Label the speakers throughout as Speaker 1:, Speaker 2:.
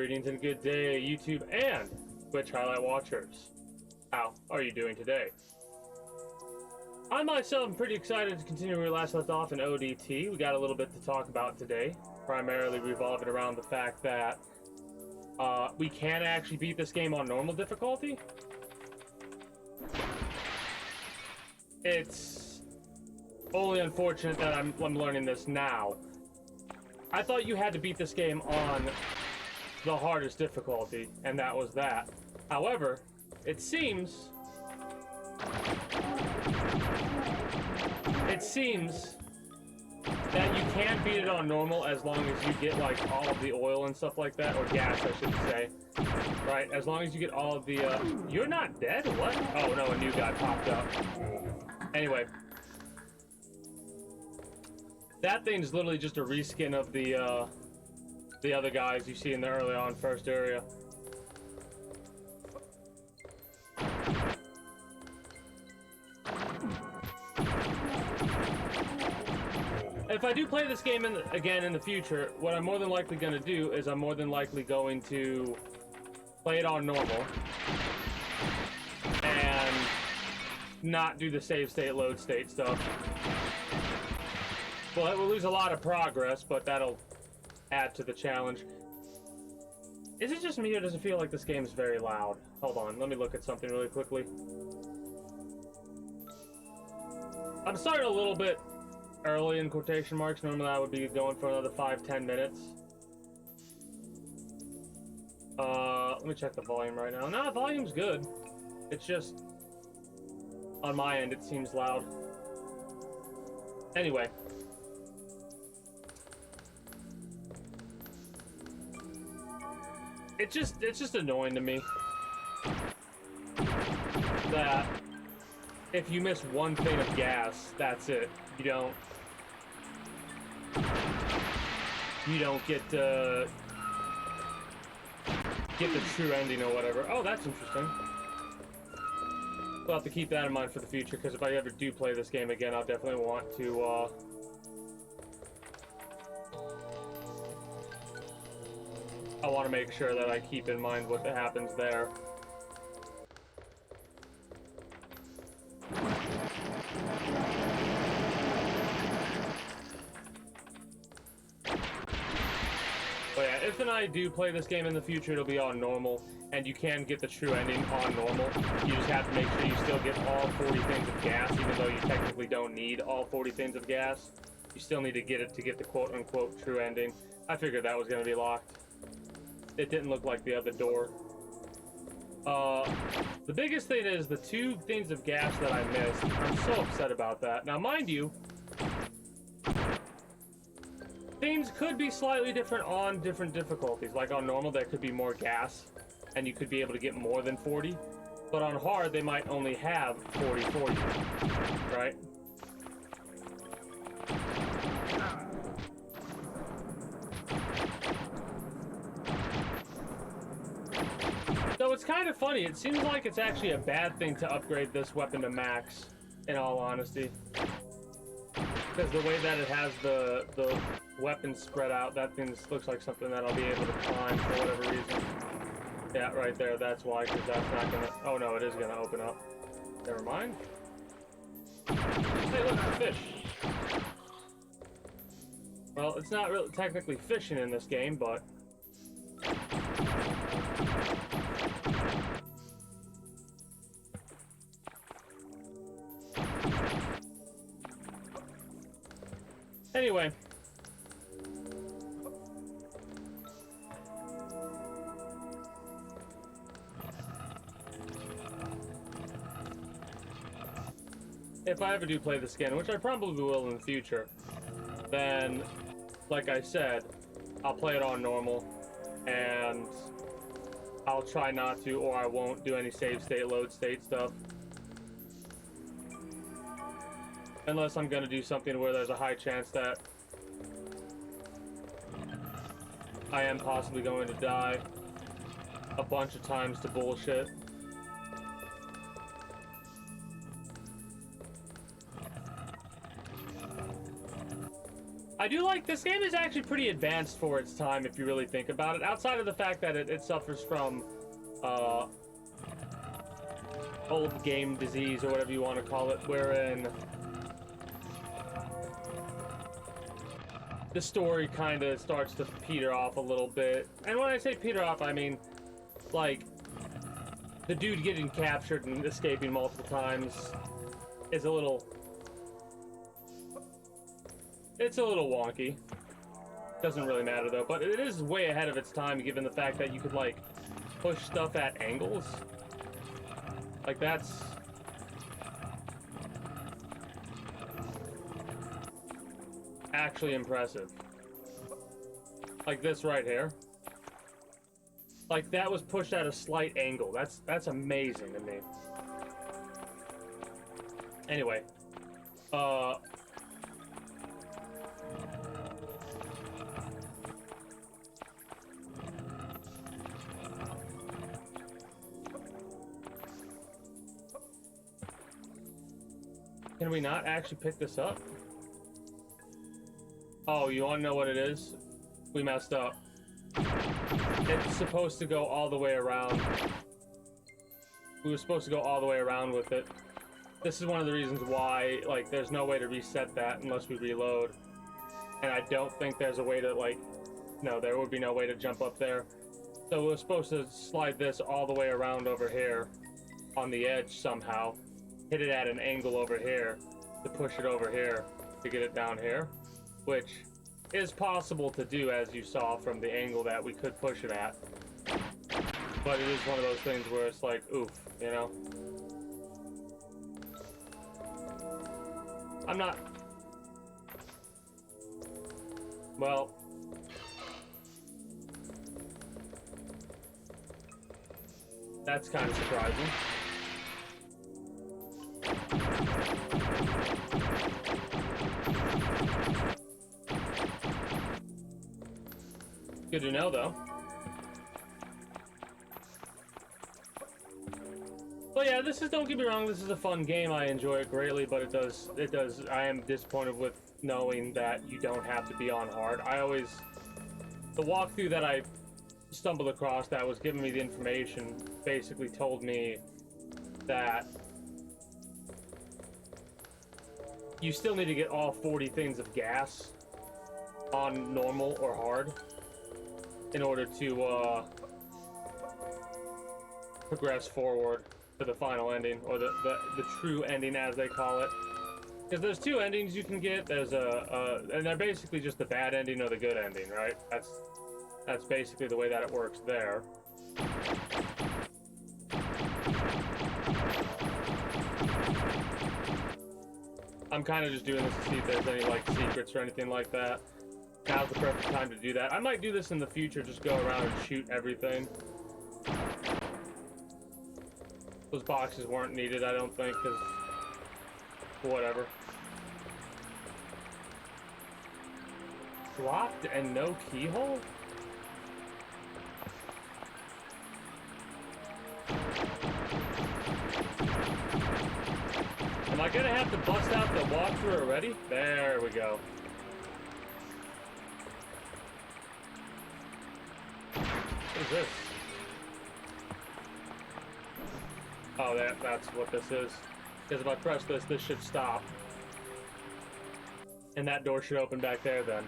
Speaker 1: Greetings and good day, YouTube and Twitch highlight watchers. How are you doing today? I myself am pretty excited to continue where we last left off in O.D.T. We got a little bit to talk about today, primarily revolving around the fact that we can actually beat this game on normal difficulty. It's only unfortunate that I'm learning this now. I thought you had to beat this game on the hardest difficulty, and that was that. However, it seems that you can beat it on normal as long as you get like all of the oil and stuff like that, or gas I should say. Right, as long as you get all of the you're not dead? What? Oh no, a new guy popped up. Anyway, that thing's literally just a reskin of the other guys you see in the early on first area. If I do play this game again in the future, what I'm more than likely going to do is I'm more than likely going to play it on normal and not do the save state, load state stuff. Well, it will lose a lot of progress, but that'll add to the challenge. Is it just me, or does it feel like this game is very loud? Hold on, let me look at something really quickly. I'm starting a little bit early in quotation marks. Normally I would be going for another 5-10 minutes. Let me check the volume right now. No, volume's good. It's just on my end it seems loud. Anyway. It's just annoying to me that if you miss one thing of gas, that's it. You don't get the true ending or whatever. Oh, that's interesting. We'll have to keep that in mind for the future, because if I ever do play this game again, I'll definitely want to I want to make sure that I keep in mind what happens there. But yeah, if and I do play this game in the future, it'll be on normal, and you can get the true ending on normal. You just have to make sure you still get all 40 things of gas, even though you technically don't need all 40 things of gas. You still need to get it to get the quote-unquote true ending. I figured that was going to be locked. It didn't look like the other door. The biggest thing is the 2 things of gas that I missed. I'm so upset about that. Now, mind you, things could be slightly different on different difficulties. Like on normal, there could be more gas, and you could be able to get more than 40. But on hard, they might only have 40 for you, right? So it's kind of funny. It seems like it's actually a bad thing to upgrade this weapon to max, in all honesty. Because the way that it has the weapons spread out, that thing looks like something that I'll be able to climb for whatever reason. Yeah, right there, that's why, because that's not gonna... Oh no, it is gonna open up. Never mind. Hey, look, a fish. Well, it's not really technically fishing in this game, but... Anyway. If I ever do play this again, which I probably will in the future, then, like I said, I'll play it on normal, and I'll try not to, or I won't do any save state, load state stuff. Unless I'm gonna do something where there's a high chance that I am possibly going to die a bunch of times to bullshit. I do like this game is actually pretty advanced for its time if you really think about it. Outside of the fact that it suffers from old game disease or whatever you want to call it, wherein the story kind of starts to peter off a little bit. And when I say peter off, I mean like the dude getting captured and escaping multiple times is a little... It's a little wonky. Doesn't really matter though, but it is way ahead of its time given the fact that you could like push stuff at angles. Like that's... actually impressive. Like this right here. Like that was pushed at a slight angle. That's amazing to me. Anyway, can we not actually pick this up? Oh, you want to know what it is? We messed up. It's supposed to go all the way around. We were supposed to go all the way around with it. This is one of the reasons why, like, there's no way to reset that unless we reload. And I don't think there's a way to, like... No, there would be no way to jump up there. So we're supposed to slide this all the way around over here on the edge somehow. Hit it at an angle over here to push it over here to get it down here. Which is possible to do, as you saw from the angle that we could push it at. But it is one of those things where it's like, oof, you know? I'm not... Well... That's kind of surprising. Good to know, though. But yeah, this is, don't get me wrong, this is a fun game. I enjoy it greatly, but it does, I am disappointed with knowing that you don't have to be on hard. The walkthrough that I stumbled across that was giving me the information basically told me that you still need to get all 40 things of gas on normal or hard in order to progress forward to the final ending, or the true ending as they call it. Because there's two endings you can get. There's and they're basically just the bad ending or the good ending, right? That's basically the way that it works there. I'm kind of just doing this to see if there's any like secrets or anything like that. Now's the perfect time to do that. I might do this in the future, just go around and shoot everything. Those boxes weren't needed, I don't think, because... whatever. Locked and no keyhole? Am I gonna have to bust out the walkthrough already? There we go. What is this? Oh, that's what this is. Because if I press this, this should stop. And that door should open back there then.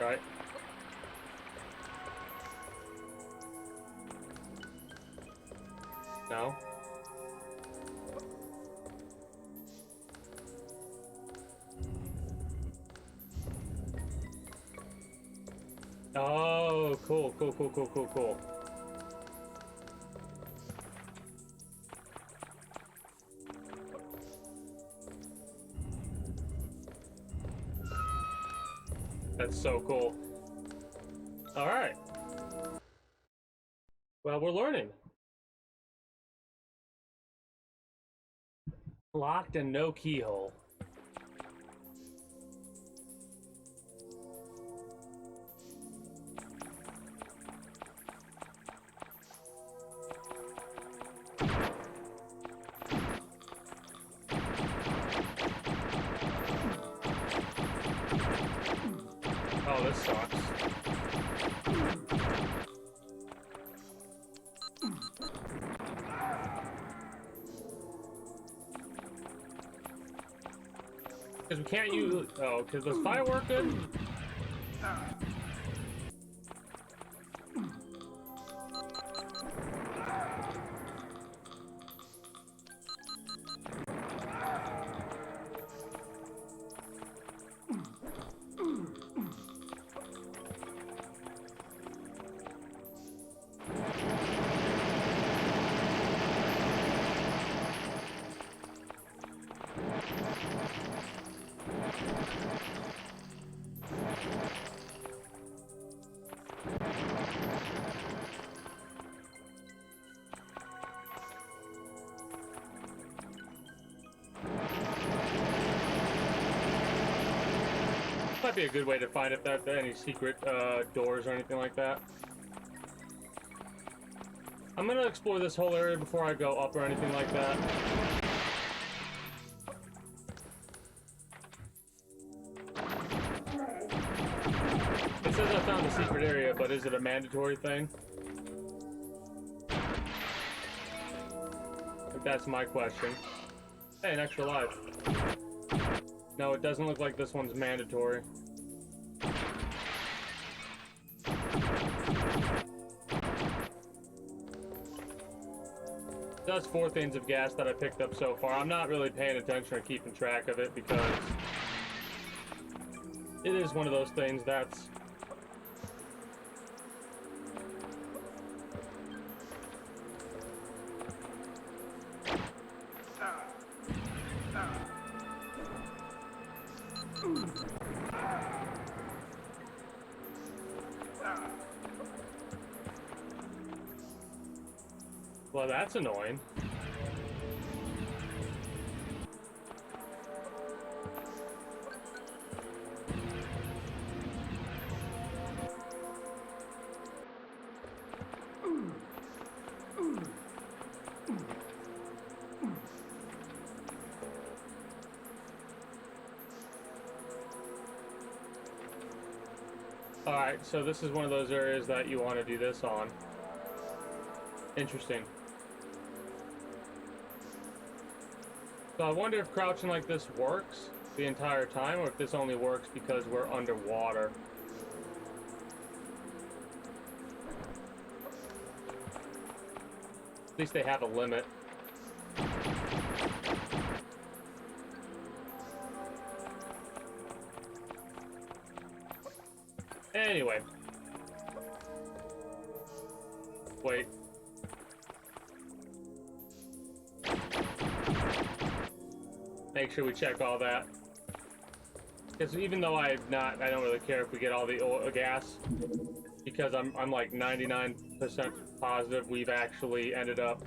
Speaker 1: Right? No? Oh, cool. That's so cool. All right. Well, we're learning. Locked and no keyhole. Because we can't use... Oh, because does firework good? Might be a good way to find if there are any secret doors or anything like that. I'm gonna explore this whole area before I go up or anything like that. It says I found a secret area, but is it a mandatory thing? I think that's my question. Hey, an extra life. No, it doesn't look like this one's mandatory. That's 4 things of gas that I picked up so far. I'm not really paying attention or keeping track of it because it is one of those things that's... Well, that's annoying. Alright, so this is one of those areas that you want to do this on. Interesting. So I wonder if crouching like this works the entire time, or if this only works because we're underwater. At least they have a limit. Anyway. Wait. Make sure we check all that. Because even though I don't really care if we get all the oil, gas, because I'm like 99% positive we've actually ended up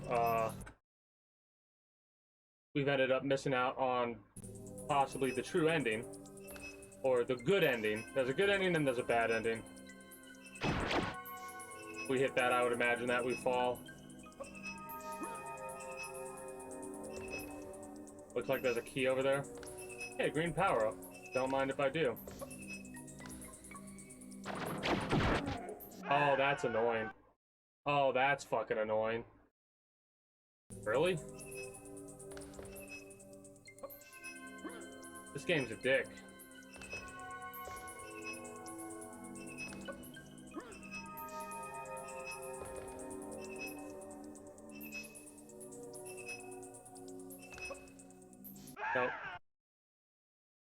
Speaker 1: missing out on possibly the true ending, or the good ending. There's a good ending and there's a bad ending. If we hit that, I would imagine that we fall. Looks like there's a key over there. Hey, green power-up. Don't mind if I do. Oh, that's annoying. Oh, that's fucking annoying. Really? This game's a dick. Nope.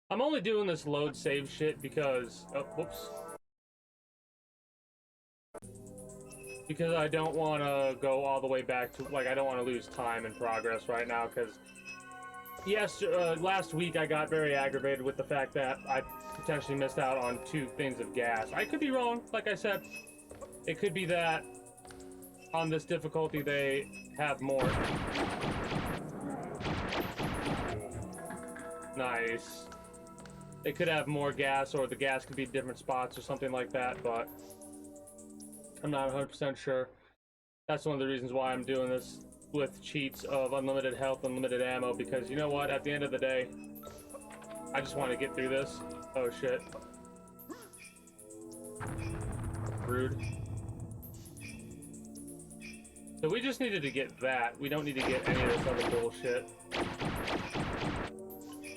Speaker 1: I'm only doing this load save shit because... Oh, whoops. Because I don't want to go all the way back to... Like, I don't want to lose time and progress right now, because... Yes, last week I got very aggravated with the fact that I potentially missed out on 2 things of gas. I could be wrong, like I said. It could be that on this difficulty they have more. Nice. They could have more gas, or the gas could be different spots or something like that, but I'm not 100% sure. That's one of the reasons why I'm doing this with cheats of unlimited health, unlimited ammo, because you know what, at the end of the day, I just want to get through this. Oh shit. Rude. So we just needed to get that. We don't need to get any of this other bullshit.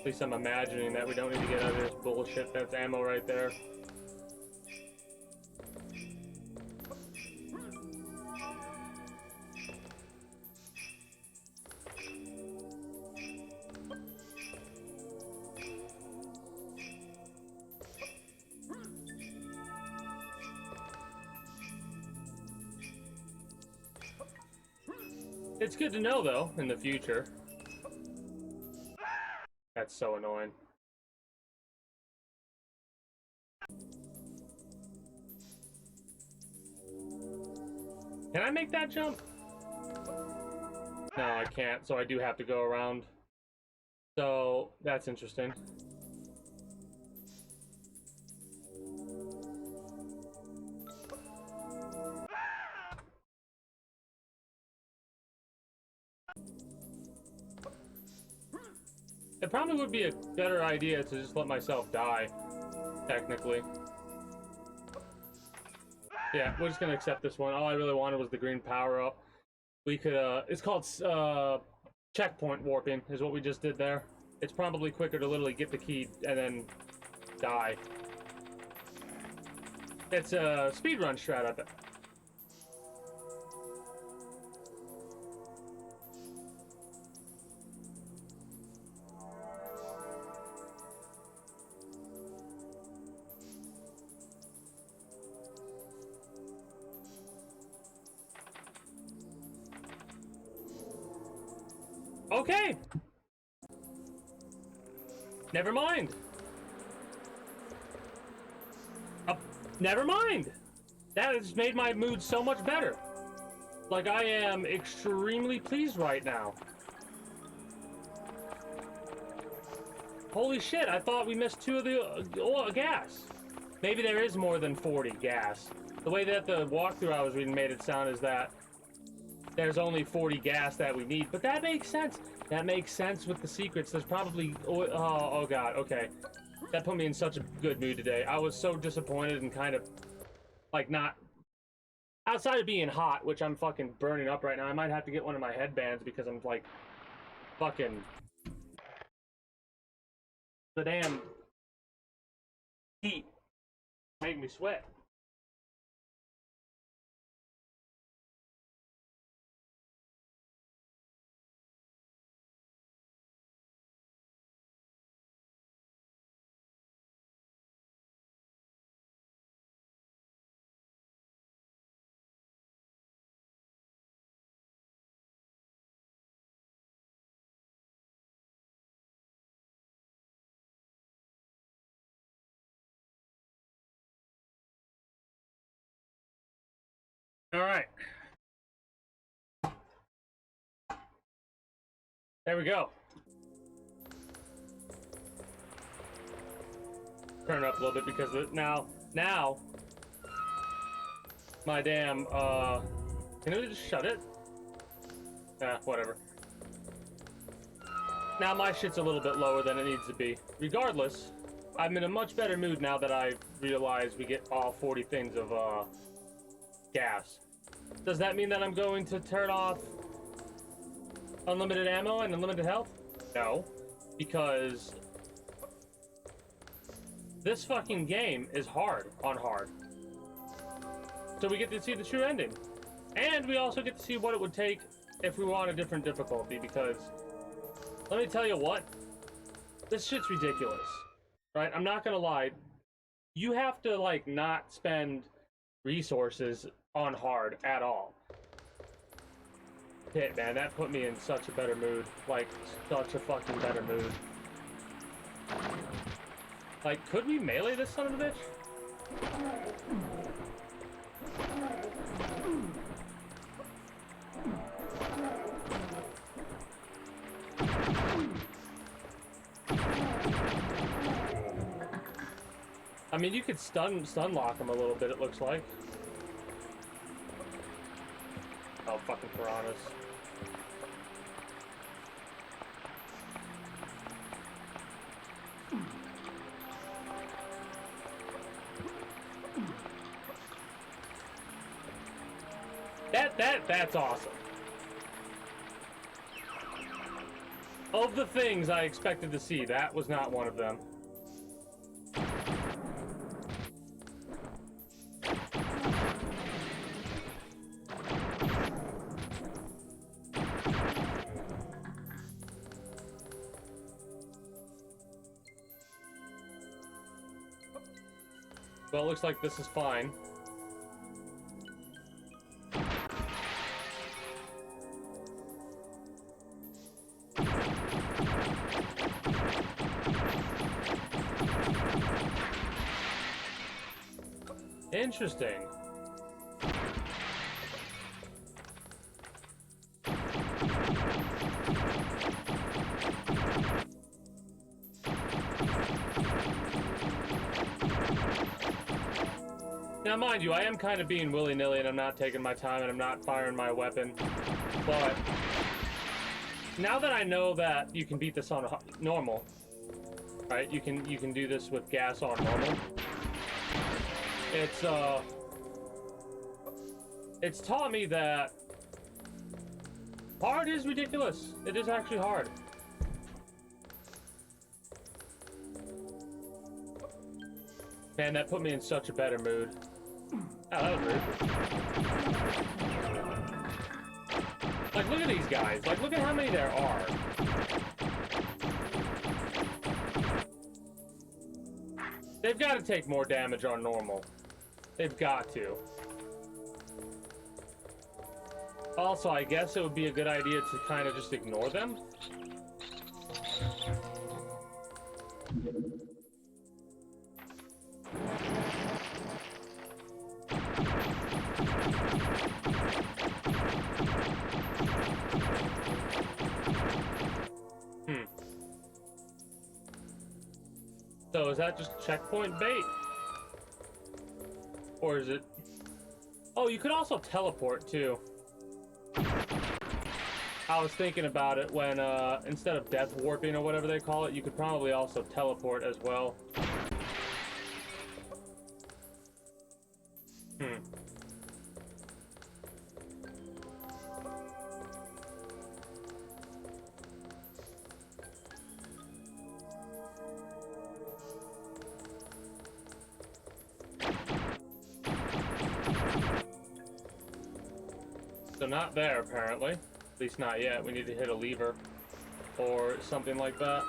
Speaker 1: At least I'm imagining that we don't need to get out of this bullshit. That's ammo right there. It's good to know, though, in the future. That's so annoying. Can I make that jump? No, I can't, so I do have to go around. So, that's interesting. It probably would be a better idea to just let myself die, technically. Yeah, we're just gonna accept this one. All I really wanted was the green power-up. We could, it's called, checkpoint warping, is what we just did there. It's probably quicker to literally get the key and then die. It's a speedrun strat, I bet. Okay. Never mind. Never mind. That has made my mood so much better. Like, I am extremely pleased right now. Holy shit, I thought we missed 2 of the gas. Maybe there is more than 40 gas. The way that the walkthrough I was reading made it sound is that there's only 40 gas that we need, but that makes sense. That makes sense with the secrets. There's probably... Oh god, okay. That put me in such a good mood today. I was so disappointed and kind of, like, not... Outside of being hot, which I'm fucking burning up right now, I might have to get one of my headbands because I'm, like, fucking... The damn heat made me sweat. All right. There we go. Turn it up a little bit because now, my damn, can we just shut it? Whatever. Now my shit's a little bit lower than it needs to be. Regardless, I'm in a much better mood now that I realize we get all 40 things of, gas. Does that mean that I'm going to turn off unlimited ammo and unlimited health? No, because this fucking game is hard on hard. So we get to see the true ending. And we also get to see what it would take if we want a different difficulty, because let me tell you what, this shit's ridiculous, right? I'm not gonna lie. You have to, like, not spend resources on hard at all. Shit, man, that put me in such a better mood. Like, such a fucking better mood. Like, could we melee this son of a bitch? I mean, you could stun lock him a little bit, it looks like. Oh, fucking piranhas. That's awesome. Of the things I expected to see, that was not one of them. Well, it looks like this is fine. Interesting. Now, mind you, I am kind of being willy-nilly and I'm not taking my time and I'm not firing my weapon. But now that I know that you can beat this on normal, right? You can do this with gas on normal. It's taught me that hard is ridiculous. It is actually hard. Man, that put me in such a better mood. Oh, that was rude. Like, look at these guys. Like, look at how many there are. They've got to take more damage on normal. They've got to. Also, I guess it would be a good idea to kind of just ignore them. So is that just checkpoint bait? Or is it... Oh, you could also teleport too. I was thinking about it when, instead of death warping or whatever they call it, you could probably also teleport as well. So not there, apparently. At least not yet. We need to hit a lever or something like that.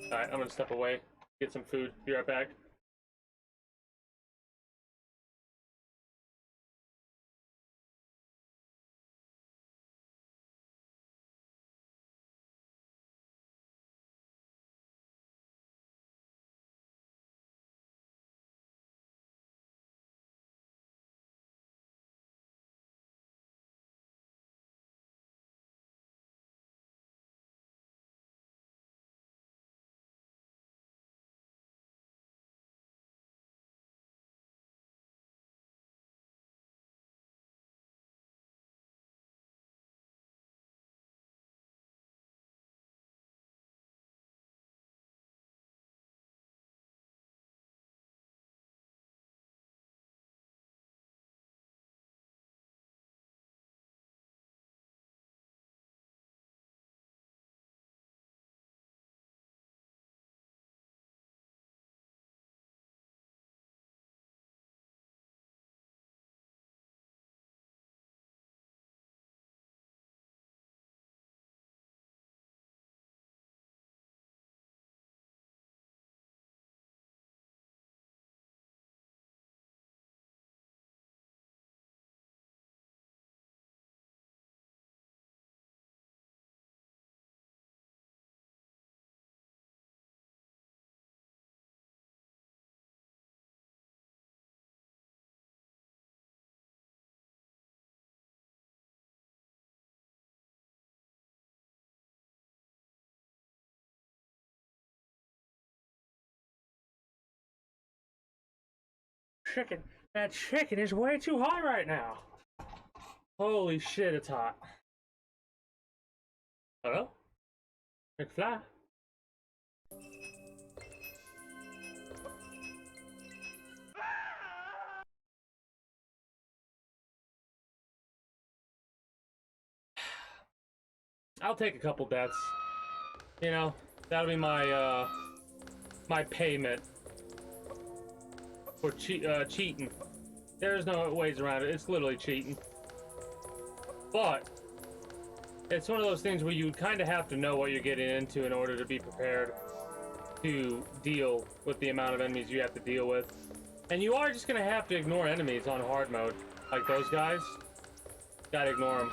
Speaker 1: Alright, I'm gonna step away, get some food. Be right back. Chicken. That chicken is way too hot right now. Holy shit, it's hot. Hello? McFly? I'll take a couple deaths. You know, that'll be my my payment for cheating. There's no ways around it. It's literally cheating. But it's one of those things where you kind of have to know what you're getting into in order to be prepared to deal with the amount of enemies you have to deal with. And you are just gonna have to ignore enemies on hard mode. Like those guys. Gotta ignore them.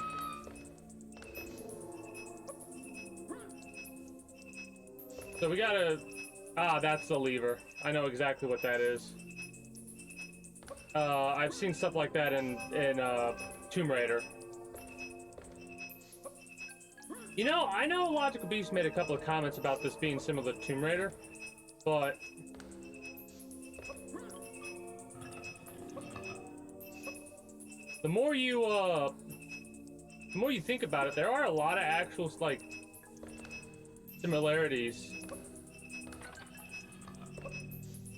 Speaker 1: So we gotta... Ah, that's the lever. I know exactly what that is. I've seen stuff like that in Tomb Raider. You know, I know Logical Beast made a couple of comments about this being similar to Tomb Raider, but... The more you think about it, there are a lot of actual, like, similarities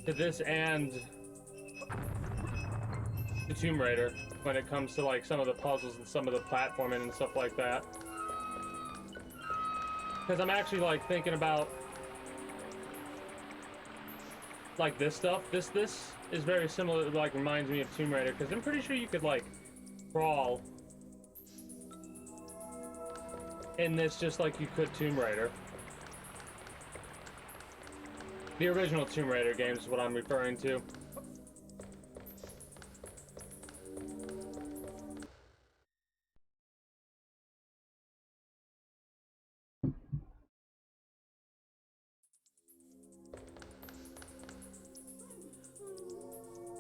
Speaker 1: to this and the Tomb Raider when it comes to, like, some of the puzzles and some of the platforming and stuff like that. Because I'm actually, like, thinking about, like, this stuff. This is very similar, like, reminds me of Tomb Raider, because I'm pretty sure you could, like, crawl in this just like you could Tomb Raider. The original Tomb Raider games is what I'm referring to.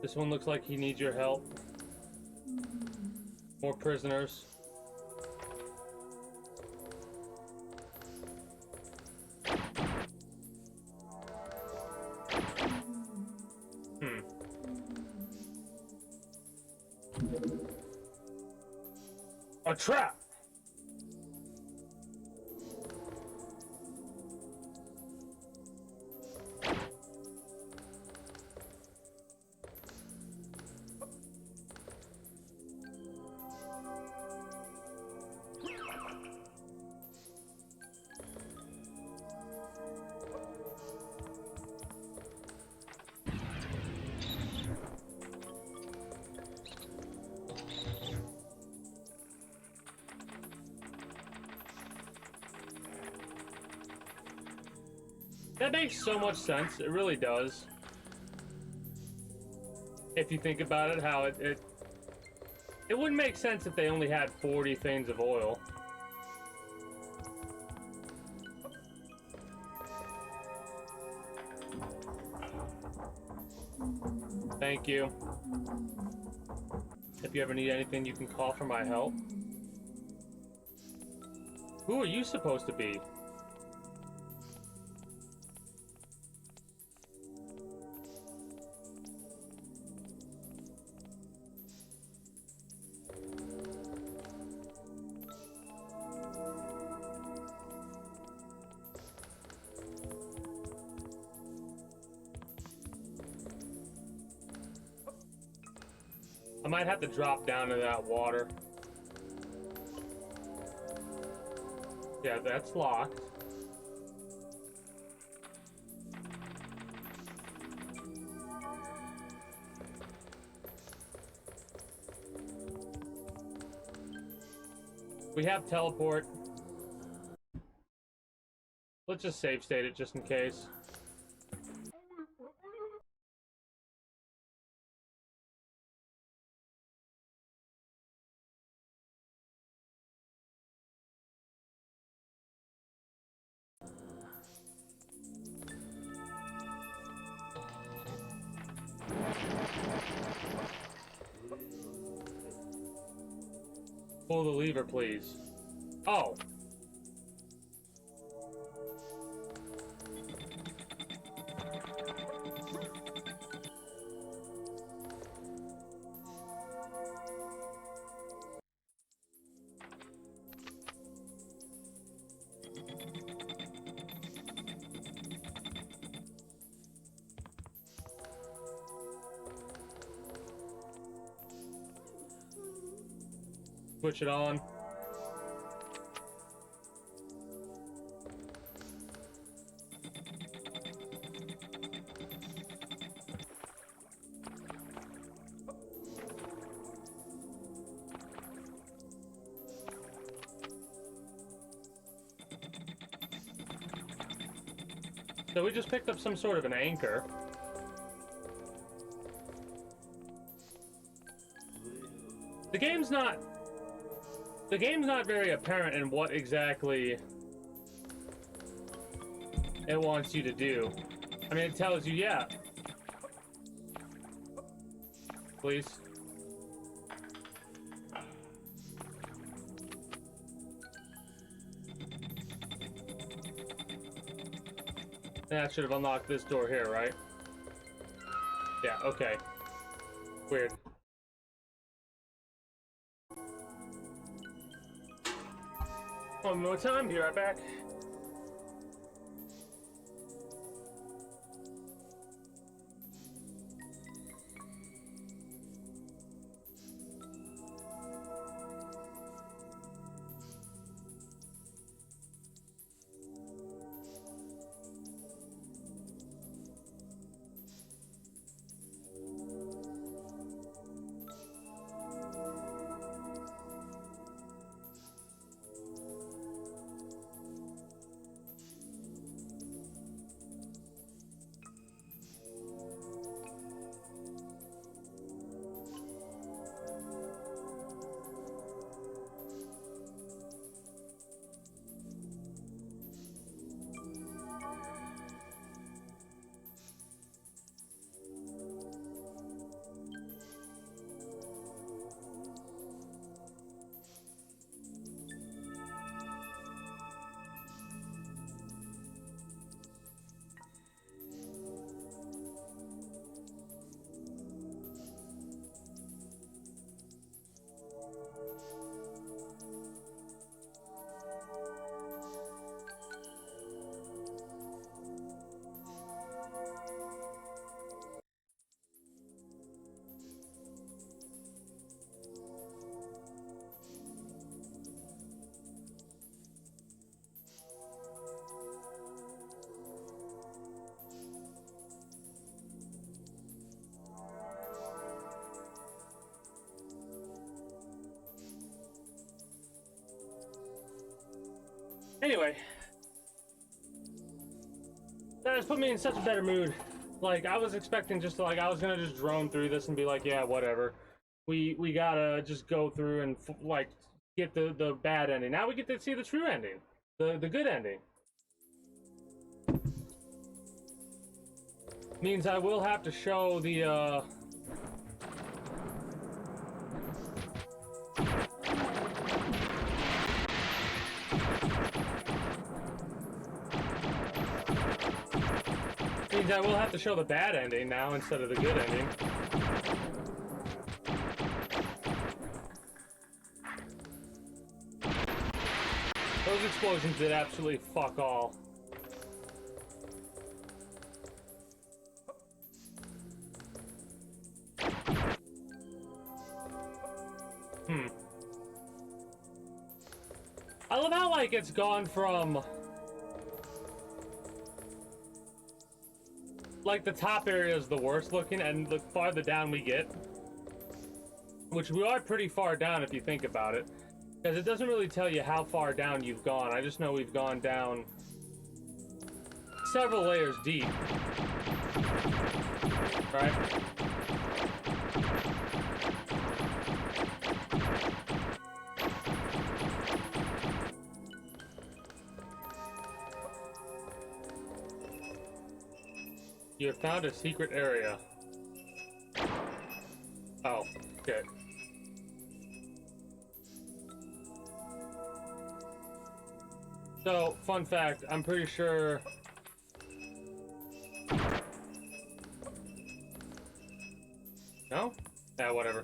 Speaker 1: This one looks like he needs your help. More prisoners. A trap! That makes so much sense. It really does. If you think about it, how it wouldn't make sense if they only had 40 things of oil. Thank you. If you ever need anything, you can call for my help. Who are you supposed to be? I might have to drop down to that water. Yeah, that's locked. We have teleport. Let's just save state it just in case. Pull the lever, please. Oh. Switch it on. So we just picked up some sort of an anchor. The game's not very apparent in what exactly it wants you to do. I mean, it tells you, yeah. Please. That should have unlocked this door here, right? Yeah, okay. Weird. One more time, be right back. Anyway, that has put me in such a better mood. Like, I was expecting just to, like, I was gonna just drone through this and be like, yeah, whatever. We gotta just go through and, like, get the bad ending. Now we get to see the true ending. The good ending. Means I will have to show the, means I will have to show the bad ending now instead of the good ending. Those explosions did absolutely fuck all. I love how, like, it's gone from... like, the top area is the worst looking, and the farther down we get, which we are pretty far down if you think about it, because it doesn't really tell you how far down you've gone. I just know we've gone down several layers deep. Right? You have found a secret area. Oh, shit. So, fun fact, I'm pretty sure... No? Yeah, whatever.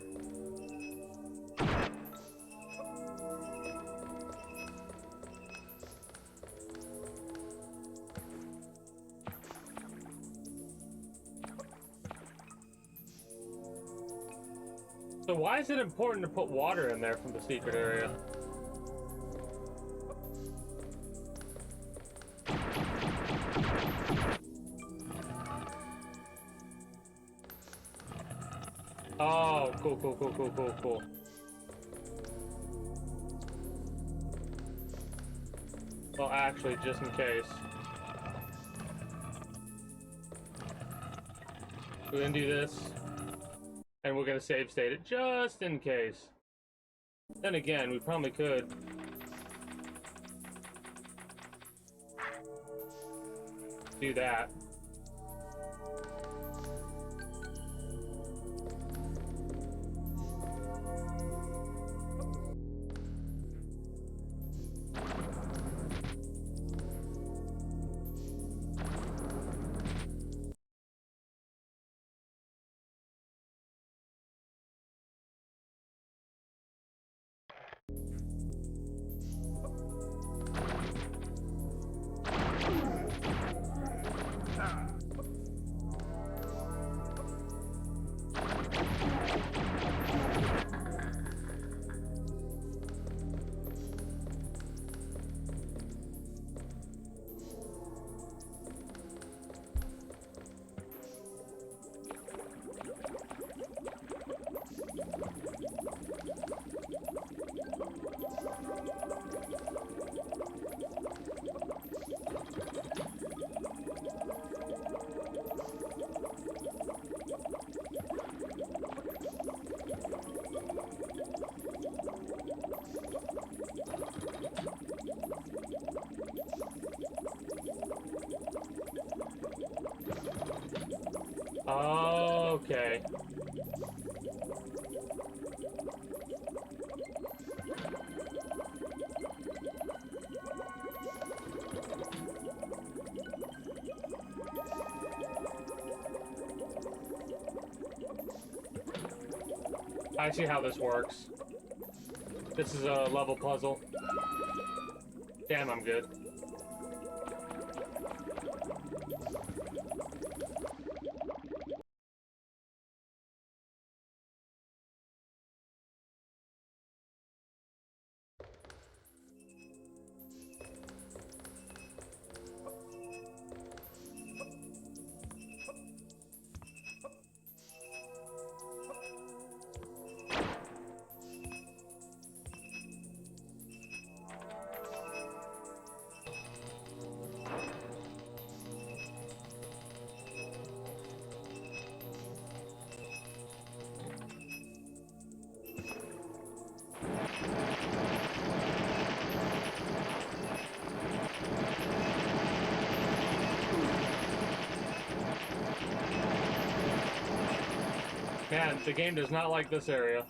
Speaker 1: So why is it important to put water in there from the secret area? Oh, cool. Well, actually, just in case. We're gonna do this, and we're gonna save state it just in case. Then again, we probably could. Do that. Okay. I see how this works. This is a level puzzle. Damn, I'm good. Man, the game does not like this area.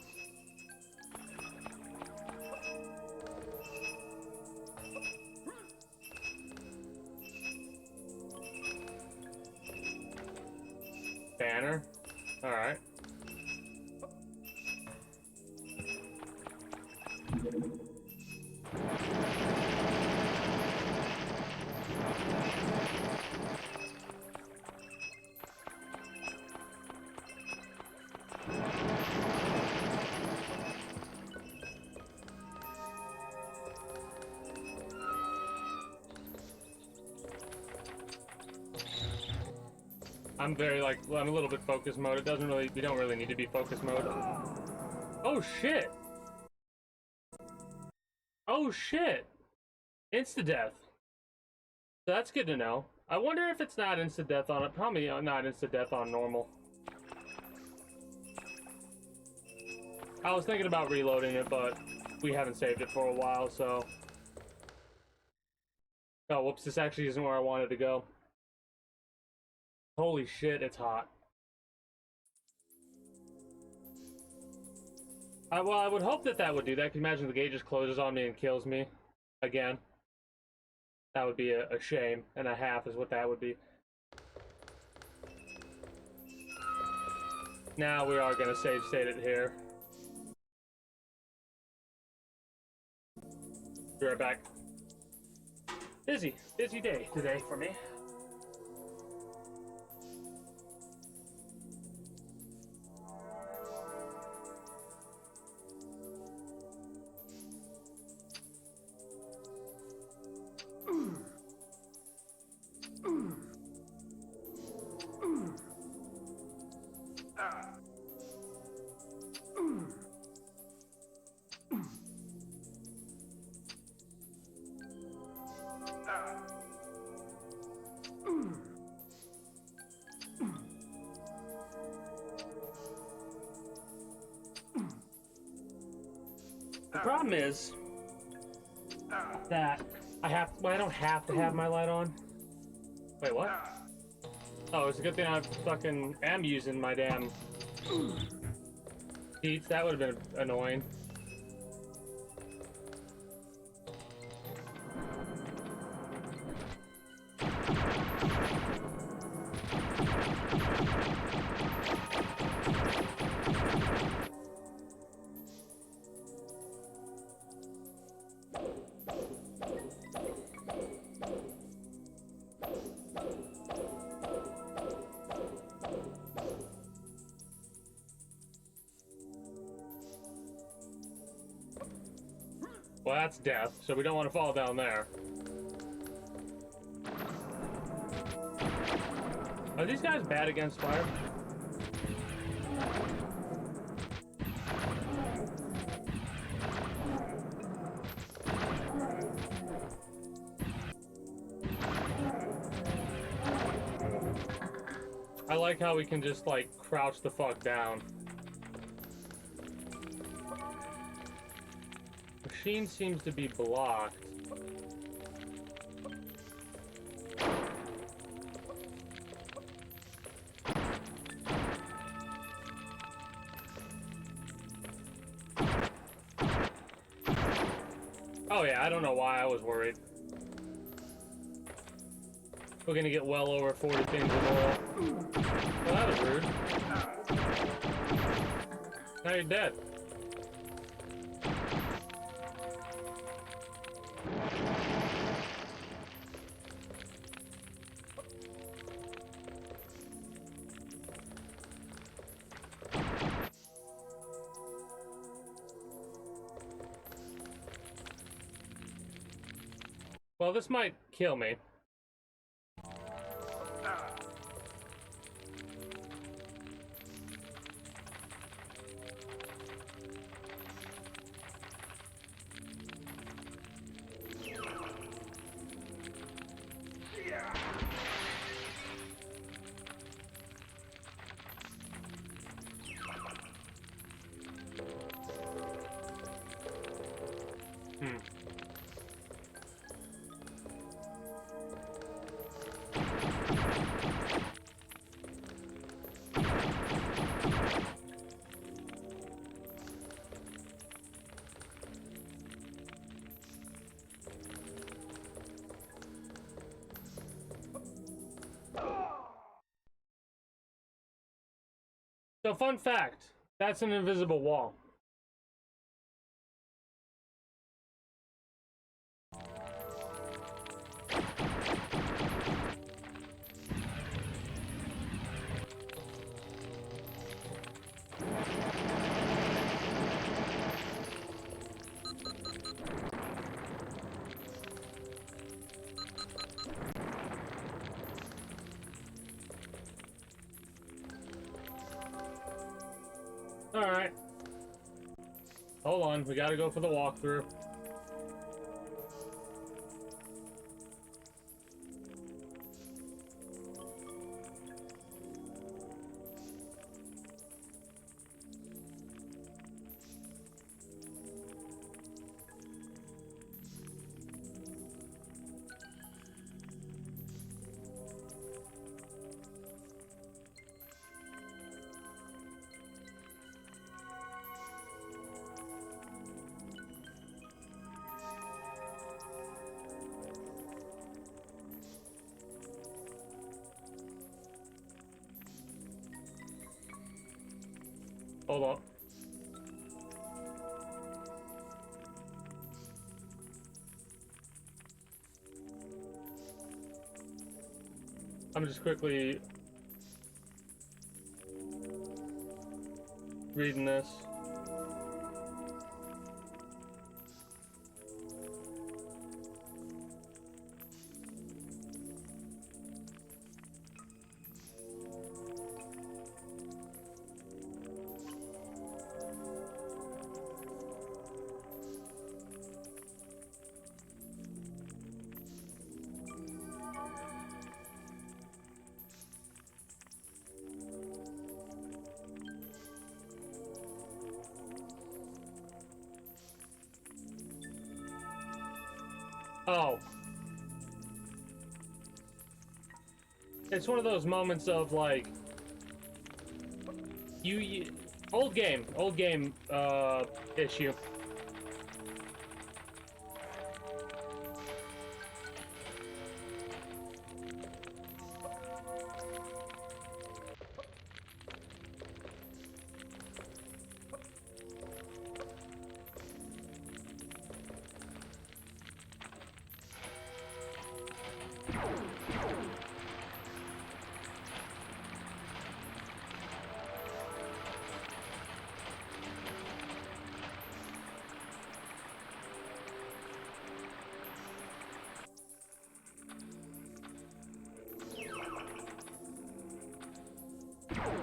Speaker 1: Banner. All right. I'm very like, well, I'm a little bit focus mode. It doesn't really, we don't really need to be focus mode. Oh shit! Oh shit! Insta-death. So that's good to know. I wonder if it's not insta-death on it. Probably not insta-death on normal. I was thinking about reloading it, but we haven't saved it for a while, so... Oh, whoops, this actually isn't where I wanted to go. Holy shit, it's hot. Well, I would hope that that would do that. Can you imagine the gate just closes on me and kills me again? That would be a shame and a half is what that would be. Now we are gonna save state it here. Be right back. Busy day today for me. problem is that I don't have to have my light on. Wait, what? Oh, it's a good thing I fucking am using my damn heats. That would have been annoying. Well, that's death, so we don't want to fall down there. Are these guys bad against fire? I like how we can just, like, crouch the fuck down. Machine seems to be blocked. Oh yeah, I don't know why I was worried. We're gonna get well over 40 things in the wall. Well, that was rude. Now you're dead. Well, this might kill me. So, fun fact, that's an invisible wall. Alright. Hold on, we gotta go for the walkthrough. Hold on. I'm just quickly reading this. Oh. It's one of those moments of, like... old game issue.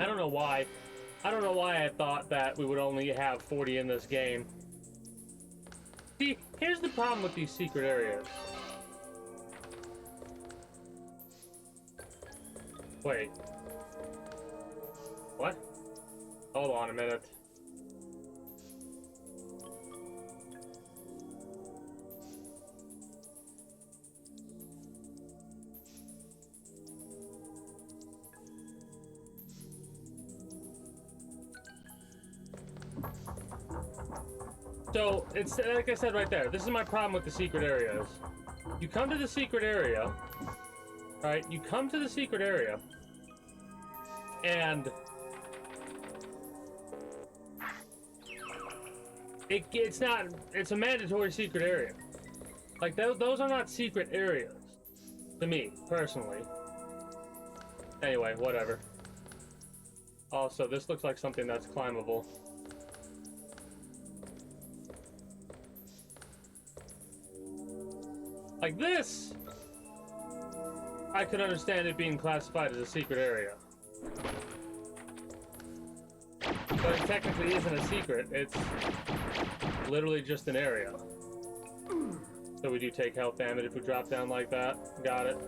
Speaker 1: I don't know why. I don't know why I thought that we would only have 40 in this game. See, here's the problem with these secret areas. Wait. What? Hold on a minute. So, it's like I said right there, this is my problem with the secret areas. You come to the secret area, right? You come to the secret area, and it's a mandatory secret area. Like, those are not secret areas, to me, personally. Anyway, whatever. Also, this looks like something that's climbable. Like this, I could understand it being classified as a secret area. But it technically isn't a secret, it's literally just an area. So we do take health damage if we drop down like that. Got it.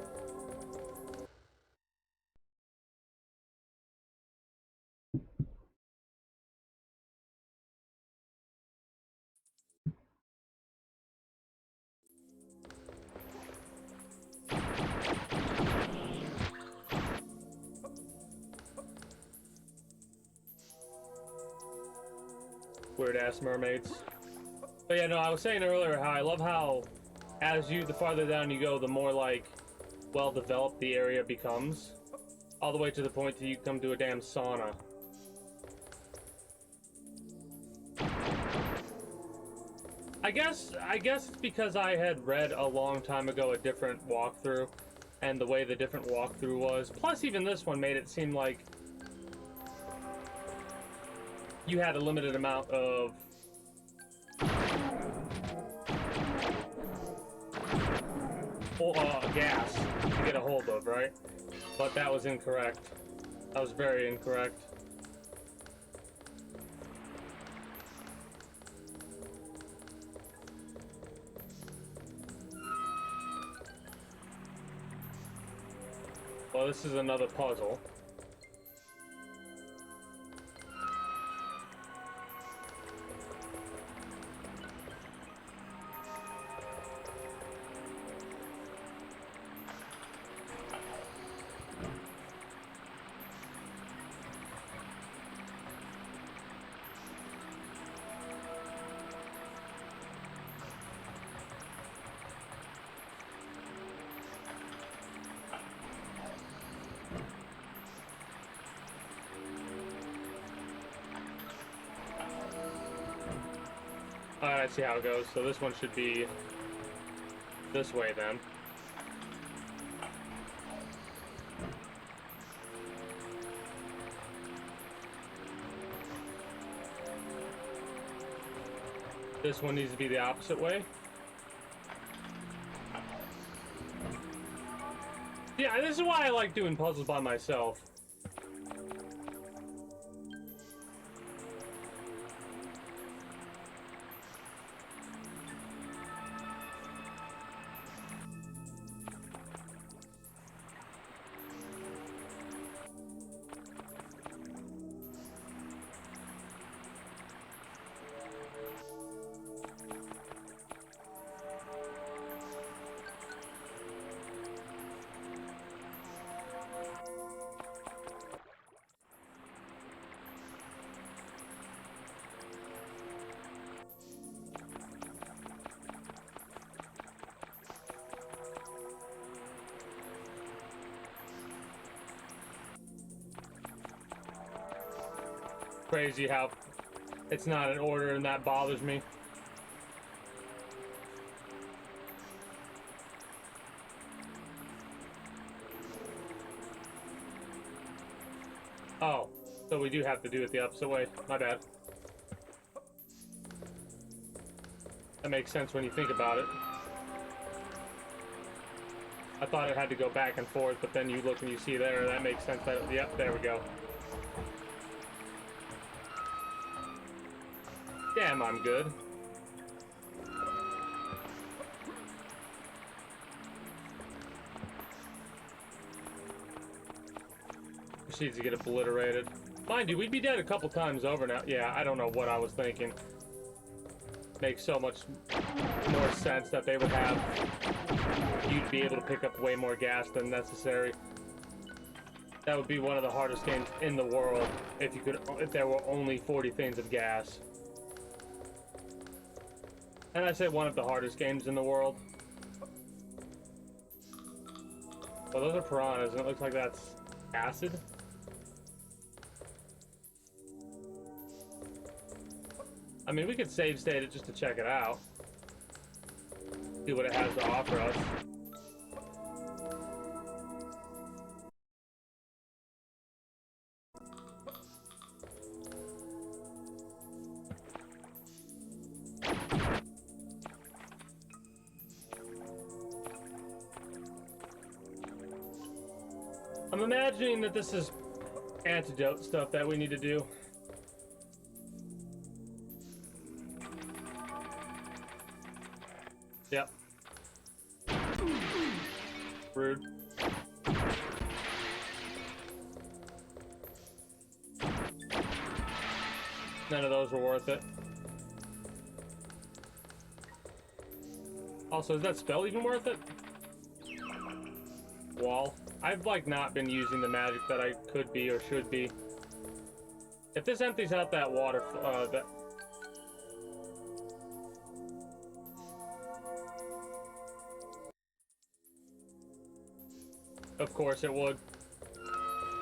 Speaker 1: Weird-ass mermaids. But yeah, no, I was saying earlier how I love how the farther down you go, the more, like, well-developed the area becomes. All the way to the point that you come to a damn sauna. I guess it's because I had read a long time ago a different walkthrough, and the way the different walkthrough was. Plus, even this one made it seem like you had a limited amount of gas to get a hold of, right? But that was incorrect. That was very incorrect. Well, this is another puzzle. Alright, let's see how it goes. So this one should be this way then. This one needs to be the opposite way. Yeah, this is why I like doing puzzles by myself. Crazy how it's not in order, and that bothers me. Oh, so we do have to do it the opposite way. My bad. That makes sense when you think about it. I thought it had to go back and forth, but then you look and you see there, that makes sense. That, yep, there we go. Damn, I'm good. Proceeds to get obliterated. Mind you, we'd be dead a couple times over now. Yeah, I don't know what I was thinking. Makes so much more sense that they would have you'd be able to pick up way more gas than necessary. That would be one of the hardest games in the world if there were only 40 things of gas. And I say one of the hardest games in the world. Well, those are piranhas, and it looks like that's acid. I mean, we could save state it just to check it out. See what it has to offer us. I'm imagining that this is antidote stuff that we need to do. Yep. Rude. None of those were worth it. Also, is that spell even worth it? Wall. I've, like, not been using the magic that I could be or should be. If this empties out that water, that... Of course it would.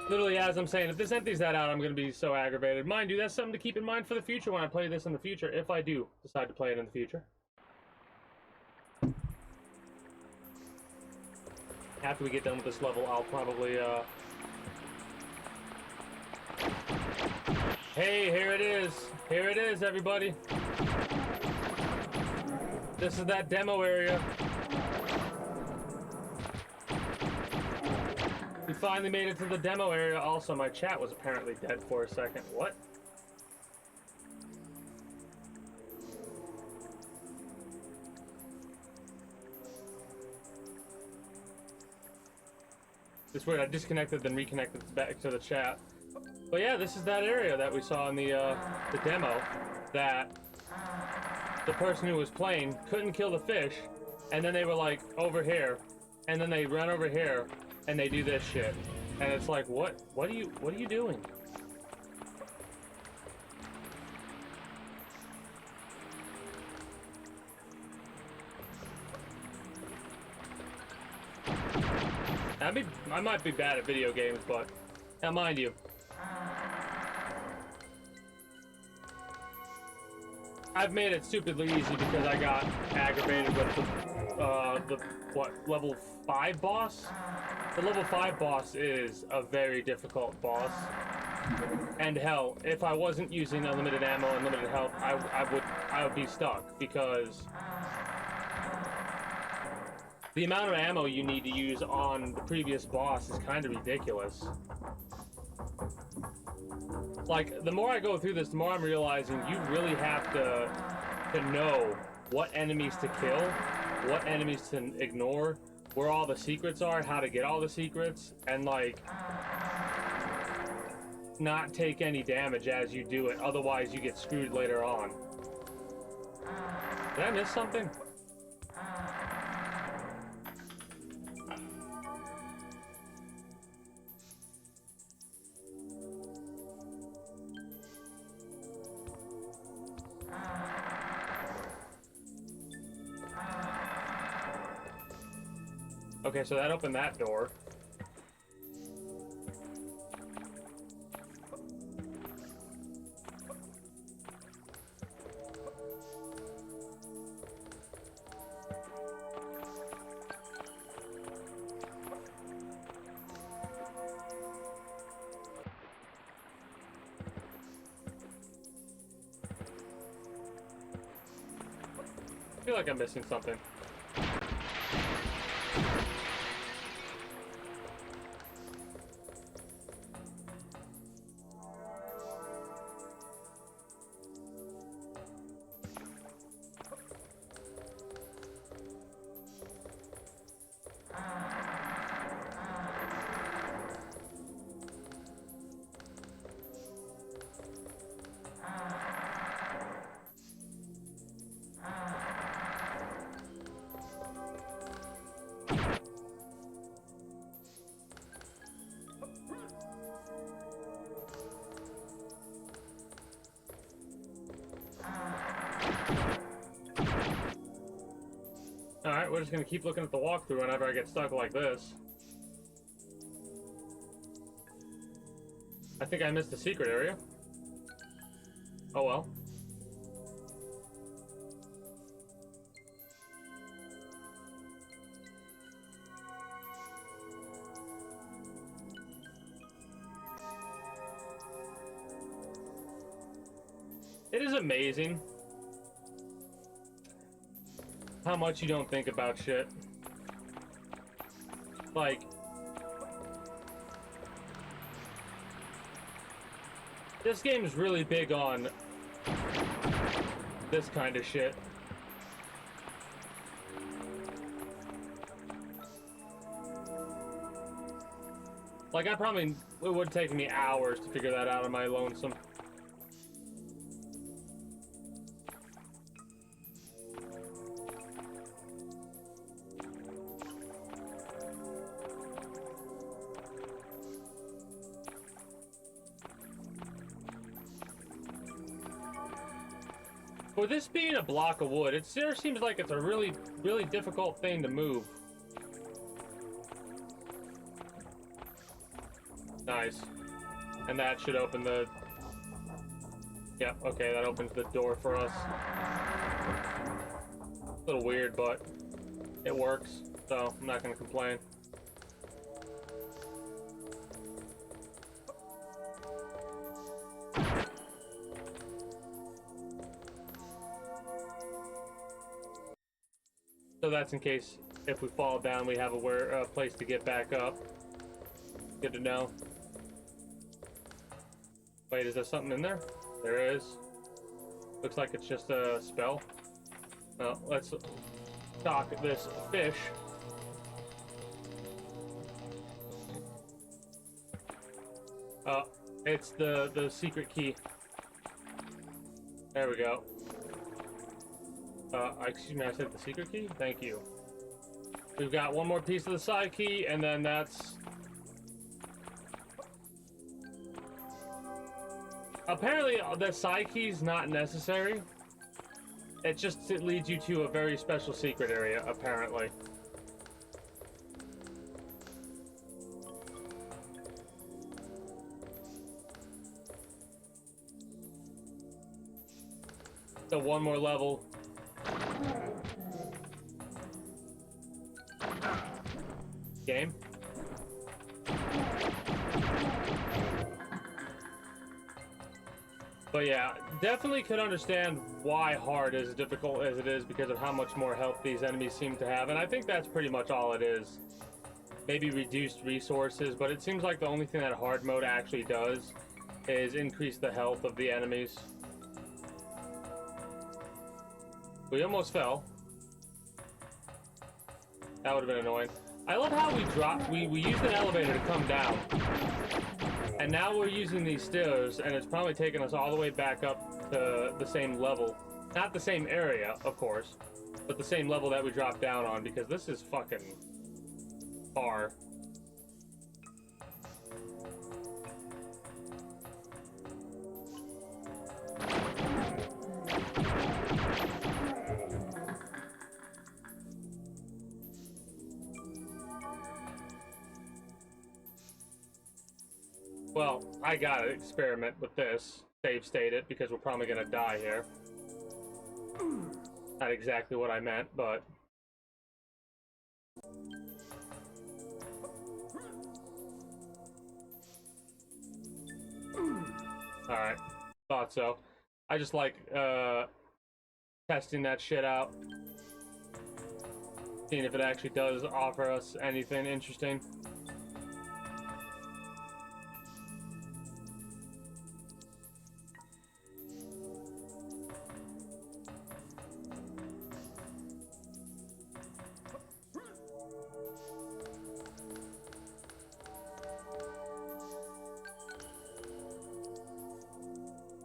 Speaker 1: Literally, as I'm saying, if this empties that out, I'm going to be so aggravated. Mind you, that's something to keep in mind for the future when I play this in the future, if I do decide to play it in the future. After we get done with this level, I'll probably, Hey, here it is. Here it is, everybody. This is that demo area. We finally made it to the demo area. Also, my chat was apparently dead for a second. What? It's weird, I disconnected then reconnected back to the chat. But yeah, this is that area that we saw in the demo, that the person who was playing couldn't kill the fish, and then they were like, over here, and then they run over here, and they do this shit. And it's like, what are you doing? I might be bad at video games, but now mind you, I've made it stupidly easy because I got aggravated with the what, level 5 boss? The level 5 boss is a very difficult boss. And hell, if I wasn't using unlimited ammo, unlimited health, I would be stuck, because the amount of ammo you need to use on the previous boss is kind of ridiculous. Like, the more I go through this, the more I'm realizing you really have to know what enemies to kill, what enemies to ignore, where all the secrets are, how to get all the secrets, and, like, not take any damage as you do it, otherwise you get screwed later on. Did I miss something? Okay, so that opened that door. feel like I'm missing something. Alright, we're just gonna keep looking at the walkthrough whenever I get stuck like this. I think I missed a secret area. Oh well. It is amazing how much you don't think about shit. Like, this game is really big on this kind of shit. Like, it would take me hours to figure that out on my lonesome. For this being a block of wood, it sure seems like it's a really, really difficult thing to move. Nice. And that should open the... Yep, okay, that opens the door for us. A little weird, but it works, so I'm not gonna complain. So that's in case if we fall down, we have a place to get back up. Good to know. Wait, is there something in there? There is. Looks like it's just a spell. Well, let's talk this fish. It's the secret key. There we go. Excuse me, I said the secret key? Thank you. We've got one more piece of the side key, and then that's... Apparently, the side key's not necessary. It leads you to a very special secret area, apparently. So one more level. Game. But yeah, definitely could understand why hard is as difficult as it is because of how much more health these enemies seem to have, and I think that's pretty much all it is. Maybe reduced resources, but it seems like the only thing that hard mode actually does is increase the health of the enemies. We almost fell. That would have been annoying. I love how we used an elevator to come down. And now we're using these stairs, and it's probably taking us all the way back up to the same level. Not the same area, of course, but the same level that we dropped down on, because this is fucking far. Well, I gotta experiment with this. Save state it, because we're probably gonna die here. Not exactly what I meant, but... Alright. Thought so. I just like, Testing that shit out. Seeing if it actually does offer us anything interesting.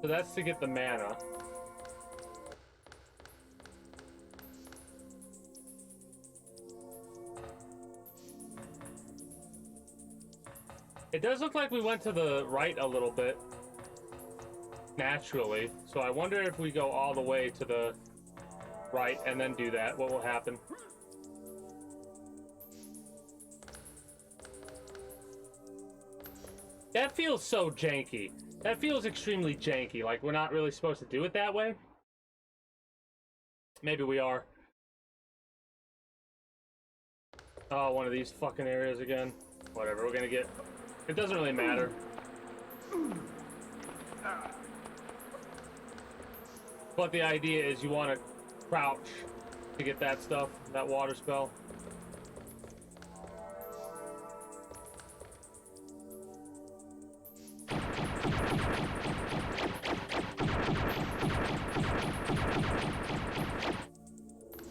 Speaker 1: So that's to get the mana. It does look like we went to the right a little bit, naturally. So I wonder if we go all the way to the right and then do that, what will happen? That feels so janky. That feels extremely janky, like we're not really supposed to do it that way. Maybe we are. Oh, one of these fucking areas again. Whatever, we're gonna get... It doesn't really matter. But the idea is you want to crouch to get that stuff, that water spell.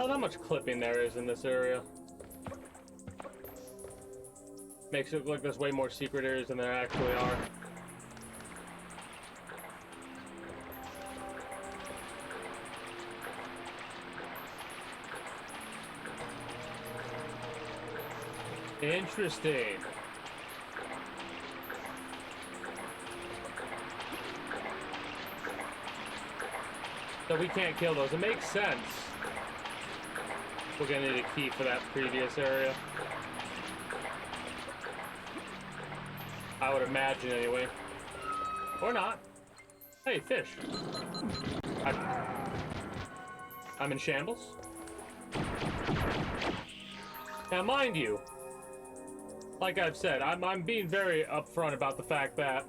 Speaker 1: Oh, how much clipping there is in this area. Makes it look like there's way more secret areas than there actually are. Interesting. So we can't kill those. It makes sense. We're gonna need a key for that previous area. I would imagine anyway. Or not. Hey, fish. I'm in shambles. Now, mind you, like I've said, I'm being very upfront about the fact that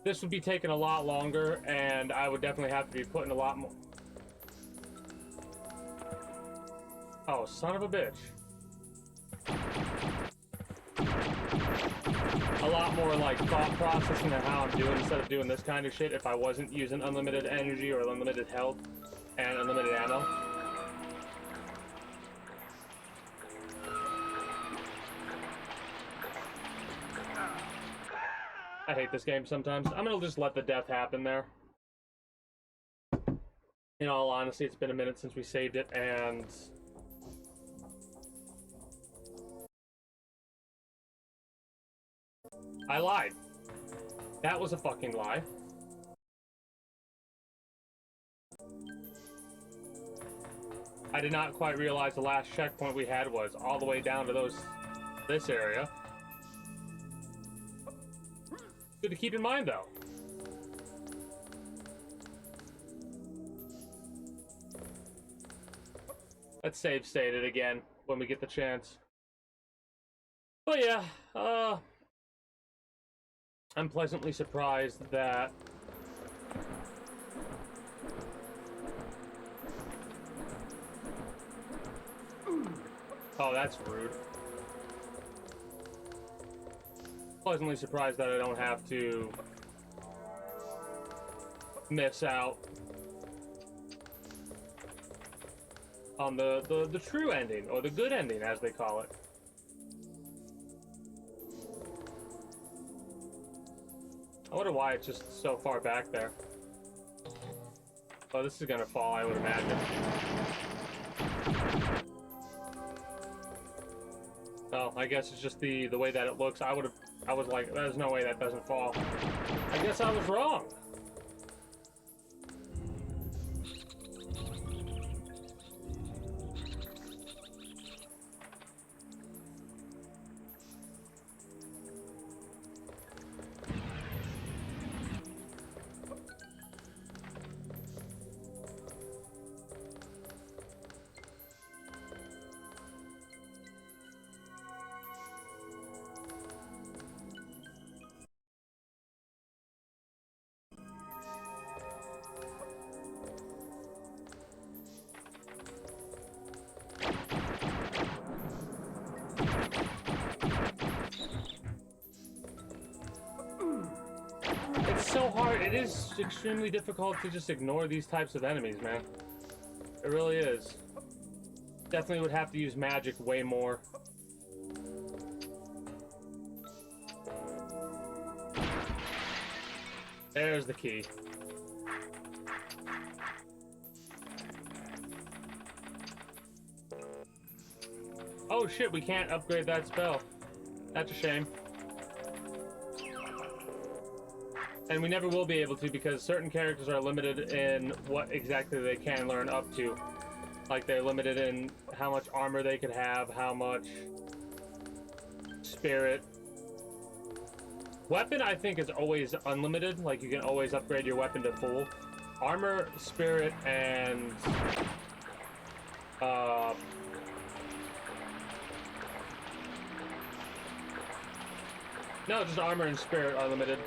Speaker 1: this would be taking a lot longer, and I would definitely have to be putting a lot more... Oh, son of a bitch. A lot more, like, thought processing on how I'm doing instead of doing this kind of shit if I wasn't using unlimited energy or unlimited health and unlimited ammo. I hate this game sometimes. I'm gonna just let the death happen there. In all honesty, it's been a minute since we saved it, and... I lied. That was a fucking lie. I did not quite realize the last checkpoint we had was all the way down to this area. Good to keep in mind, though. Let's save state it again when we get the chance. But yeah, I'm pleasantly surprised that oh, that's rude. Pleasantly surprised that I don't have to miss out on the true ending, or the good ending, as they call it. I wonder why it's just so far back there. Oh, this is gonna fall, I would imagine. Oh, I guess it's just the way that it looks. I was like, there's no way that doesn't fall. I guess I was wrong. it is extremely difficult to just ignore these types of enemies, man. It really is. Definitely would have to use magic way more. There's the key. Oh shit, we can't upgrade that spell. That's a shame. And we never will be able to because certain characters are limited in what exactly they can learn up to. Like they're limited in how much armor they could have, how much spirit. Weapon, I think, is always unlimited. Like you can always upgrade your weapon to full. Armor, spirit, and no, just armor and spirit are limited.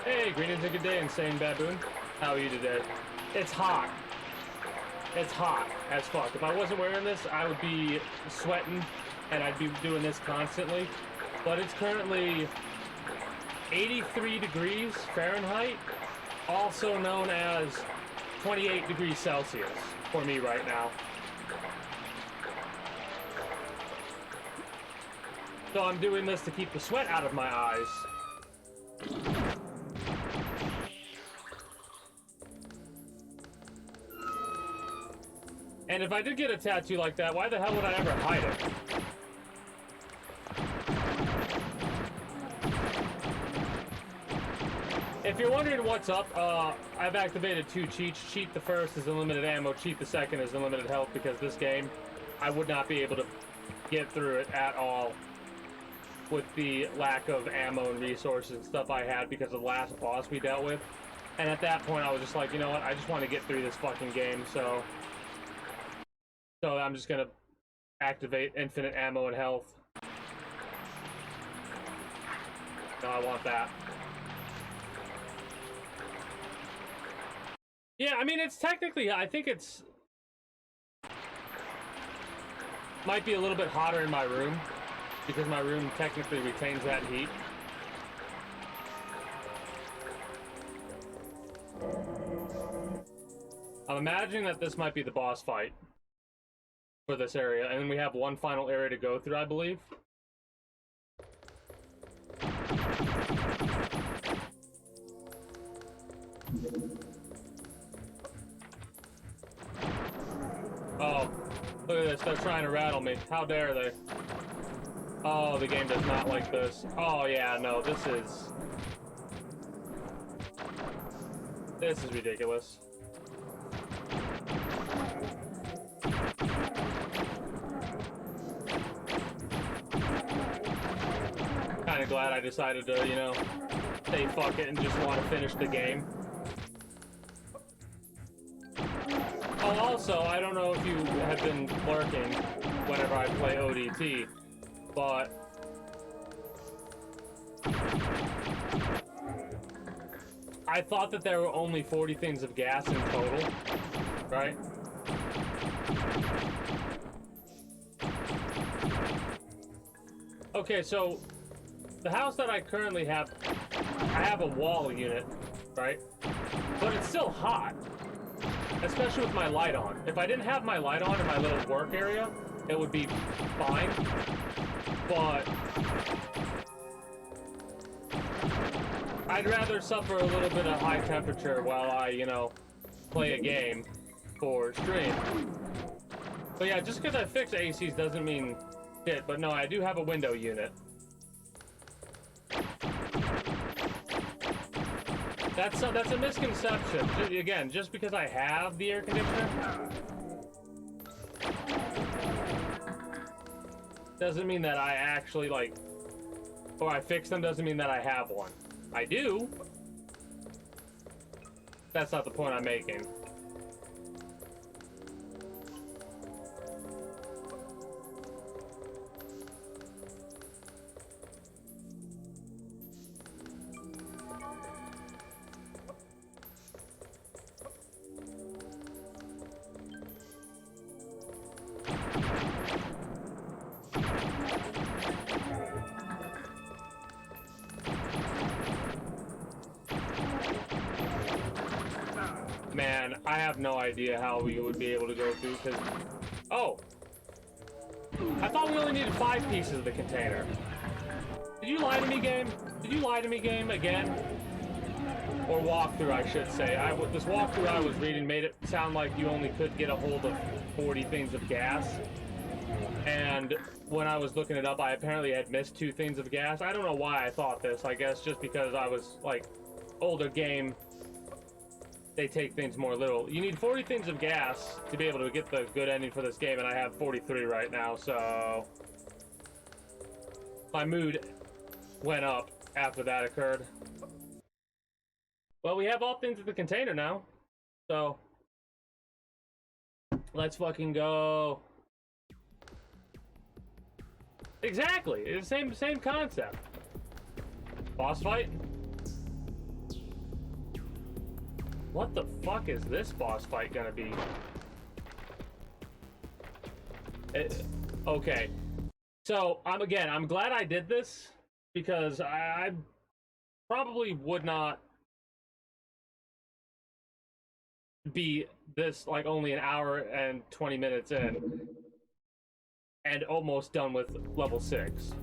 Speaker 1: Hey, greetings and good day, insane baboon. How are you today? It's hot. It's hot as fuck. If I wasn't wearing this, I would be sweating and I'd be doing this constantly. But it's currently 83 degrees Fahrenheit, also known as 28 degrees Celsius for me right now. So I'm doing this to keep the sweat out of my eyes. And if I did get a tattoo like that, why the hell would I ever hide it? If you're wondering what's up, I've activated 2 cheats. Cheat the first is unlimited ammo, cheat the second is unlimited health, because this game, I would not be able to get through it at all with the lack of ammo and resources and stuff I had because of the last boss we dealt with. And at that point, I was just like, you know what, I just want to get through this fucking game, so I'm just gonna activate infinite ammo and health. No, I want that. Yeah, I mean, it's technically, I think it's... might be a little bit hotter in my room, because my room technically retains that heat. I'm imagining that this might be the boss fight for this area, and then we have one final area to go through, I believe. Oh, look at this, they're trying to rattle me. How dare they? Oh, the game does not like this. Oh yeah, no, this is ridiculous. Kinda glad I decided to, you know, say fuck it and just want to finish the game. Oh, also, I don't know if you have been lurking whenever I play O.D.T, but I thought that there were only 40 things of gas in total, right? Okay, so the house that I currently have, I have a wall unit, right? But it's still hot, especially with my light on. If I didn't have my light on in my little work area, it would be fine, but I'd rather suffer a little bit of high temperature while I, you know, play a game for stream. But yeah, just because I fixed ACs doesn't mean shit, but no, I do have a window unit. That's a misconception. Again, just because I have the air conditioner doesn't mean that I actually, like, or I fix them doesn't mean that I have one. I do. That's not the point I'm making. Man, I have no idea how we would be able to go through, because... Oh! I thought we only needed 5 pieces of the container. Did you lie to me, game? Did you lie to me, game, again? Or walkthrough, I should say. This walkthrough I was reading made it sound like you only could get a hold of 40 things of gas. And when I was looking it up, I apparently had missed 2 things of gas. I don't know why I thought this. I guess just because I was, like, older game, they take things more literal. You need 40 things of gas to be able to get the good ending for this game, and I have 43 right now, so... My mood went up after that occurred. Well, we have all things in the container now, so... Let's fucking go. Exactly, it's the same concept. Boss fight? What the fuck is this boss fight gonna be? Okay. So, I'm glad I did this, because I probably would not be this, like, only an hour and 20 minutes in, and almost done with level 6.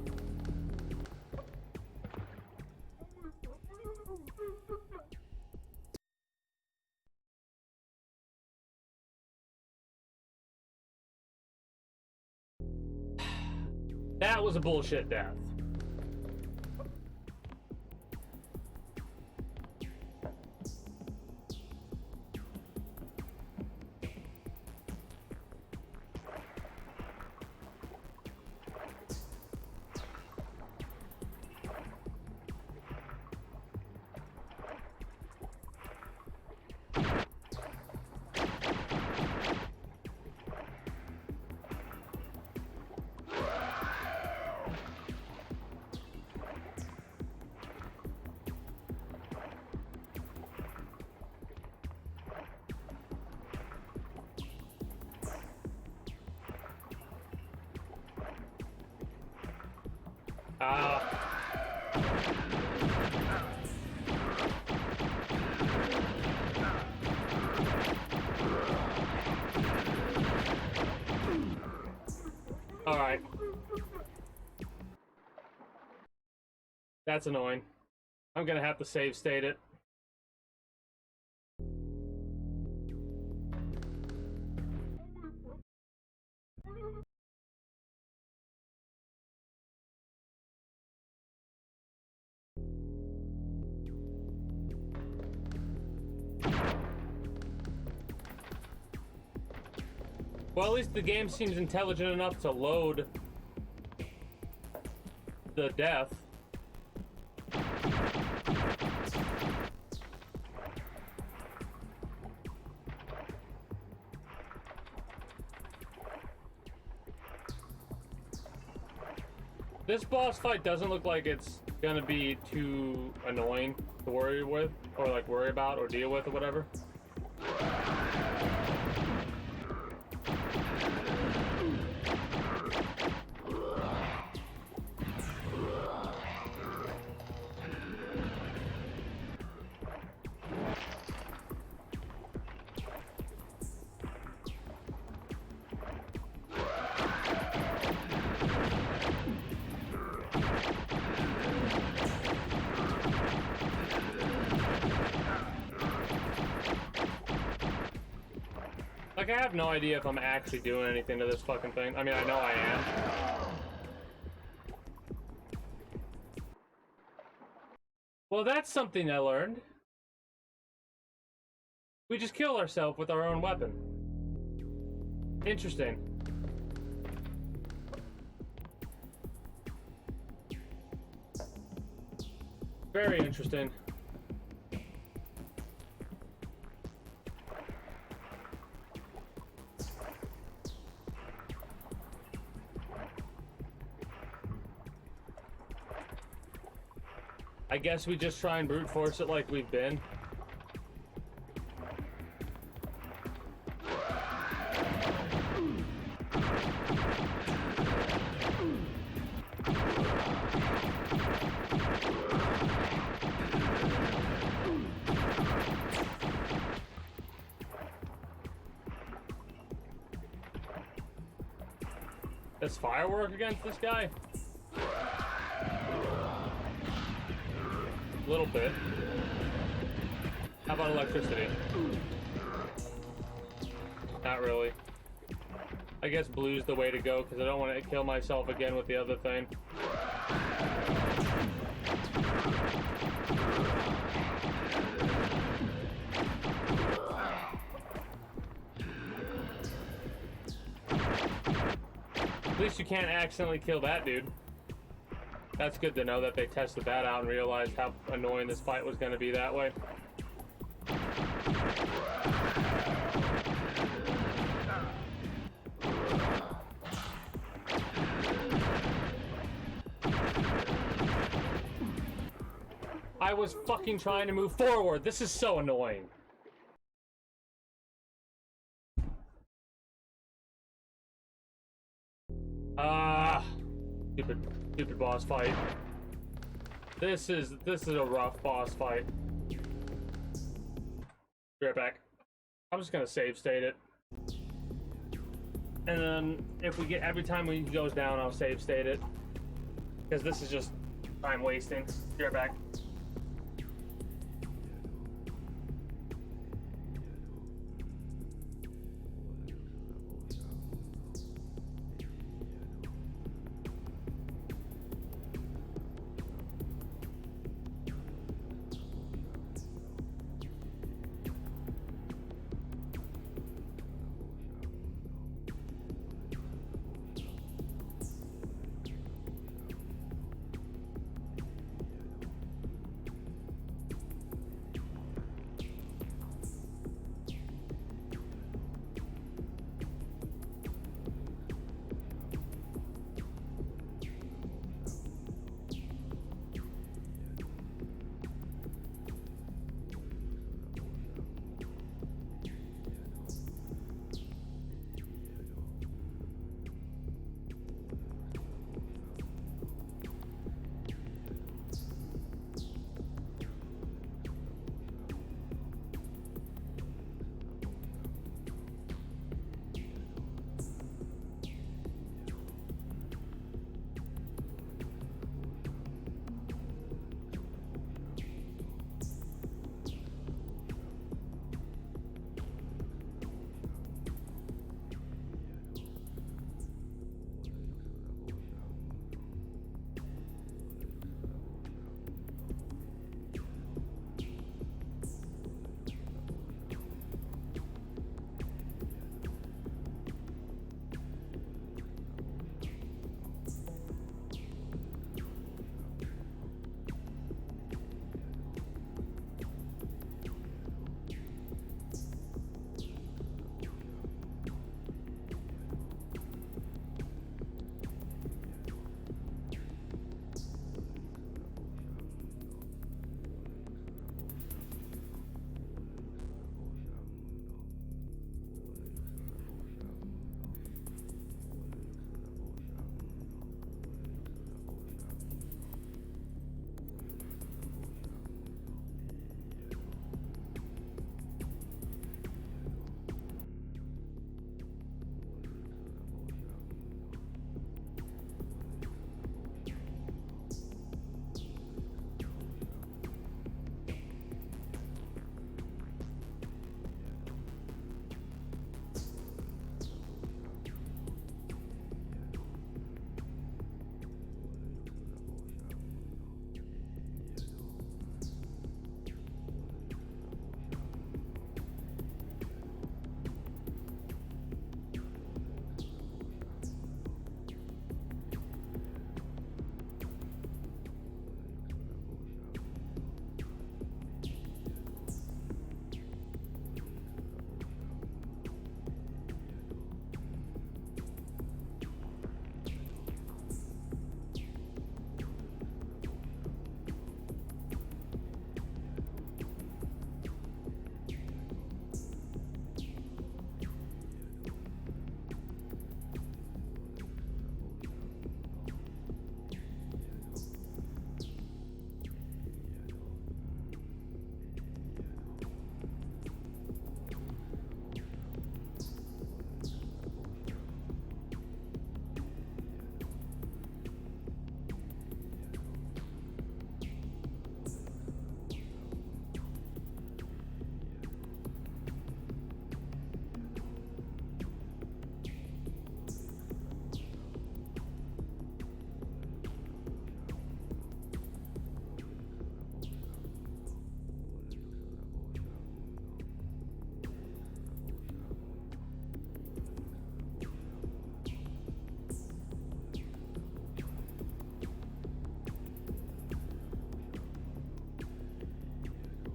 Speaker 1: That was a bullshit death. Alright. That's annoying. I'm gonna have to save state it. Well, at least the game seems intelligent enough to load the death. This boss fight doesn't look like it's gonna be too annoying to worry with, or like worry about, or deal with, or whatever. Like, I have no idea if I'm actually doing anything to this fucking thing. I mean, I know I am. Well, that's something I learned. We just kill ourselves with our own weapon. Interesting. Very interesting. I guess we just try and brute force it like we've been. Does fire work against this guy? A little bit. How about electricity? Not really. I guess blue's the way to go because I don't want to kill myself again with the other thing. At least you can't accidentally kill that dude. That's good to know that they tested that out and realized how annoying this fight was going to be that way. I was fucking trying to move forward. This is so annoying. Stupid boss fight. This is a rough boss fight. Be right back. I'm just gonna save state it. And then if we get every time he goes down, I'll save state it. Because this is just time wasting. Be right back.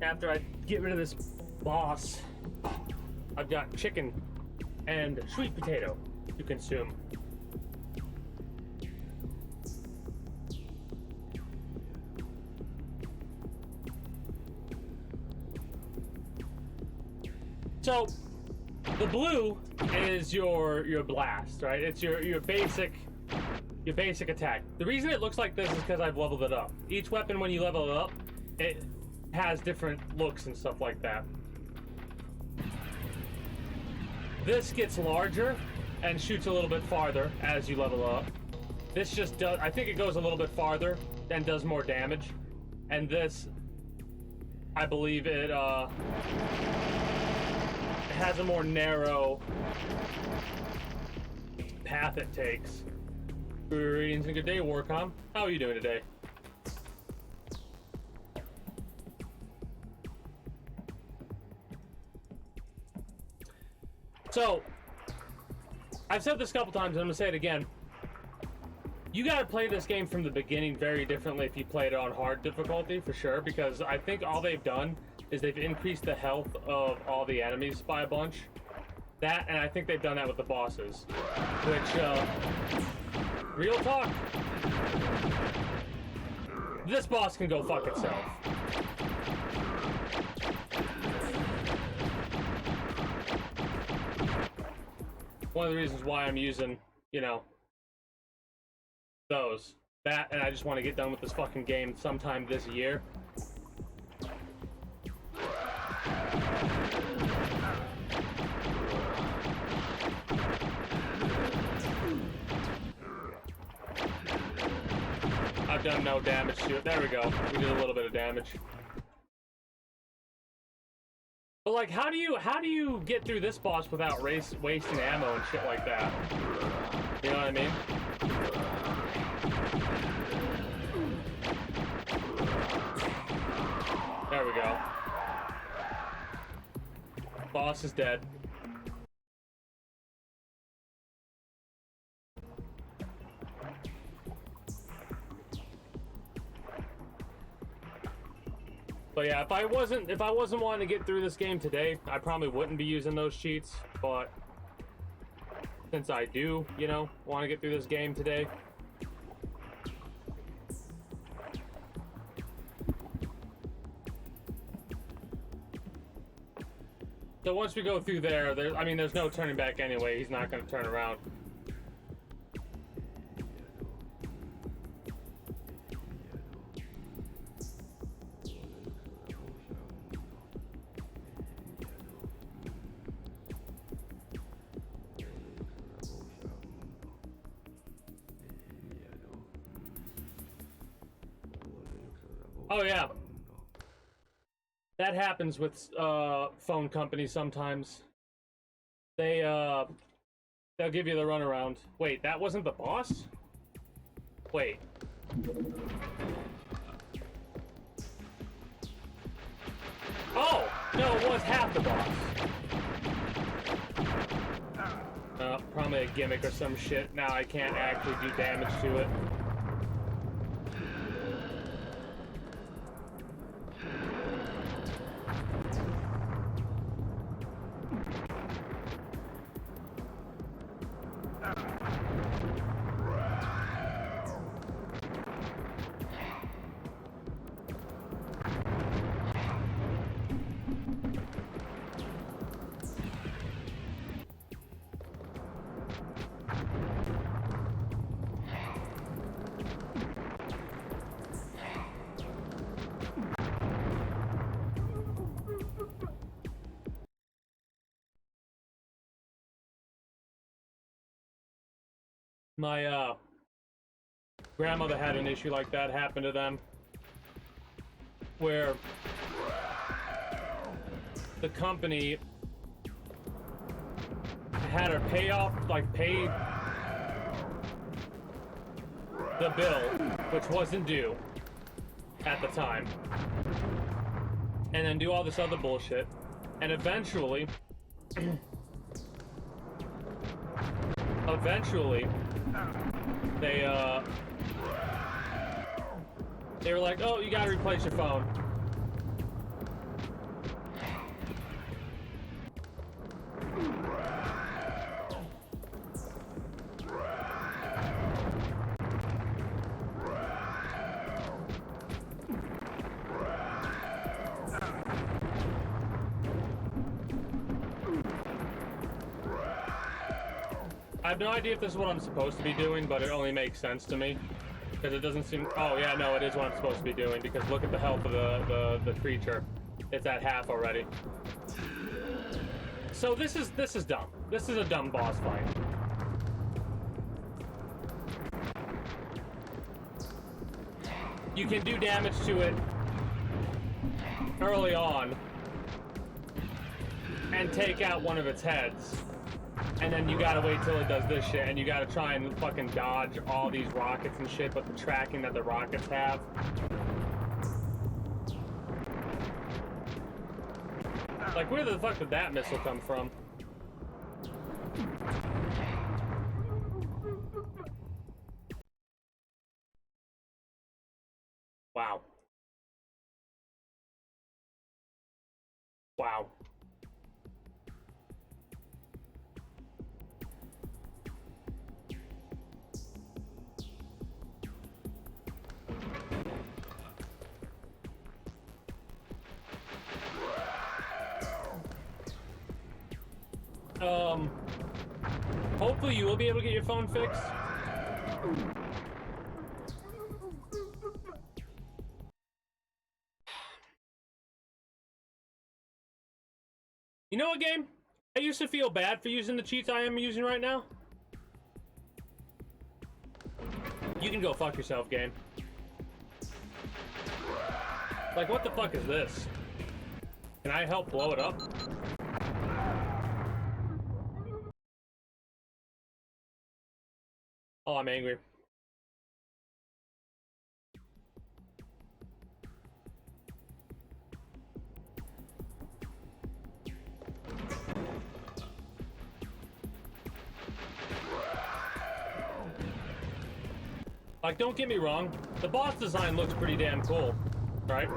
Speaker 1: after I get rid of this boss, I've got chicken and sweet potato to consume. So, the blue is your blast, right? It's your basic attack. The reason it looks like this is because I've leveled it up. Each weapon, when you level it up, it has different looks and stuff like that. This gets larger and shoots a little bit farther as you level up. This just does, I think it goes a little bit farther and does more damage. And this, I believe it has a more narrow path it takes. Greetings and good day, Warcom. How are you doing today? So, I've said this a couple times, and I'm gonna say it again. You gotta play this game from the beginning very differently if you play it on hard difficulty, for sure, because I think all they've done is they've increased the health of all the enemies by a bunch. That, and I think they've done that with the bosses. Which, real talk, this boss can go fuck itself. One of the reasons why I'm using, you know, those. That, and I just want to get done with this fucking game sometime this year. I've done no damage to it. There we go. We did a little bit of damage. But like, how do you get through this boss without wasting ammo and shit like that? You know what I mean? There we go. Boss is dead. But yeah, if I wasn't wanting to get through this game today, I probably wouldn't be using those cheats. But since I do, you know, want to get through this game today. So once we go through there, I mean, there's no turning back anyway. He's not going to turn around. Oh yeah, that happens with phone companies sometimes. They'll give you the runaround. Wait, that wasn't the boss? Wait. Oh no, it was half the boss. Probably a gimmick or some shit. Now I can't actually do damage to it. My grandmother had an issue like that happen to them, where the company had her pay the bill, which wasn't due at the time, and then do all this other bullshit, and eventually they were like, oh, you gotta replace your phone. I have no idea if this is what I'm supposed to be doing, but it only makes sense to me. Because it doesn't seem... Oh, yeah, no, it is what I'm supposed to be doing. Because look at the health of the creature. It's at half already. So this is dumb. This is a dumb boss fight. You can do damage to it early on and take out one of its heads. And then you gotta wait till it does this shit, and you gotta try and fucking dodge all these rockets and shit, but the tracking that the rockets have. Like, where the fuck did that missile come from? Wow. Wow. Hopefully you will be able to get your phone fixed. You know what, game? I used to feel bad for using the cheats I am using right now. You can go fuck yourself, game. Like, what the fuck is this? Can I help blow it up? Oh, I'm angry. Like, don't get me wrong, the boss design looks pretty damn cool, right?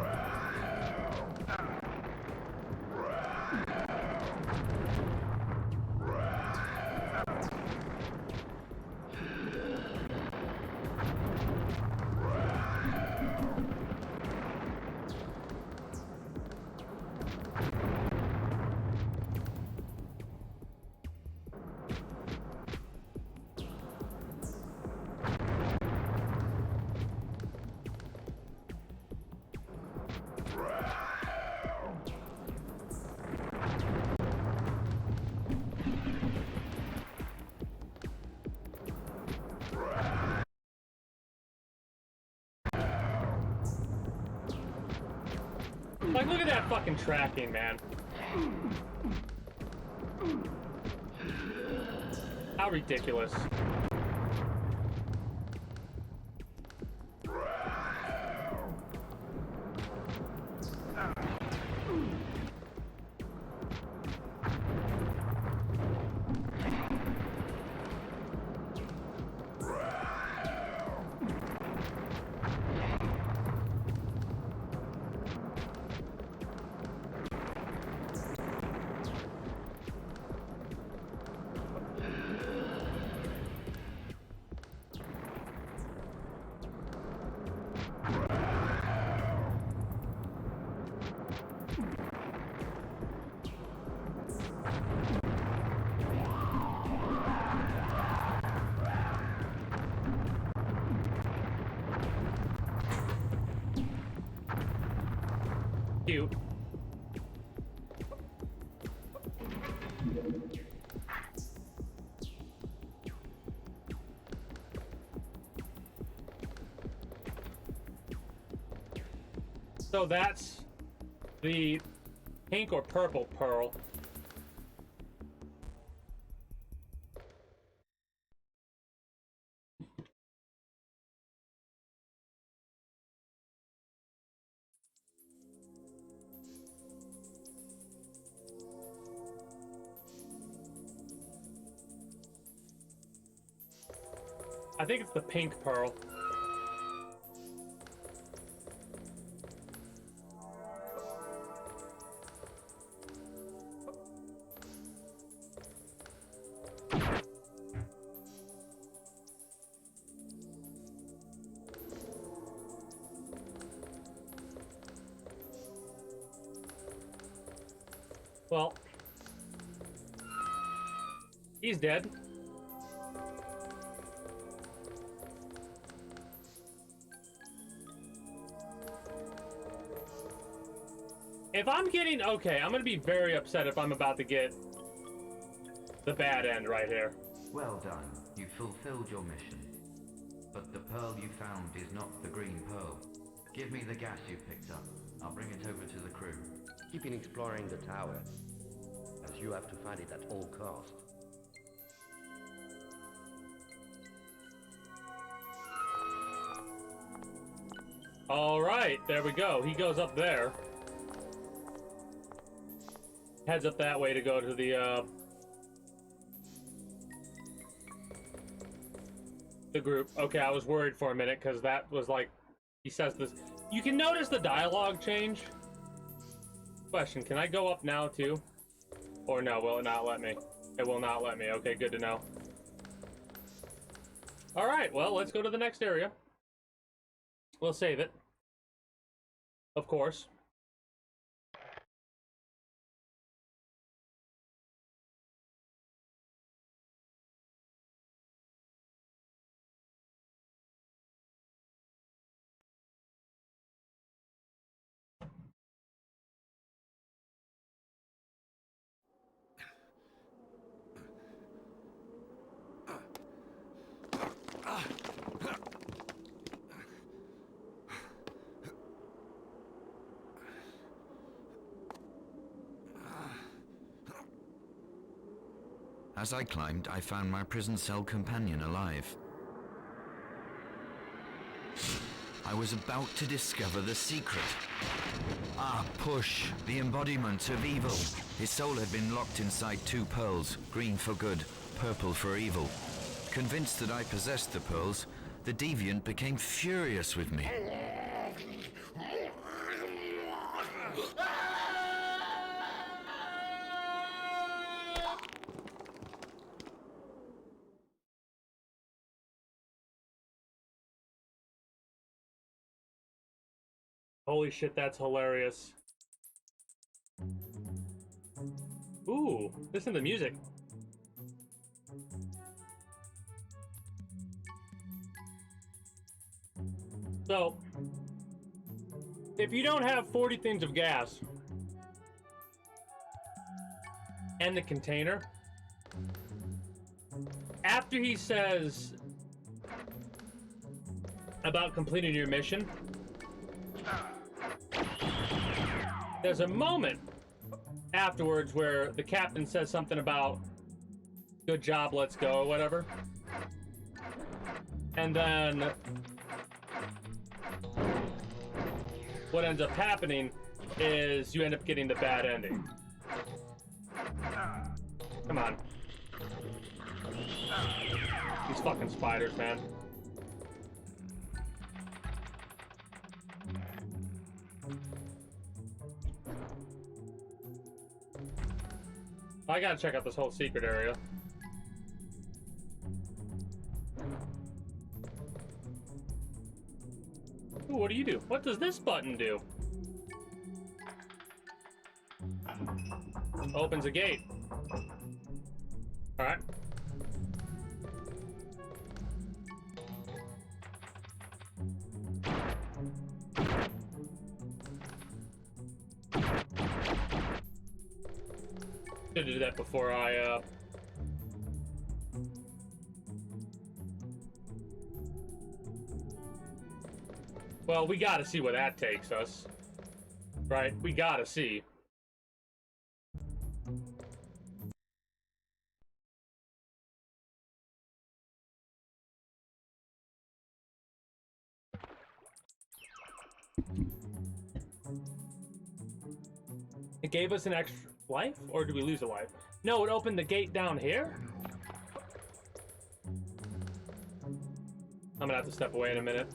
Speaker 1: Like, look at that fucking tracking, man. How ridiculous. Cute. So that's the pink or purple pearl. I think it's the pink pearl. Well, he's dead. If I'm getting... Okay, I'm gonna be very upset if I'm about to get the bad end right here.
Speaker 2: Well done. You fulfilled your mission. But the pearl you found is not the green pearl. Give me the gas you picked up. I'll bring it over to the crew.
Speaker 3: Keep on exploring the tower, as you have to find it at all costs.
Speaker 1: Alright, there we go. He goes up there. Heads up that way to go to the group. Okay, I was worried for a minute because that was like, he says this. You can notice the dialogue change. Question, can I go up now too? Or no, will it not let me? It will not let me. Okay, good to know. Alright, well, let's go to the next area. We'll save it. Of course.
Speaker 2: As I climbed, I found my prison cell companion alive. I was about to discover the secret. Ah, Push, the embodiment of evil. His soul had been locked inside two pearls, green for good, purple for evil. Convinced that I possessed the pearls, the deviant became furious with me.
Speaker 1: Holy shit, that's hilarious. Ooh, listen to the music. So, if you don't have 40 things of gas and the container, after he says about completing your mission, there's a moment afterwards where the captain says something about good job, let's go, or whatever. And then what ends up happening is you end up getting the bad ending. Come on. These fucking spiders, man. I gotta check out this whole secret area. Ooh, what do you do? What does this button do? Opens a gate. Alright. Should do that before I, Well, we gotta see where that takes us. Right? We gotta see. It gave us an extra life? Or did we lose a life? No, it opened the gate down here? I'm gonna have to step away in a minute.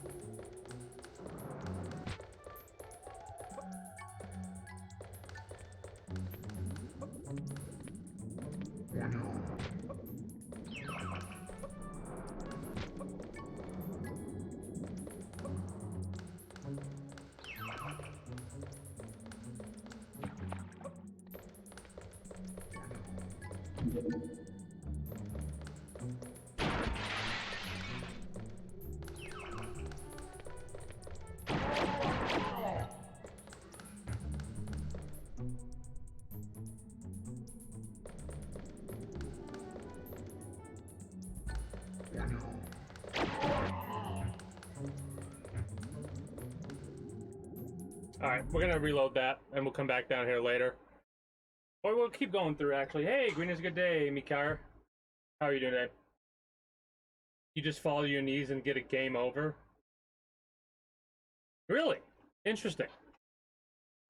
Speaker 1: Alright, we're gonna reload that, and we'll come back down here later. Or we'll keep going through, actually. Hey, green is a good day, Mikar. How are you doing today? You just follow your knees and get a game over? Really? Interesting.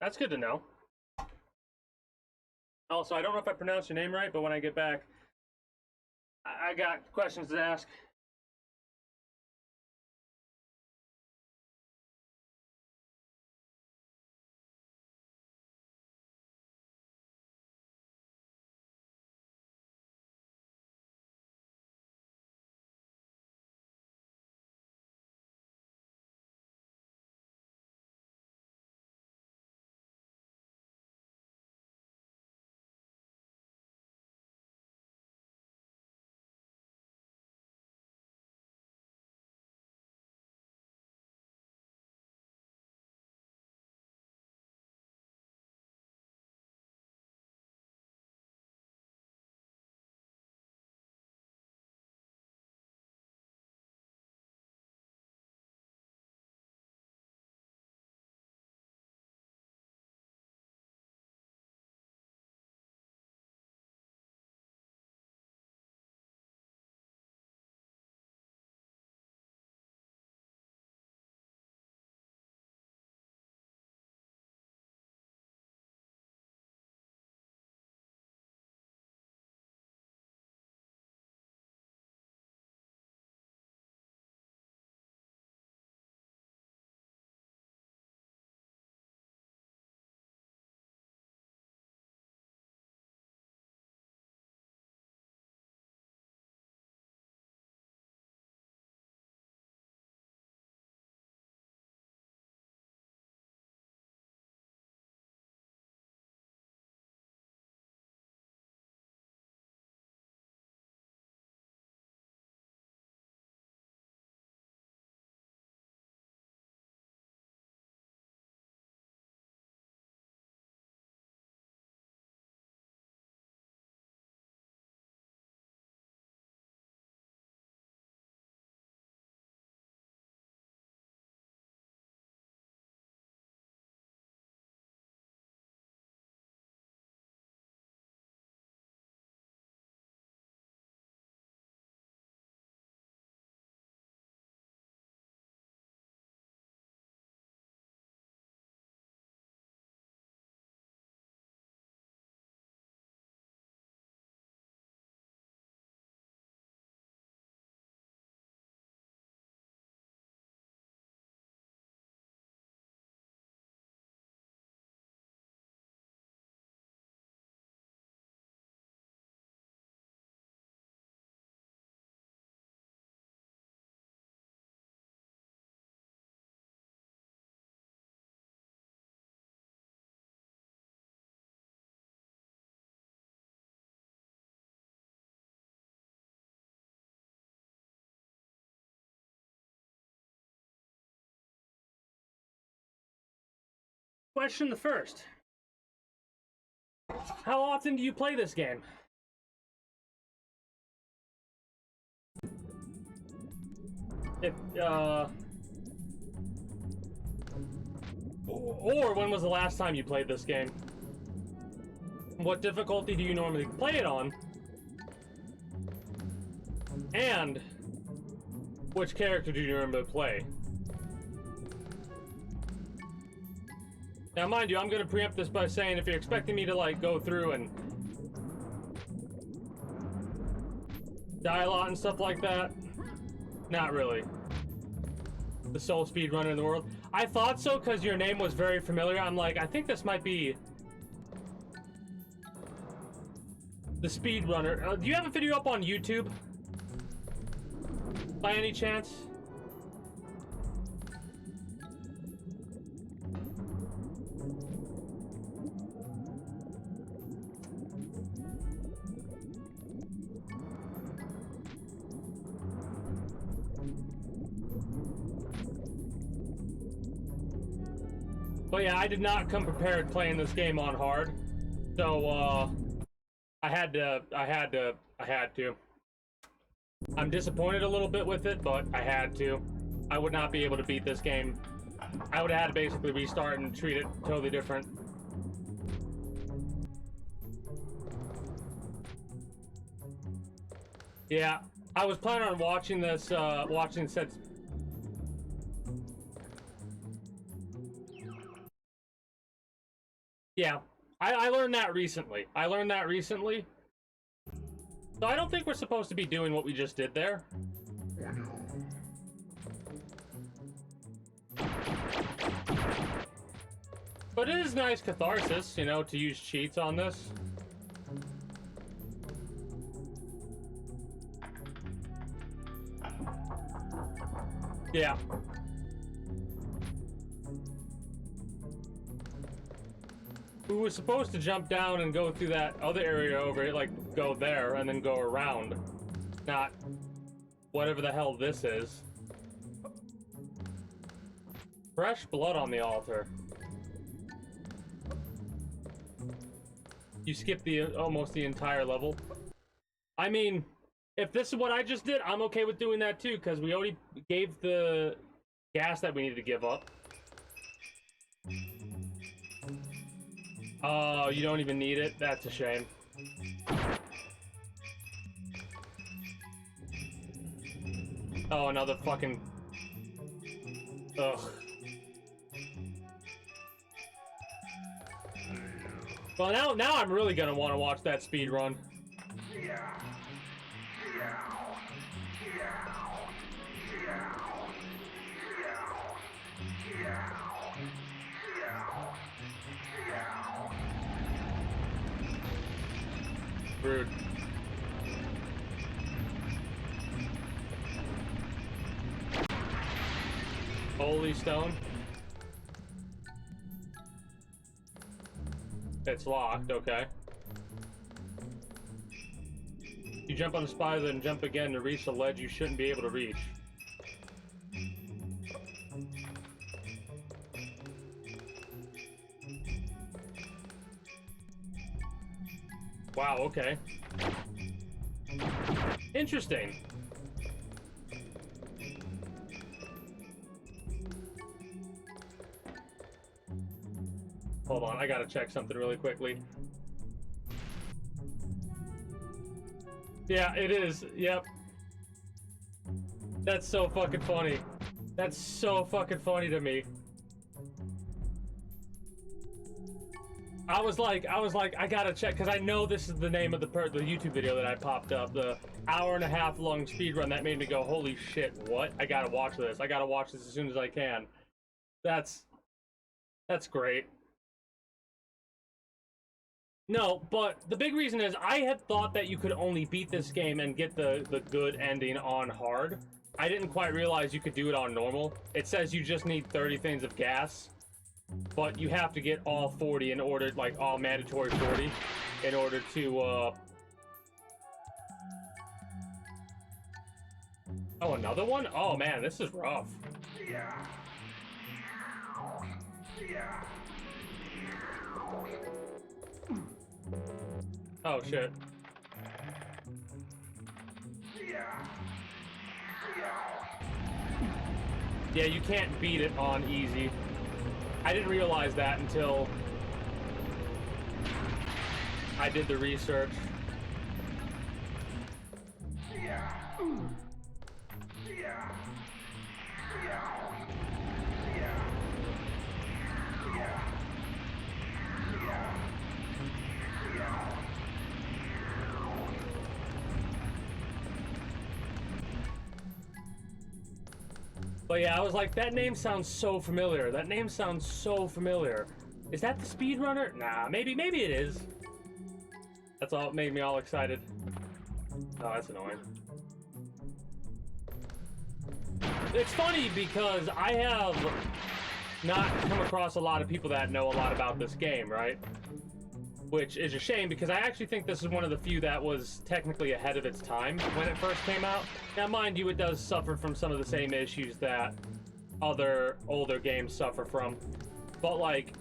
Speaker 1: That's good to know. Also, I don't know if I pronounced your name right, but when I get back, I got questions to ask. Question the first. How often do you play this game? If, or when was the last time you played this game? What difficulty do you normally play it on? And which character do you normally play? Now, mind you, I'm gonna preempt this by saying if you're expecting me to, like, go through and die a lot and stuff like that, not really. The sole speedrunner in the world. I thought so because your name was very familiar. I'm like, I think this might be the speedrunner. Do you have a video up on YouTube? By any chance? But yeah, I did not come prepared playing this game on hard, so I had to. I'm disappointed a little bit with it, but I had to. I would not be able to beat this game I would have had to basically restart and treat it totally different. Yeah, I was planning on watching this, watching sets. Yeah, I learned that recently. So I don't think we're supposed to be doing what we just did there. But it is nice catharsis, you know, to use cheats on this. Yeah. We were supposed to jump down and go through that other area over it, like go there and then go around. Not whatever the hell this is. Fresh blood on the altar. You skip the almost the entire level. I mean, if this is what I just did, I'm okay with doing that too, because we already gave the gas that we needed to give up. Oh, you don't even need it? That's a shame. Oh, another fucking... Ugh. Well, now I'm really gonna want to watch that speed run. Rude. Holy stone. It's locked, okay. You jump on the spider, then jump again to reach the ledge you shouldn't be able to reach. Wow, okay. Interesting. Hold on, I gotta check something really quickly. Yeah, it is. Yep. That's so fucking funny. That's so fucking funny to me. I was like, I gotta check, because I know this is the name of the YouTube video that I popped up, the hour-and-a-half long speedrun that made me go, holy shit, what? I gotta watch this. I gotta watch this as soon as I can. That's great. No, but the big reason is I had thought that you could only beat this game and get the good ending on hard. I didn't quite realize you could do it on normal. It says you just need 30 things of gas. But you have to get all 40 in order, like all mandatory 40, in order to, Oh, another one? Oh man, this is rough. Oh shit. Yeah, you can't beat it on easy. I didn't realize that until I did the research. But yeah, I was like, that name sounds so familiar. That name sounds so familiar. Is that the speedrunner? Nah, maybe it is. That's all, it made me all excited. Oh, that's annoying. It's funny because I have not come across a lot of people that know a lot about this game, right? Which is a shame because I actually think this is one of the few that was technically ahead of its time when it first came out. Now, mind you, it does suffer from some of the same issues that other older games suffer from. But like,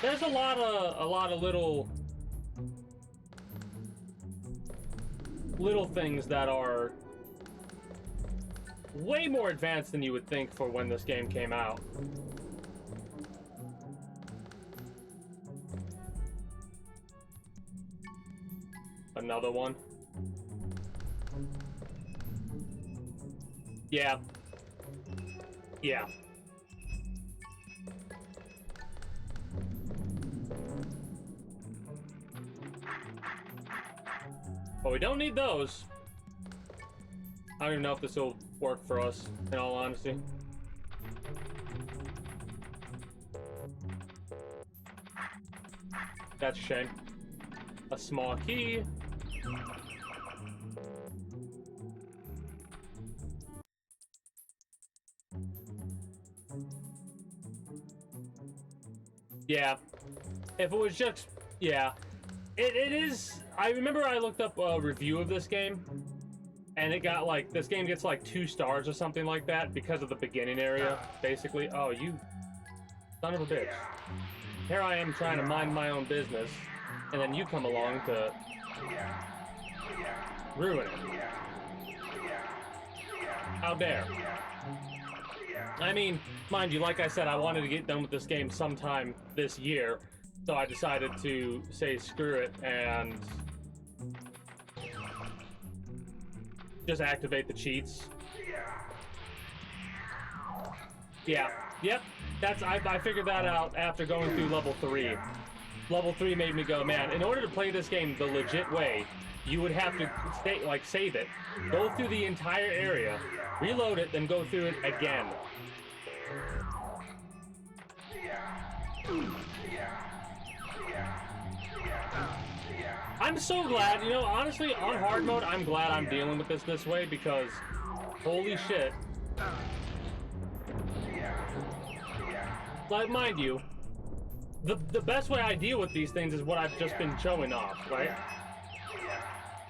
Speaker 1: there's a lot of little things that are way more advanced than you would think for when this game came out. Another one. Yeah. Yeah. But we don't need those. I don't even know if this will work for us, in all honesty. That's a shame. A small key. Yeah. If it was just... Yeah. It is... I remember I looked up a review of this game, and it got like... This game gets like 2 stars or something like that because of the beginning area, basically. Oh, you... Son of a bitch. Here I am trying to mind my own business, and then you come along to... ruin it. How dare. I mean, mind you, like I said, I wanted to get done with this game sometime this year, so I decided to say screw it and just activate the cheats. Yeah, yep, I figured that out after going through level 3. Level 3 made me go, man, in order to play this game the legit way, you would have to save it, go through the entire area, reload it, then go through it again. I'm so glad, you know, honestly, on hard mode, I'm glad I'm dealing with this way because, holy shit. Like, mind you, the best way I deal with these things is what I've just been showing off, right?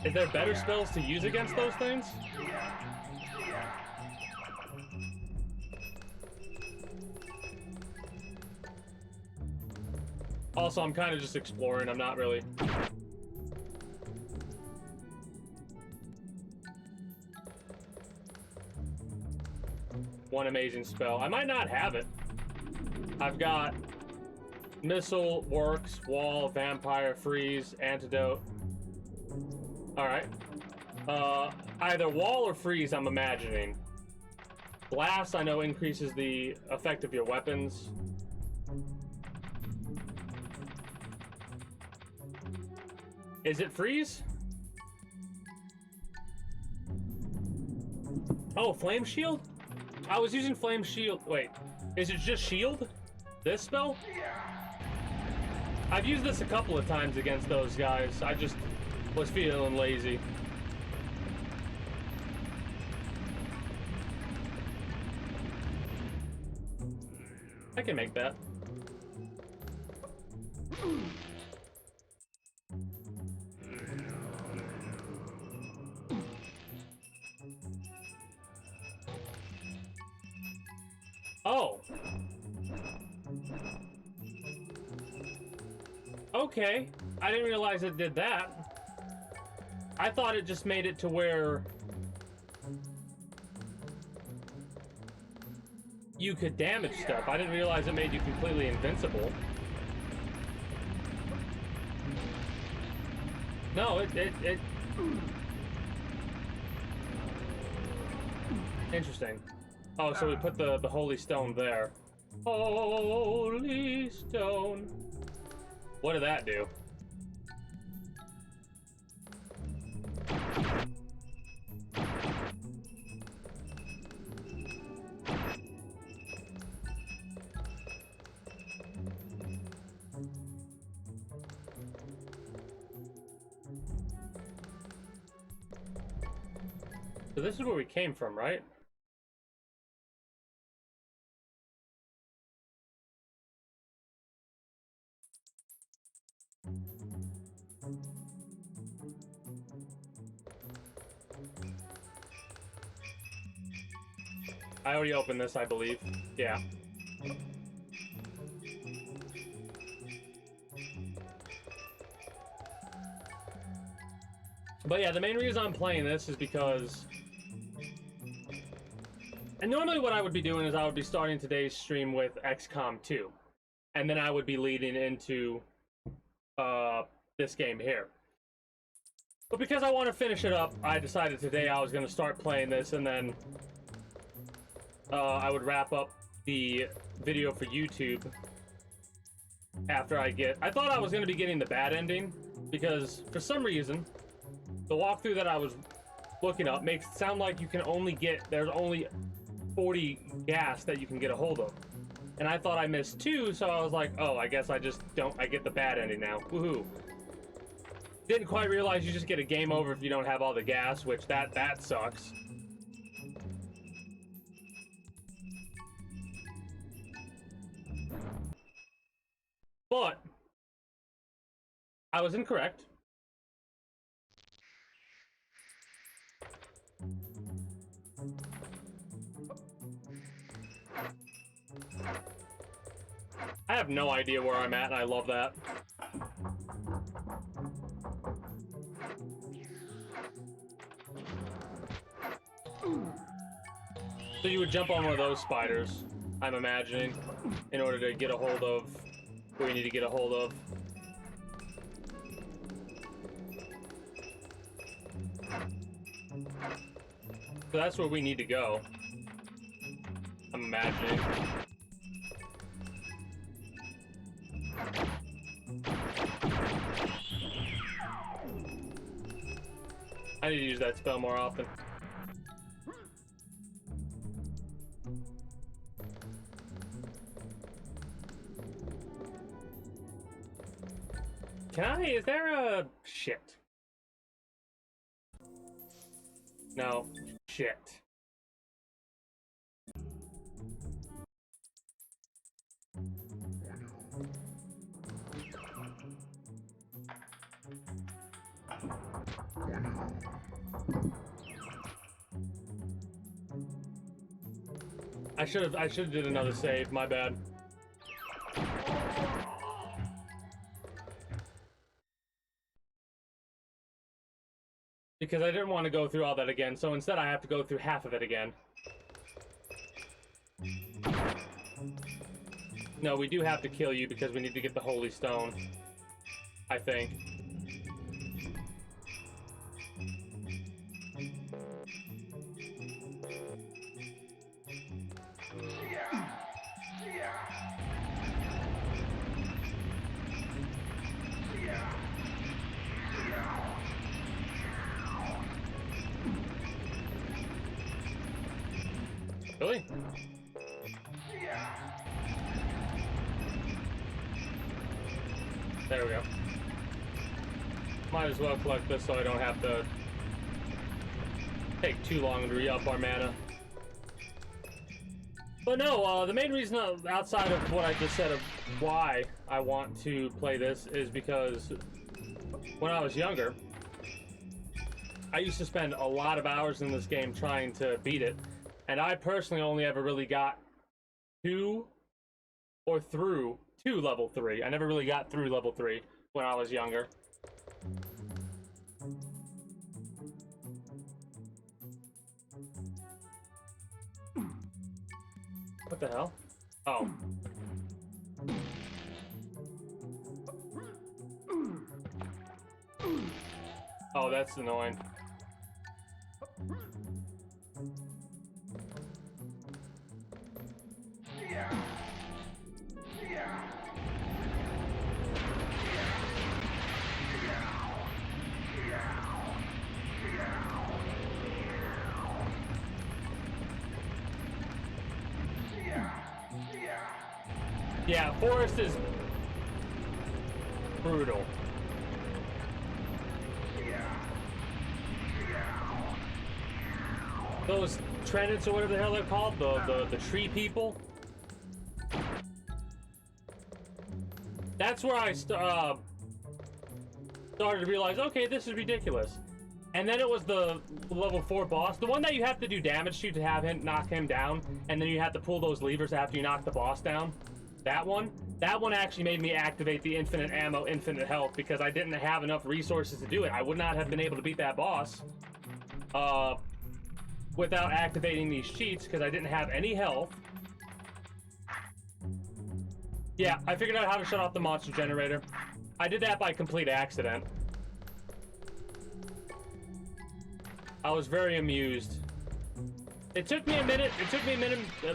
Speaker 1: Is there better spells to use against those things? Also, I'm kind of just exploring, I'm not really... One amazing spell. I might not have it. I've got missile, works, wall, vampire, freeze, antidote. Alright. Either wall or freeze, I'm imagining. Blast, I know, increases the effect of your weapons. Is it freeze? Oh, flame shield? I was using flame shield. Wait, is it just shield? This spell? I've used this a couple of times against those guys. I just was feeling lazy. I can make that. Oh. Okay. I didn't realize it did that. I thought it just made it to where you could damage stuff. I didn't realize it made you completely invincible. No, it... Interesting. Oh, so we put the holy stone there. Holy stone. What did that do? So this is where we came from, right? I already opened this, I believe. Yeah. But yeah, the main reason I'm playing this is because And normally what I would be doing is I would be starting today's stream with XCOM 2. And then I would be leading into this game here. But because I want to finish it up, I decided today I was going to start playing this, and then I would wrap up the video for YouTube after I thought I was going to be getting the bad ending, because for some reason, the walkthrough that I was looking up makes it sound like you can only get, there's only 40 gas that you can get a hold of. And I thought I missed 2, so I was like, oh, I guess I just don't, I get the bad ending now. Woohoo. Didn't quite realize you just get a game over if you don't have all the gas, which that sucks. But I was incorrect. I have no idea where I'm at, and I love that. So you would jump on one of those spiders, I'm imagining, in order to get a hold of where you need to get a hold of. So that's where we need to go, I'm imagining. I need to use that spell more often. Is there a... Shit. No. Shit. I should have did another save, my bad. Because I didn't want to go through all that again, so instead I have to go through half of it again. No, we do have to kill you because we need to get the Holy Stone, I think. Really? There we go. Might as well collect this so I don't have to take too long to re-up our mana. But no, the main reason outside of what I just said of why I want to play this is because when I was younger, I used to spend a lot of hours in this game trying to beat it. And I personally only ever really got to level 3. I never really got through level 3 when I was younger. What the hell? Oh. Oh, that's annoying. Yeah, forest is brutal. Those Trenants or whatever the hell they're called, the tree people. That's where I started to realize, okay, this is ridiculous. And then it was the level 4 boss, the one that you have to do damage to have him knock him down, and then you have to pull those levers after you knock the boss down. That one actually made me activate the infinite ammo, infinite health, because I didn't have enough resources to do it. I would not have been able to beat that boss. without activating these cheats because I didn't have any health. Yeah, I figured out how to shut off the monster generator. I did that by complete accident. I was very amused. It took me a minute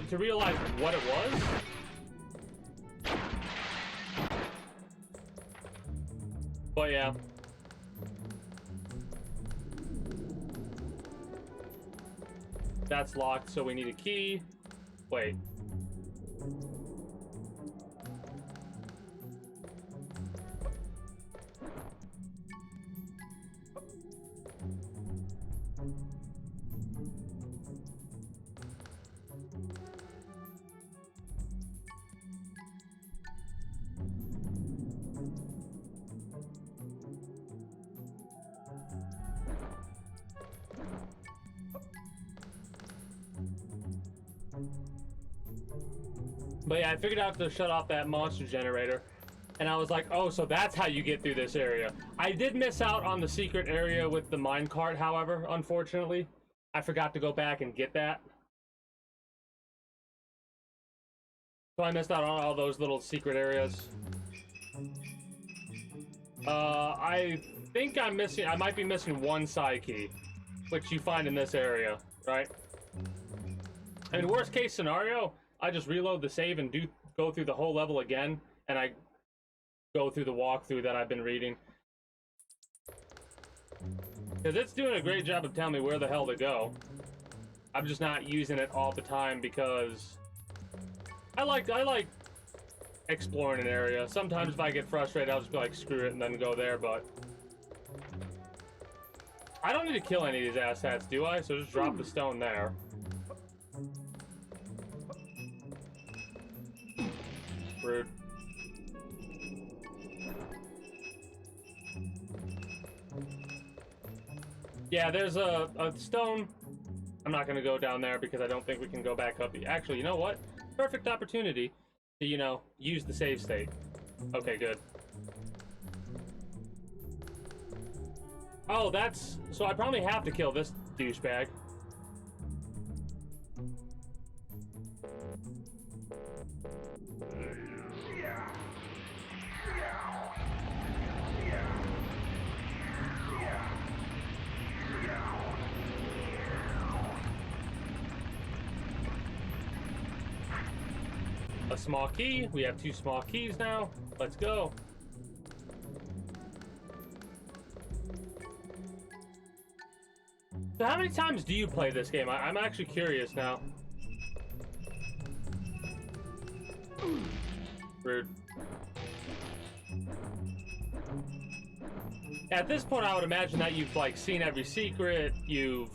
Speaker 1: to realize what it was. But yeah. That's locked, so we need a key. Wait. But yeah, I figured out to shut off that monster generator. And I was like, oh, so that's how you get through this area. I did miss out on the secret area with the minecart, however, unfortunately. I forgot to go back and get that. So I missed out on all those little secret areas. I think I'm missing, I might be missing one side key, which you find in this area, right? I mean, worst case scenario, I just reload the save and go through the whole level again, and I go through the walkthrough that I've been reading. Because it's doing a great job of telling me where the hell to go. I'm just not using it all the time because I like exploring an area. Sometimes if I get frustrated, I'll just be like, screw it, and then go there, but I don't need to kill any of these asshats, do I? So just drop the stone there. Rude. Yeah, there's a stone. I'm not going to go down there because I don't think we can go back up. Actually, you know what? Perfect opportunity to, you know, use the save state. Okay, good. Oh, that's... So I probably have to kill this douchebag. A small key. We have 2 small keys now. Let's go. So how many times do you play this game? I'm actually curious now. Rude. At this point, I would imagine that you've, like, seen every secret. You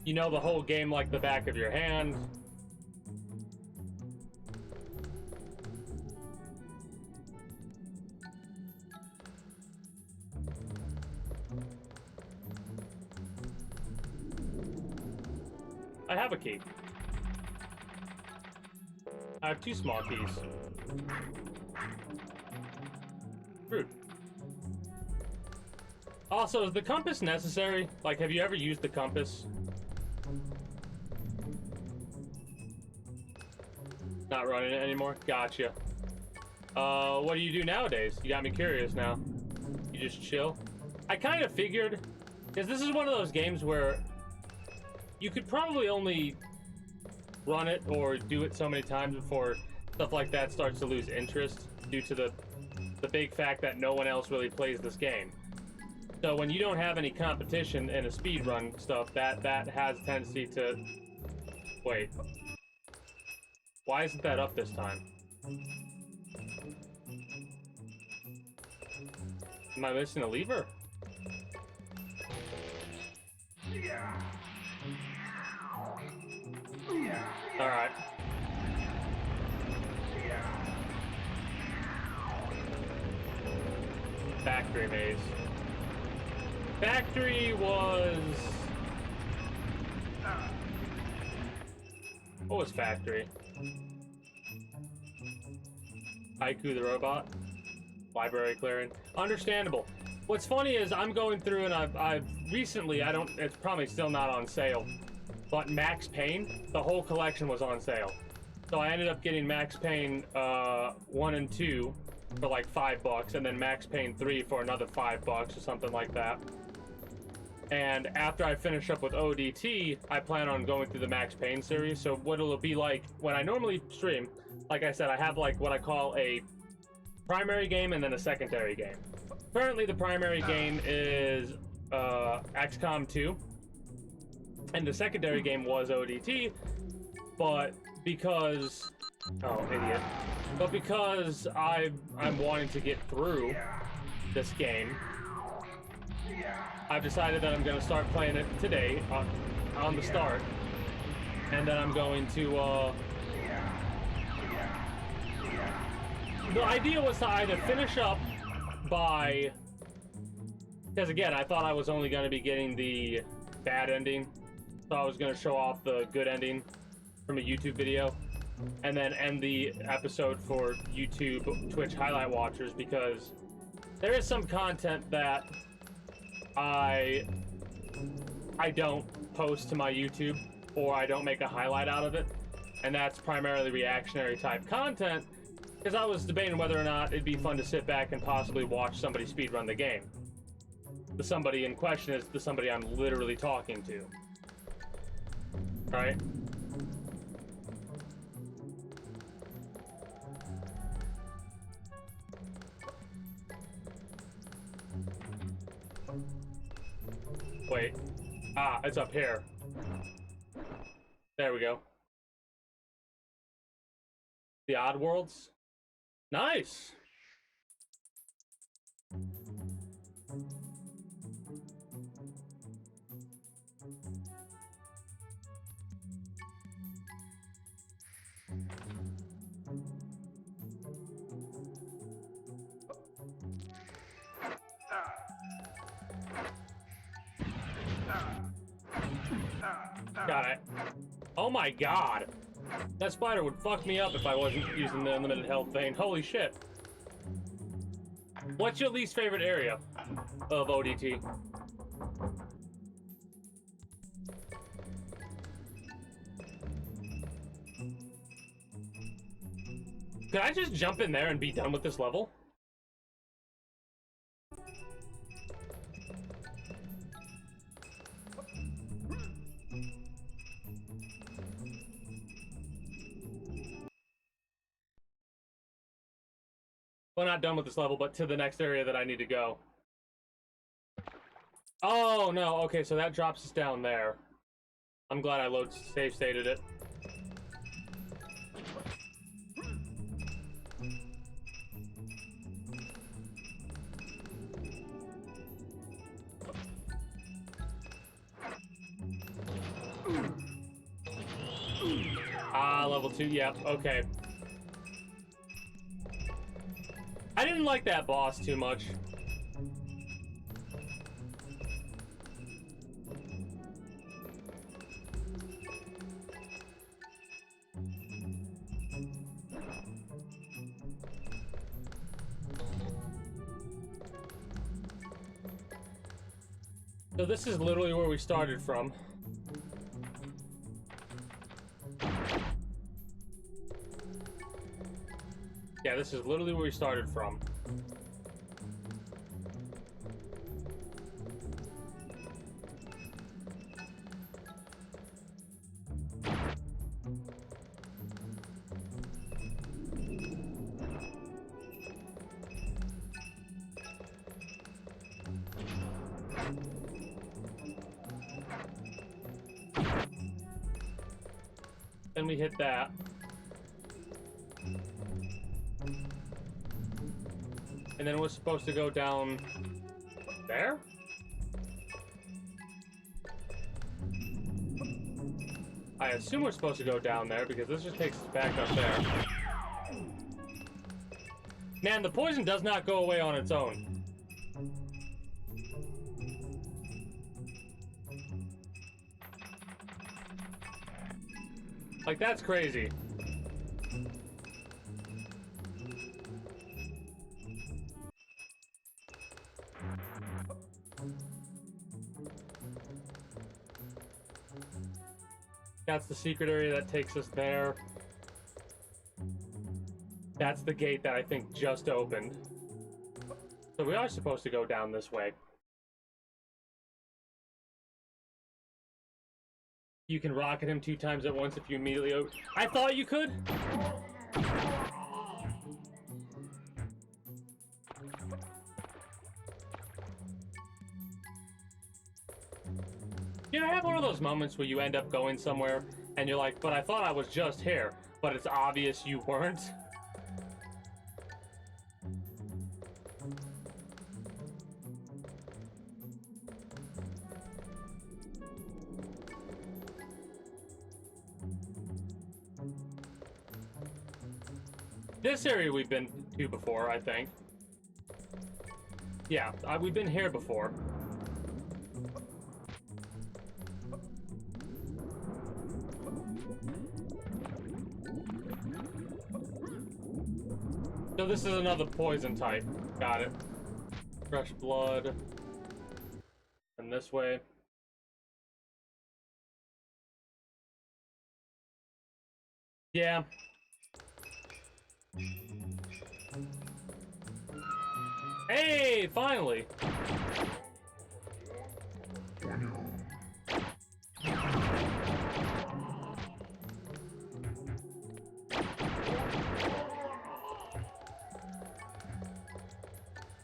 Speaker 1: know the whole game like the back of your hand. I have a key. I have 2 small keys. Rude. Also, is the compass necessary? Like, have you ever used the compass? Not running it anymore? Gotcha. What do you do nowadays? You got me curious now. You just chill? I kind of figured, because this is one of those games where you could probably only run it or do it so many times before stuff like that starts to lose interest due to the big fact that no one else really plays this game. So when you don't have any competition in a speed run stuff, that has a tendency to... Wait. Why isn't that up this time? Am I missing a lever? Alright. Factory maze. Factory was... What was factory? Haiku the robot? Library clearing. Understandable. What's funny is I'm going through and I've recently, it's probably still not on sale, but Max Payne, the whole collection was on sale. So I ended up getting Max Payne 1 and 2 for like $5, and then Max Payne 3 for another $5 or something like that. And after I finish up with O.D.T, I plan on going through the Max Payne series. So what it'll be like when I normally stream, like I said, I have like what I call a primary game and then a secondary game. Currently, the primary game is XCOM 2, and the secondary game was O.D.T, but because... Oh, idiot. But because I'm wanting to get through this game, I've decided that I'm going to start playing it today on the start, and then I'm going to... The idea was to either finish up by... Because again, I thought I was only going to be getting the bad ending, so I was going to show off the good ending from a YouTube video, and then end the episode for YouTube, Twitch highlight watchers, because there is some content that I don't post to my YouTube, or I don't make a highlight out of it, and that's primarily reactionary type content, because I was debating whether or not it'd be fun to sit back and possibly watch somebody speedrun the game. The somebody in question is the somebody I'm literally talking to. Right? Wait. Ah, it's up here. There we go. The Odd Worlds? Nice! Got it. Oh my god! That spider would fuck me up if I wasn't using the unlimited health vein. Holy shit. What's your least favorite area of O.D.T? Could I just jump in there and be done with this level? Well, not done with this level, but to the next area that I need to go. Oh, no. Okay, so that drops us down there. I'm glad I save stated it. Ah, level 2. Yep, okay. I didn't like that boss too much. So this is literally where we started from. Yeah, this is literally where we started from. Then we hit that. And then we're supposed to go down there? I assume we're supposed to go down there because this just takes us back up there. Man, the poison does not go away on its own. Like, that's crazy. That's the secret area that takes us there. That's the gate that I think just opened. So we are supposed to go down this way. You can rocket him 2 times at once if you immediately open. I thought you could. You ever have one of those moments where you end up going somewhere and you're like, but I thought I was just here, but it's obvious you weren't? This area we've been to before, I think. Yeah, we've been here before. So this is another poison type. Got it. Fresh blood. And this way. Yeah. Hey, finally!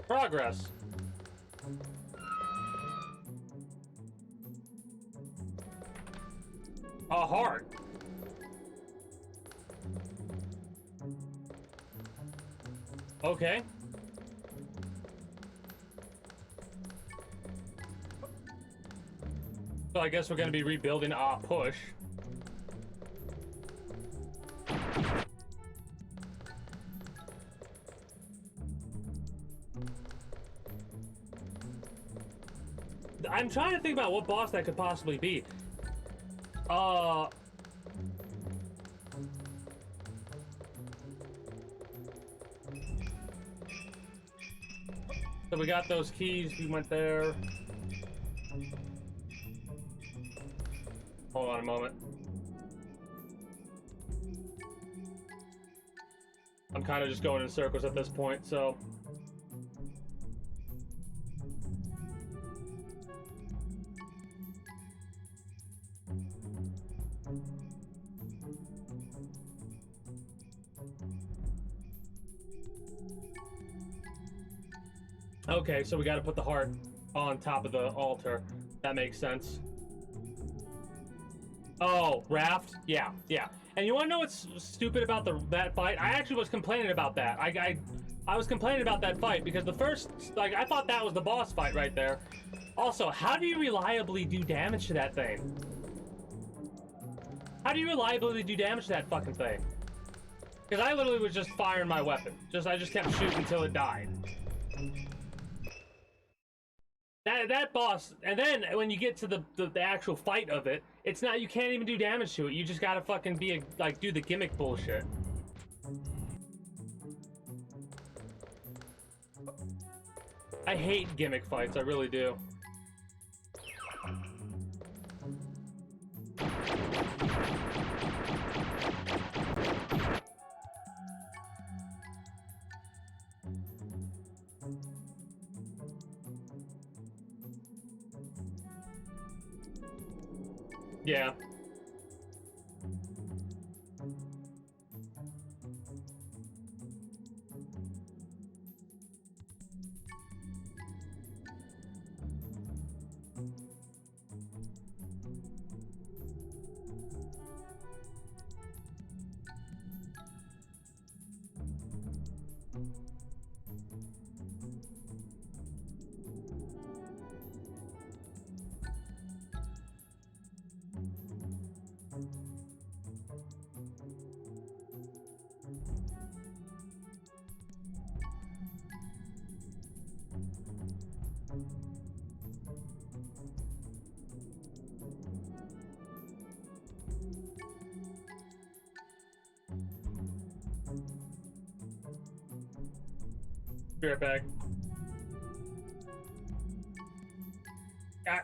Speaker 1: Progress. A heart. Okay. So I guess we're gonna be rebuilding our push. I'm trying to think about what boss that could possibly be. So we got those keys, we went there. Hold on a moment. I'm kind of just going in circles at this point, so. Okay, so we got to put the heart on top of the altar. That makes sense. Oh, raft? Yeah, yeah. And you want to know what's stupid about that fight? I actually was complaining about that. I was complaining about that fight because the first, like, I thought that was the boss fight right there. Also, how do you reliably do damage to that thing? How do you reliably do damage to that fucking thing? Because I literally was just firing my weapon. I just kept shooting until it died. That boss, and then when you get to the actual fight of it, it's not, you can't even do damage to it. You just gotta fucking be like do the gimmick bullshit. I hate gimmick fights, I really do. Yeah. Be right back. Ah.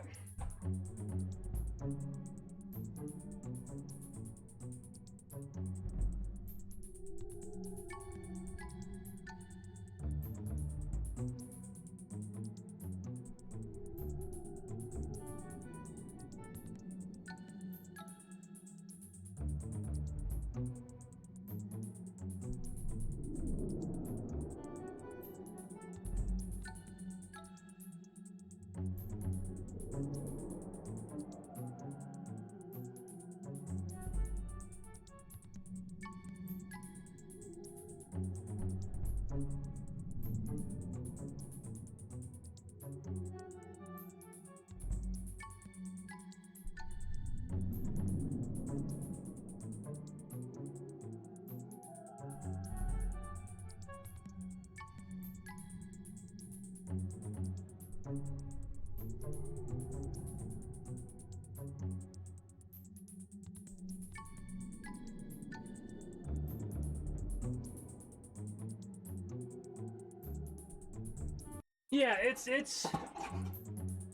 Speaker 1: Yeah, it's.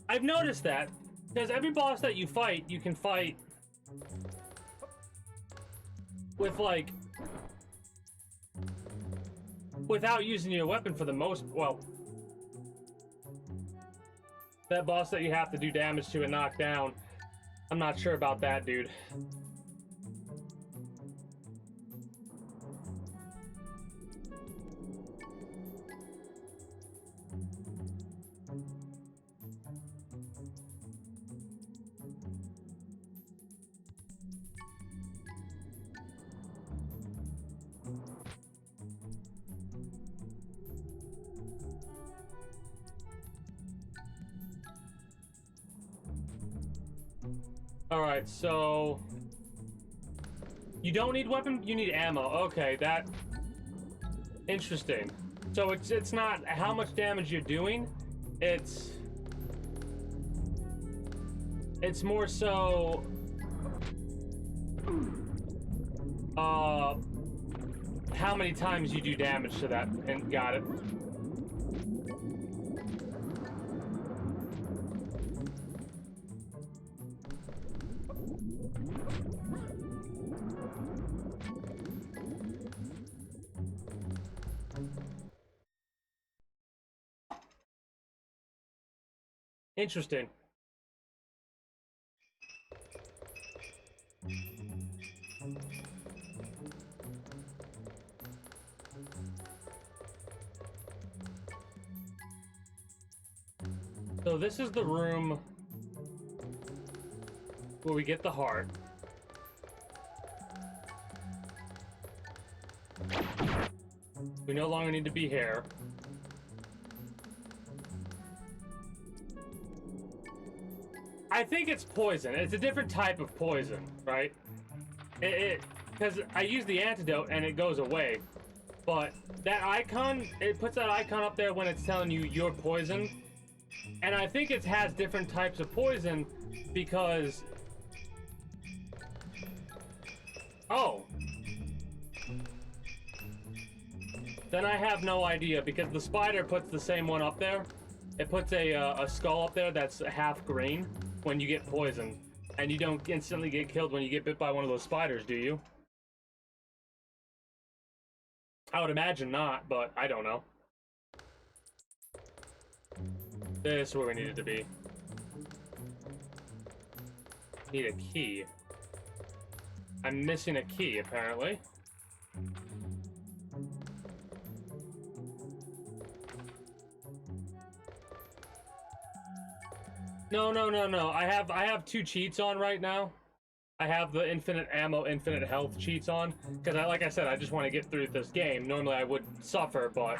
Speaker 1: I've noticed that because every boss that you fight, you can fight with like without using your weapon for the most. Well, that boss that you have to do damage to and knock down, I'm not sure about that, dude. All right, so you don't need weapon, you need ammo. Okay, that interesting. So it's not how much damage you're doing, it's more so how many times you do damage to that. And got it. Interesting. So this is the room where we get the heart. We no longer need to be here. I think it's poison. It's a different type of poison, right? Because I use the antidote and it goes away. But that icon, it puts that icon up there when it's telling you you're poisoned. And I think it has different types of poison because... Oh. Then I have no idea because the spider puts the same one up there. It puts a skull up there that's half green when you get poisoned. And you don't instantly get killed when you get bit by one of those spiders, do you? I would imagine not, but I don't know. This is where we needed to be. Need a key. I'm missing a key, apparently. No. I have 2 cheats on right now. I have the infinite ammo, infinite health cheats on. Because, like I said, I just want to get through this game. Normally I would suffer, but...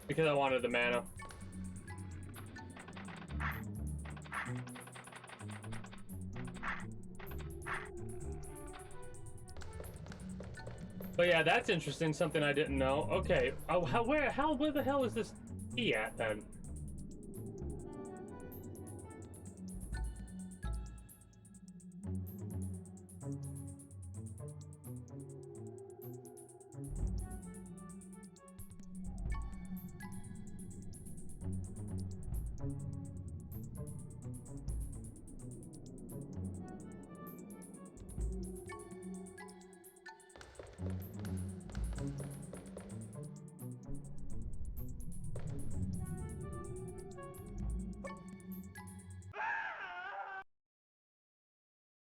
Speaker 1: because I wanted the mana. But yeah, that's interesting. Something I didn't know. Okay, where the hell is this key at then?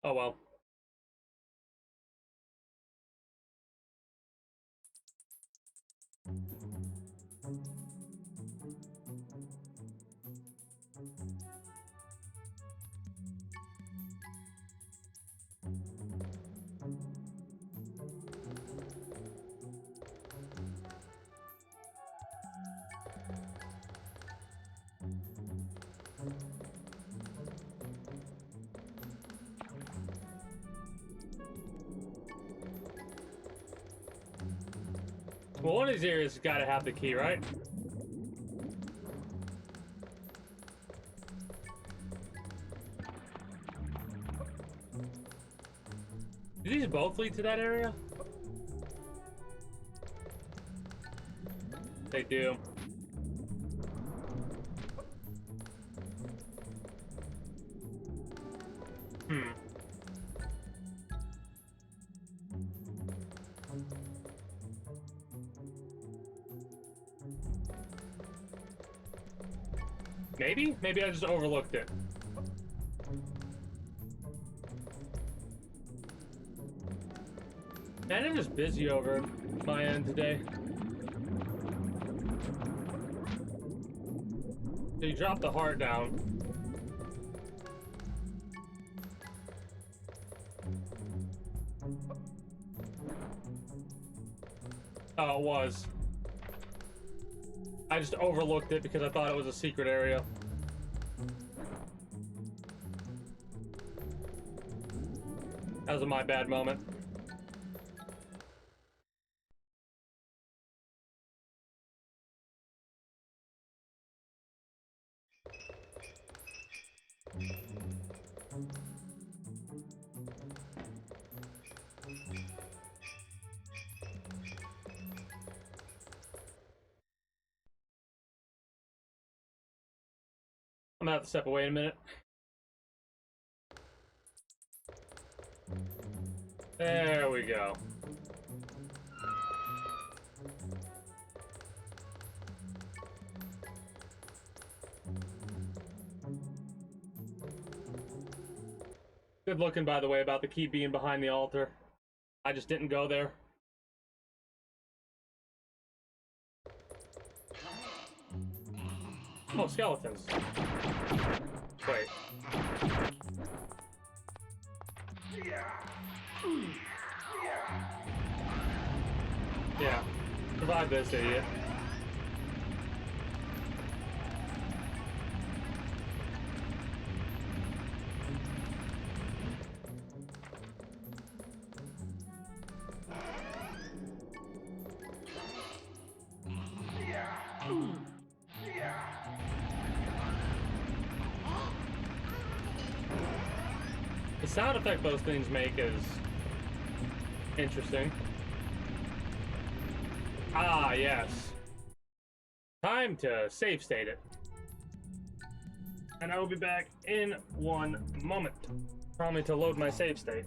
Speaker 1: Oh well. Well, one of these areas has got to have the key, right? Do these both lead to that area? They do. Maybe? Maybe I just overlooked it. Man, it is busy over my end today. So you drop the heart down. Oh, it was. I just overlooked it because I thought it was a secret area. That was my bad moment. I'm gonna have to step away in a minute. There we go. Good looking, by the way, about the key being behind the altar. I just didn't go there. Oh, skeletons. Wait. Yeah. Survive this, idiot. The sound effect those things make is interesting. Ah, yes. Time to save state it. And I will be back in 1 moment. Probably to load my save state.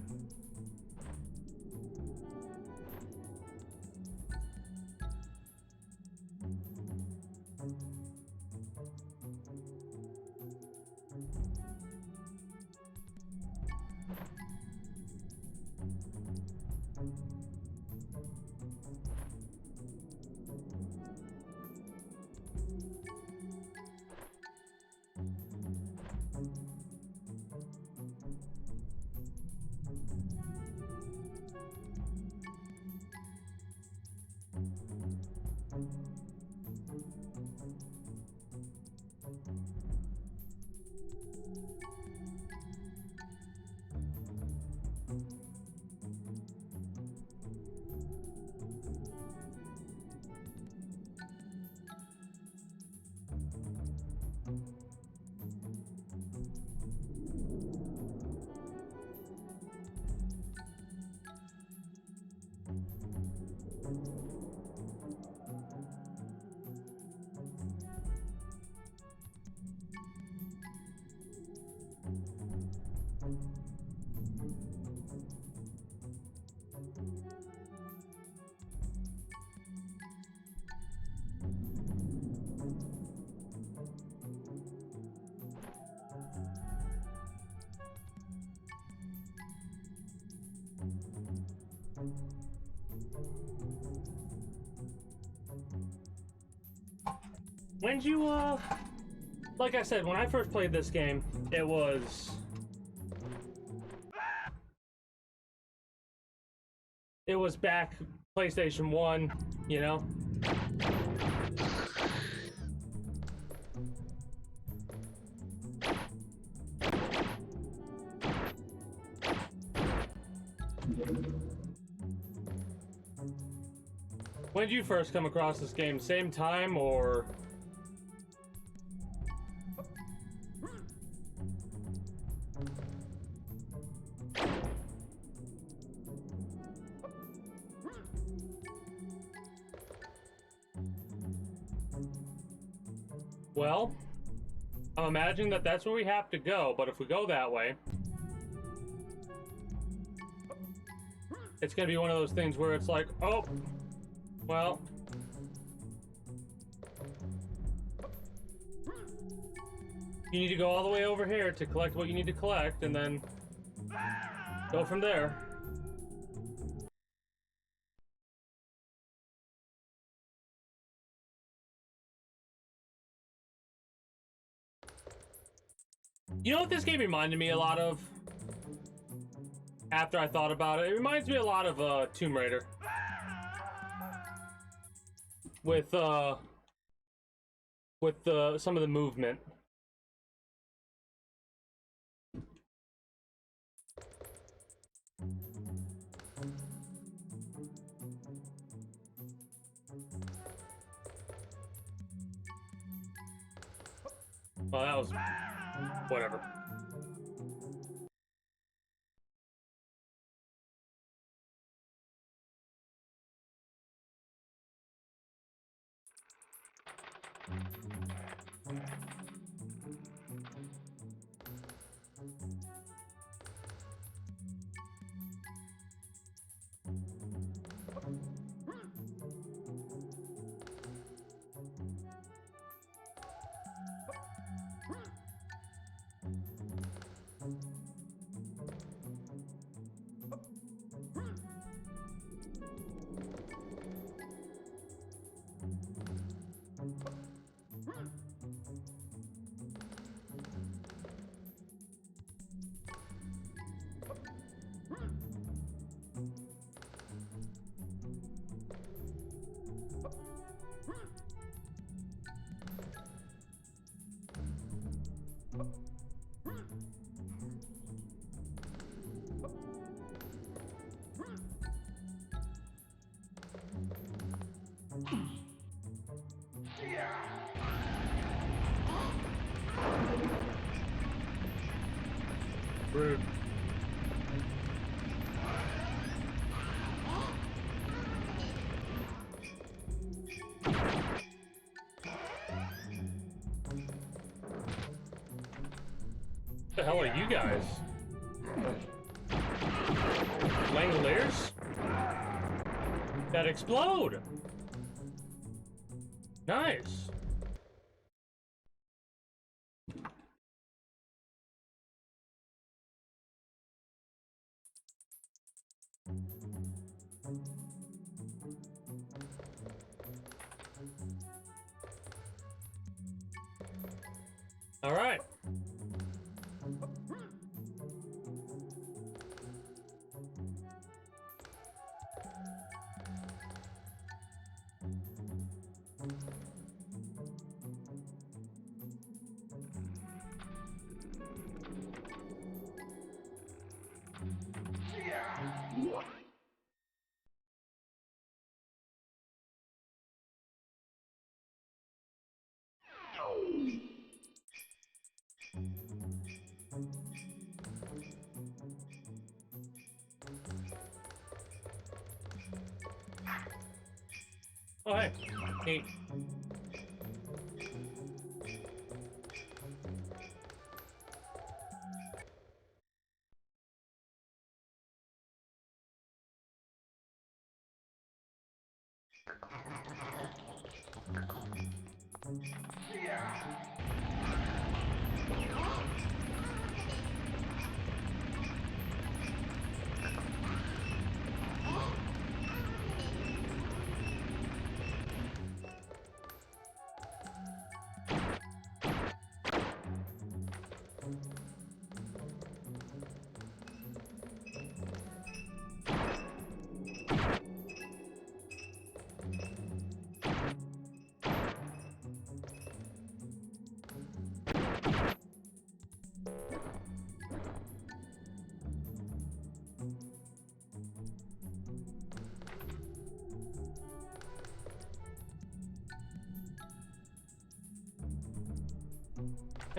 Speaker 1: When you, like I said, when I first played this game, it was back PlayStation 1, you know? When did you first come across this game? Same time or? Well, I'm imagining that that's where we have to go, but if we go that way, it's gonna be one of those things where it's like, oh, well, you need to go all the way over here to collect what you need to collect, and then go from there. You know what this game reminded me a lot of? After I thought about it, it reminds me a lot of Tomb Raider. With some of the movement. Well, that was whatever. Rude. What the hell are you guys? Langoliers? That explode! Nice! All right. Oh, hey. Neat.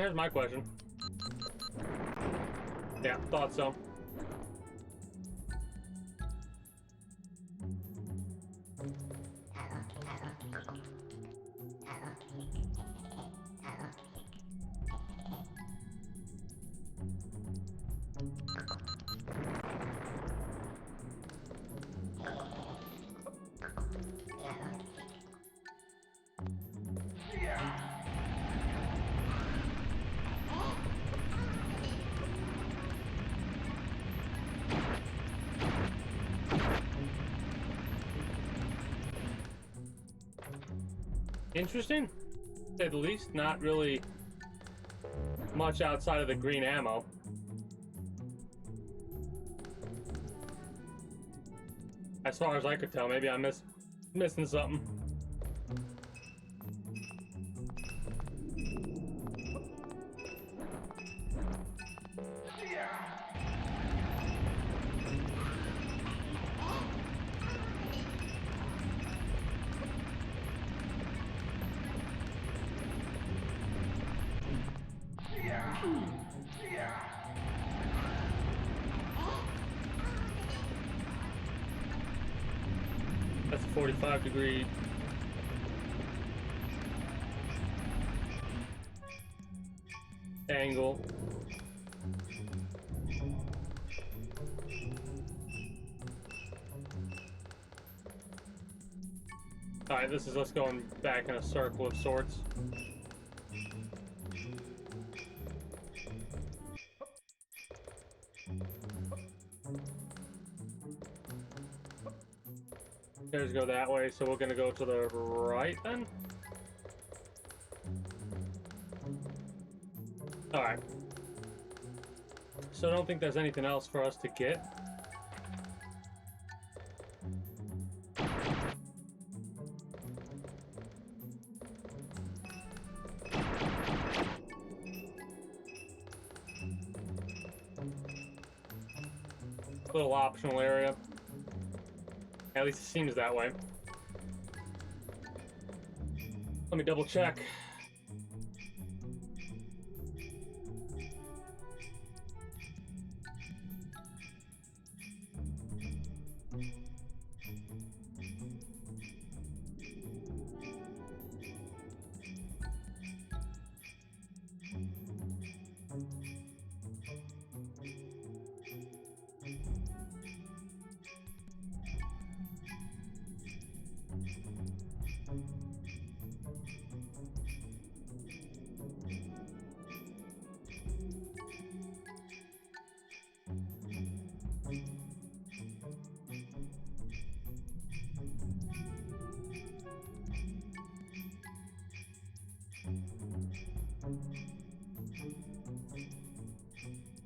Speaker 1: Here's my question. Yeah, thought so. Interesting, to say the least. Not really much outside of the green ammo. As far as I could tell, maybe I'm missing something. That's a 45-degree. Angle. Alright, this is us going back in a circle of sorts. Stairs go that way, so we're gonna go to the right then? Alright. So I don't think there's anything else for us to get. Little optional area. At least it seems that way. Let me double check.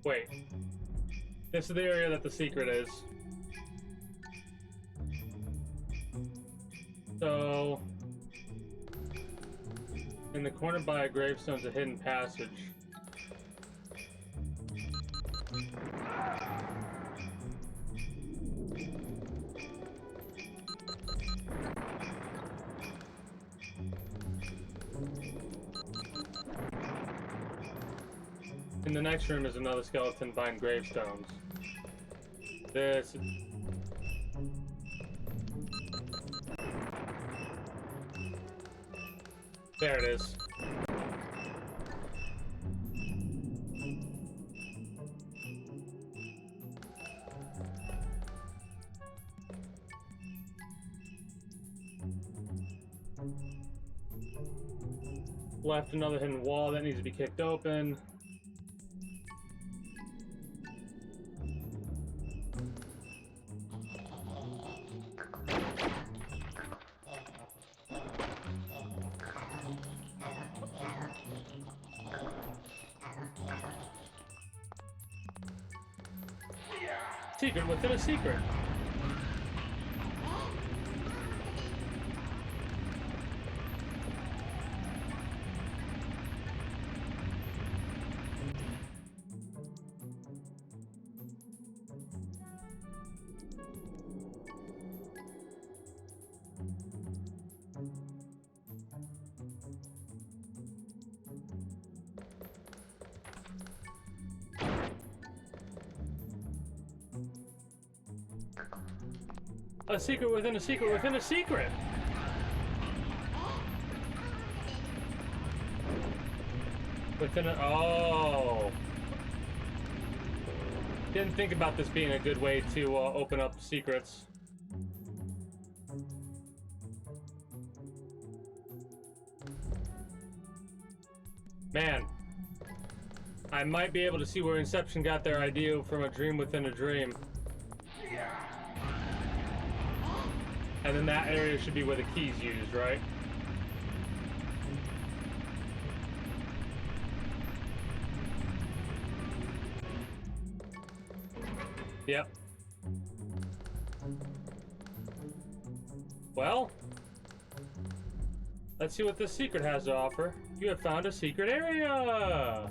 Speaker 1: Wait. This is the area that the secret is. So, in the corner by a gravestone's a hidden passage. In the next room is another skeleton behind gravestones. This... There it is. Left another hidden wall that needs to be kicked open. Secret within a secret. A secret within a secret within a secret! Within a... Oh! Didn't think about this being a good way to open up secrets. Man. I might be able to see where Inception got their idea from a dream within a dream. And then that area should be where the key's used, right? Yep. Well, let's see what this secret has to offer. You have found a secret area!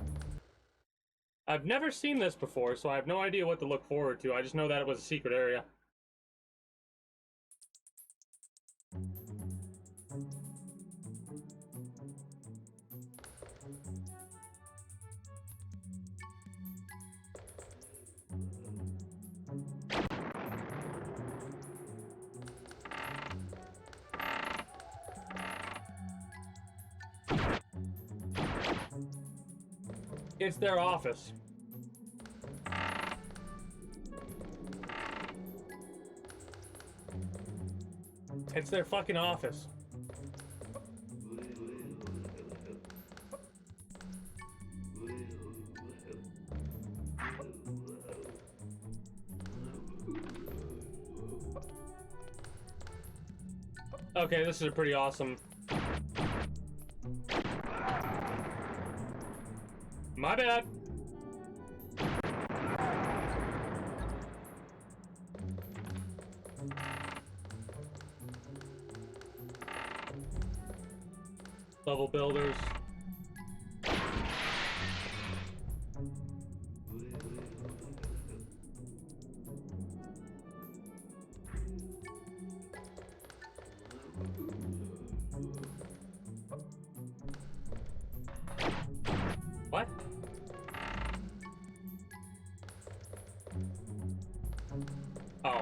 Speaker 1: I've never seen this before, so I have no idea what to look forward to. I just know that it was a secret area. It's their office. It's their fucking office. Okay, this is a pretty awesome... My bad. Level builders. What? Oh.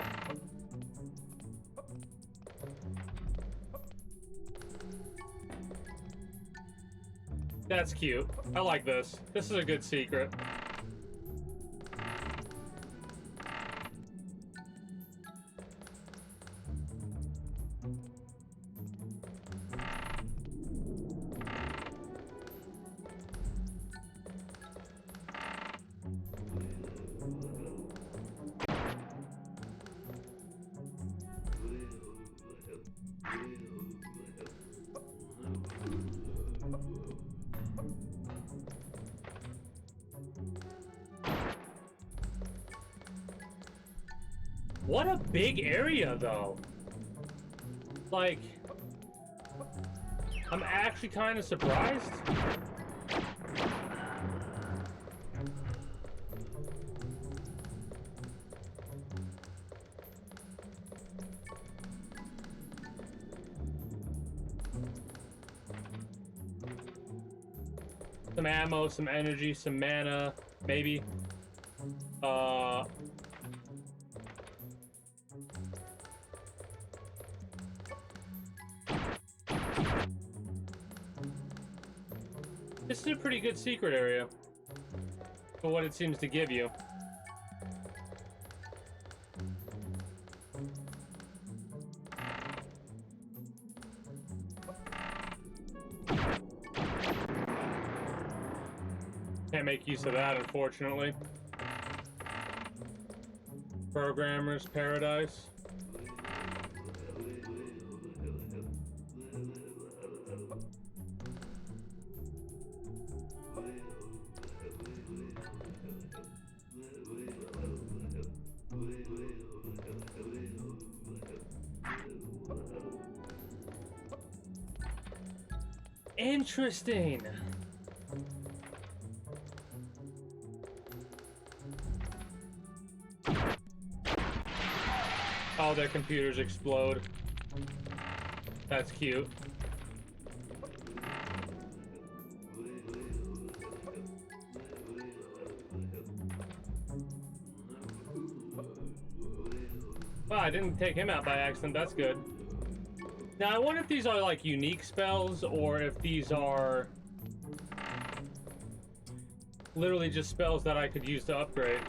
Speaker 1: That's cute. I like this. This is a good secret. What a big area, though. Like, I'm actually kind of surprised. Some ammo, some energy, some mana, maybe. This is a pretty good secret area for what it seems to give you. Can't make use of that, unfortunately. Programmer's Paradise. Interesting. All their computers explode. That's cute. Well, I didn't take him out by accident. That's good. Now, I wonder if these are, like, unique spells, or if these are literally just spells that I could use to upgrade.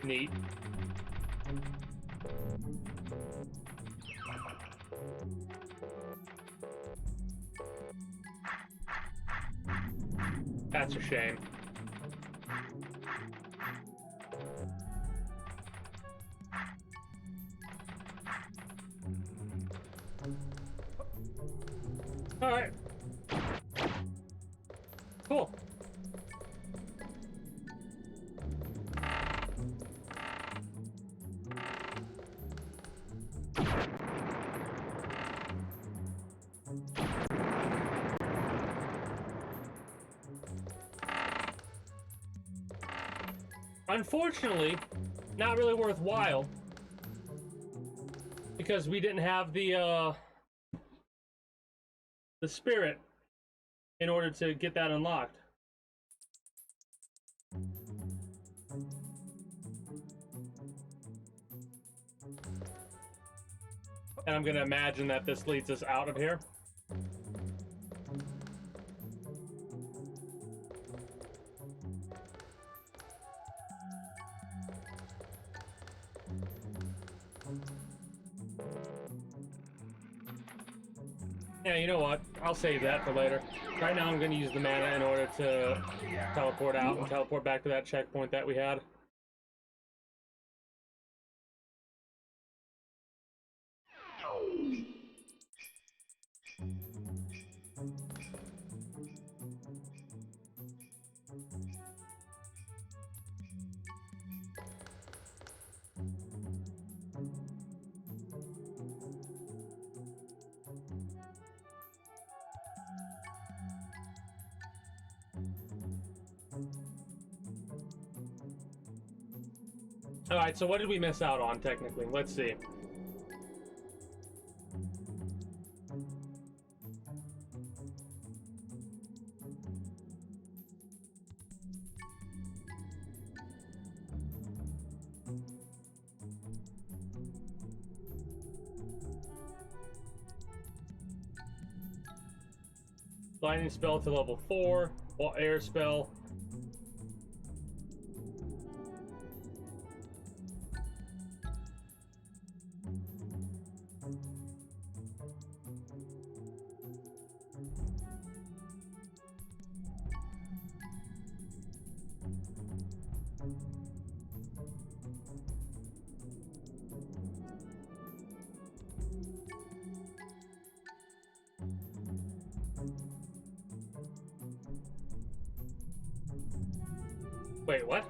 Speaker 1: Neat. That's a shame. All right. Cool. Unfortunately, not really worthwhile because we didn't have the spirit in order to get that unlocked. And I'm gonna imagine that this leads us out of here. Yeah, you know what? I'll save that for later. Right now I'm gonna use the mana in order to teleport out and teleport back to that checkpoint that we had. Alright, so what did we miss out on, technically? Let's see. Lightning spell to level 4, or air spell. Wait, what?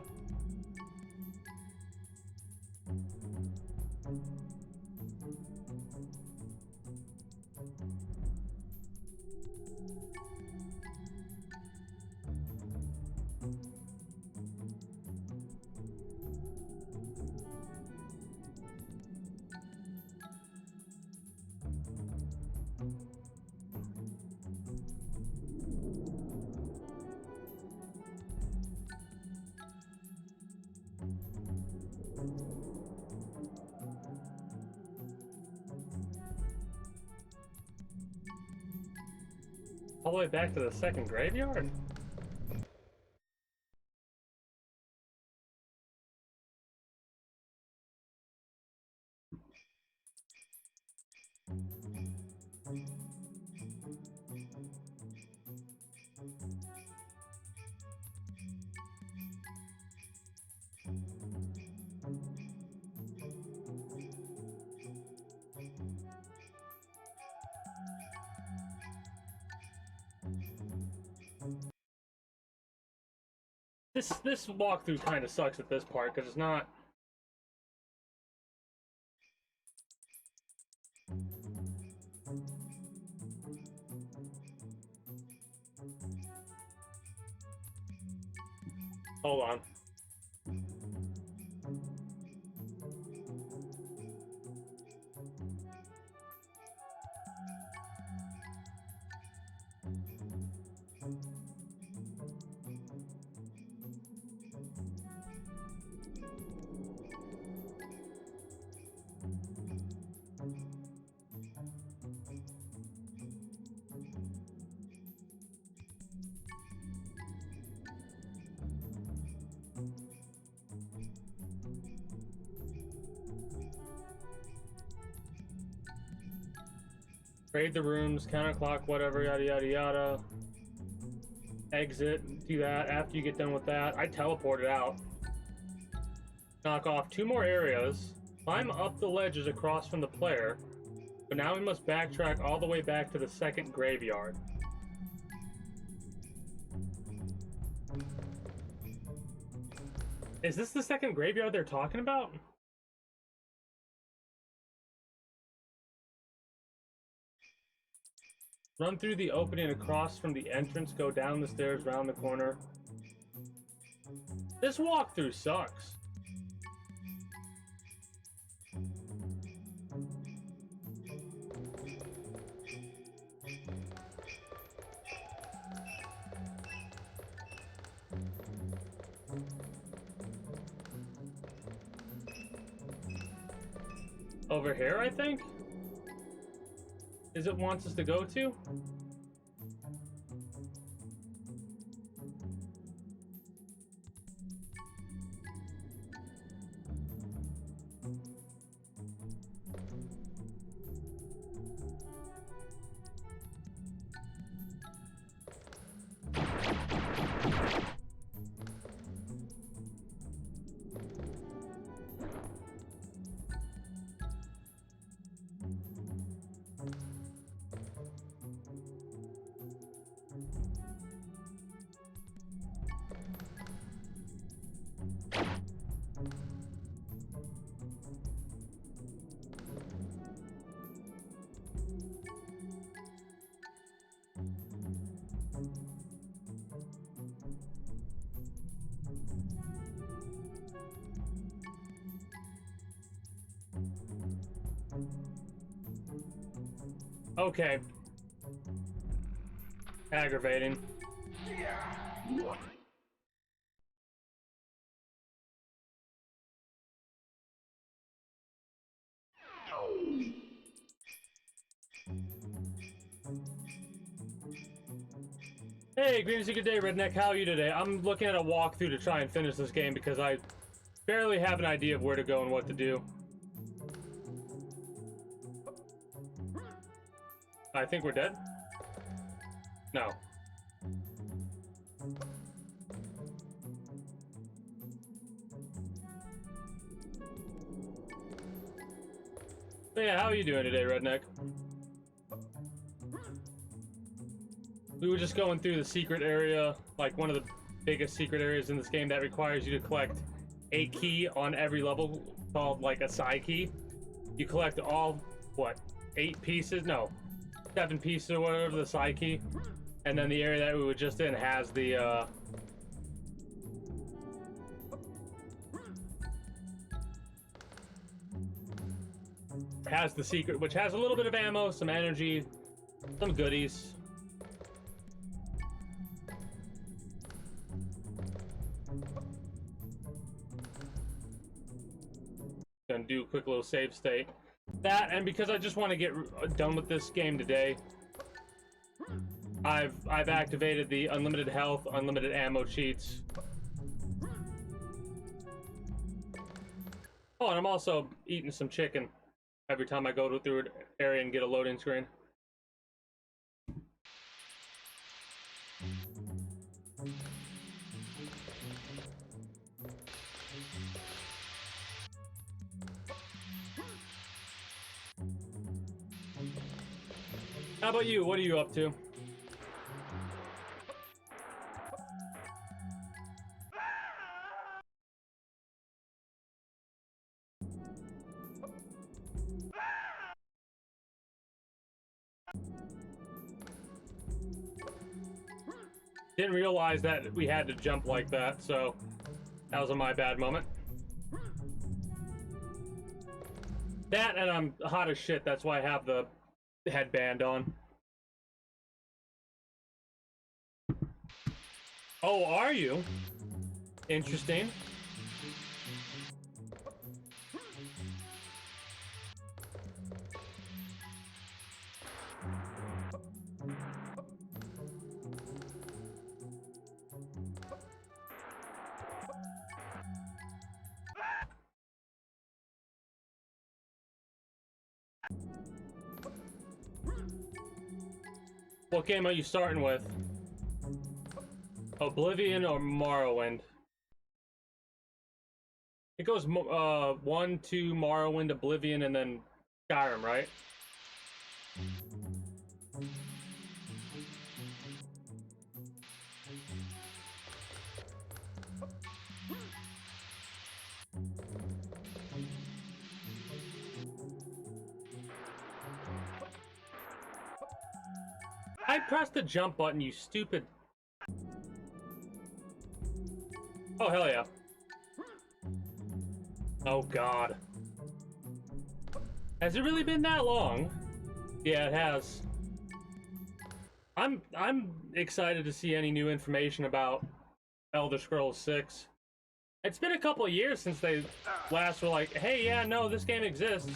Speaker 1: All the way back to the second graveyard? This walkthrough kind of sucks at this part because it's not. Hold on. Raid the rooms, counterclock, whatever, yada yada yada. Exit, do that. After you get done with that, I teleported out. Knock off 2 more areas. Climb up the ledges across from the player. But now we must backtrack all the way back to the second graveyard. Is this the second graveyard they're talking about? Run through the opening across from the entrance, go down the stairs, round the corner. This walkthrough sucks. Over here, I think? Is it wants us to go to? Okay. Aggravating. Hey, greetings, good day, Redneck. How are you today? I'm looking at a walkthrough to try and finish this game because I barely have an idea of where to go and what to do. I think we're dead. No. So yeah, how are you doing today, Redneck? We were just going through the secret area, like one of the biggest secret areas in this game that requires you to collect a key on every level, called like a psi key. You collect all, what, 8 pieces? No, 7 pieces or whatever, the psi key. And then the area that we were just in has the, has the secret, which has a little bit of ammo, some energy, some goodies. Gonna do a quick little save state. That, and because I just want to get done with this game today, I've activated the unlimited health, unlimited ammo cheats. Oh, and I'm also eating some chicken every time I go through an area and get a loading screen. How about you? What are you up to? Didn't realize that we had to jump like that, so that was a my bad moment. That, and I'm hot as shit, that's why I have the headband on. Oh, are you? Interesting. What game are you starting with? Oblivion or Morrowind? It goes 1, 2, Morrowind, Oblivion, and then Skyrim, right? I pressed the jump button, you stupid. Oh, hell yeah. Oh, God. Has it really been that long? Yeah, it has. I'm excited to see any new information about Elder Scrolls 6. It's been a couple of years since they last were like, hey, yeah, no, this game exists.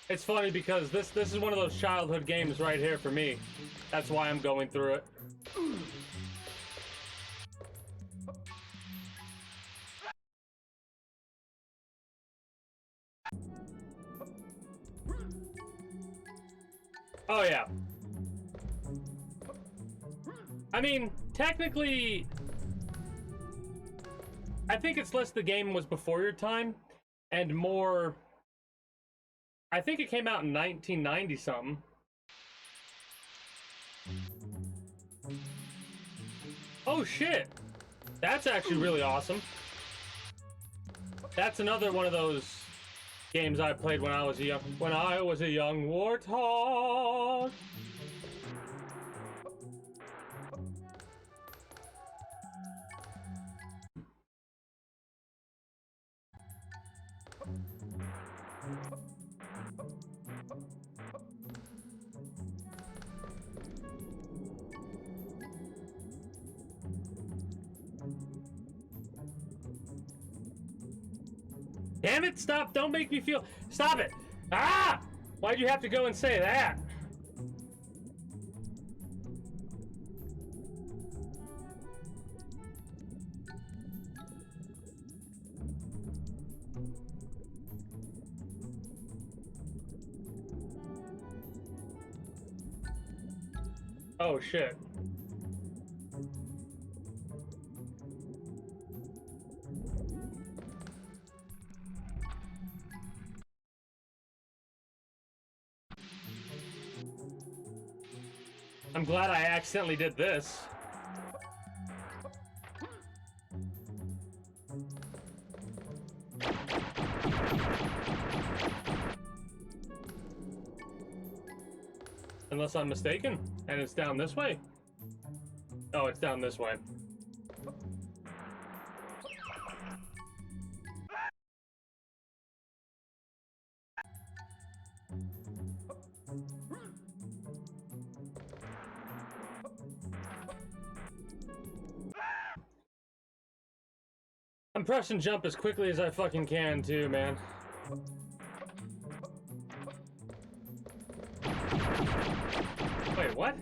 Speaker 1: It's funny because this is one of those childhood games right here for me. That's why I'm going through it. Oh yeah. I mean, technically, I think it's less the game was before your time and more, I think it came out in 1990 something. Oh shit. That's actually really awesome. That's another one of those games I played when I was a young warthog. Damn it, stop, don't make me feel, stop it! Ah! Why'd you have to go and say that? Oh shit. I'm glad I accidentally did this. Unless I'm mistaken, and it's down this way. Oh, it's down this way. I'm pressing jump as quickly as I fucking can too, man. Wait, what?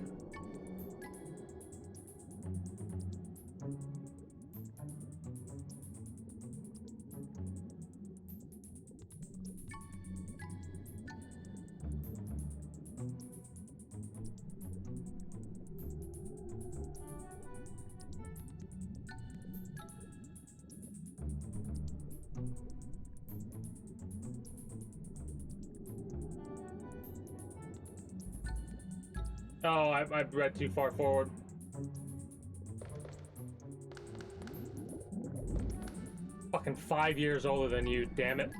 Speaker 1: Oh, I read too far forward. Fucking 5 years older than you, damn it.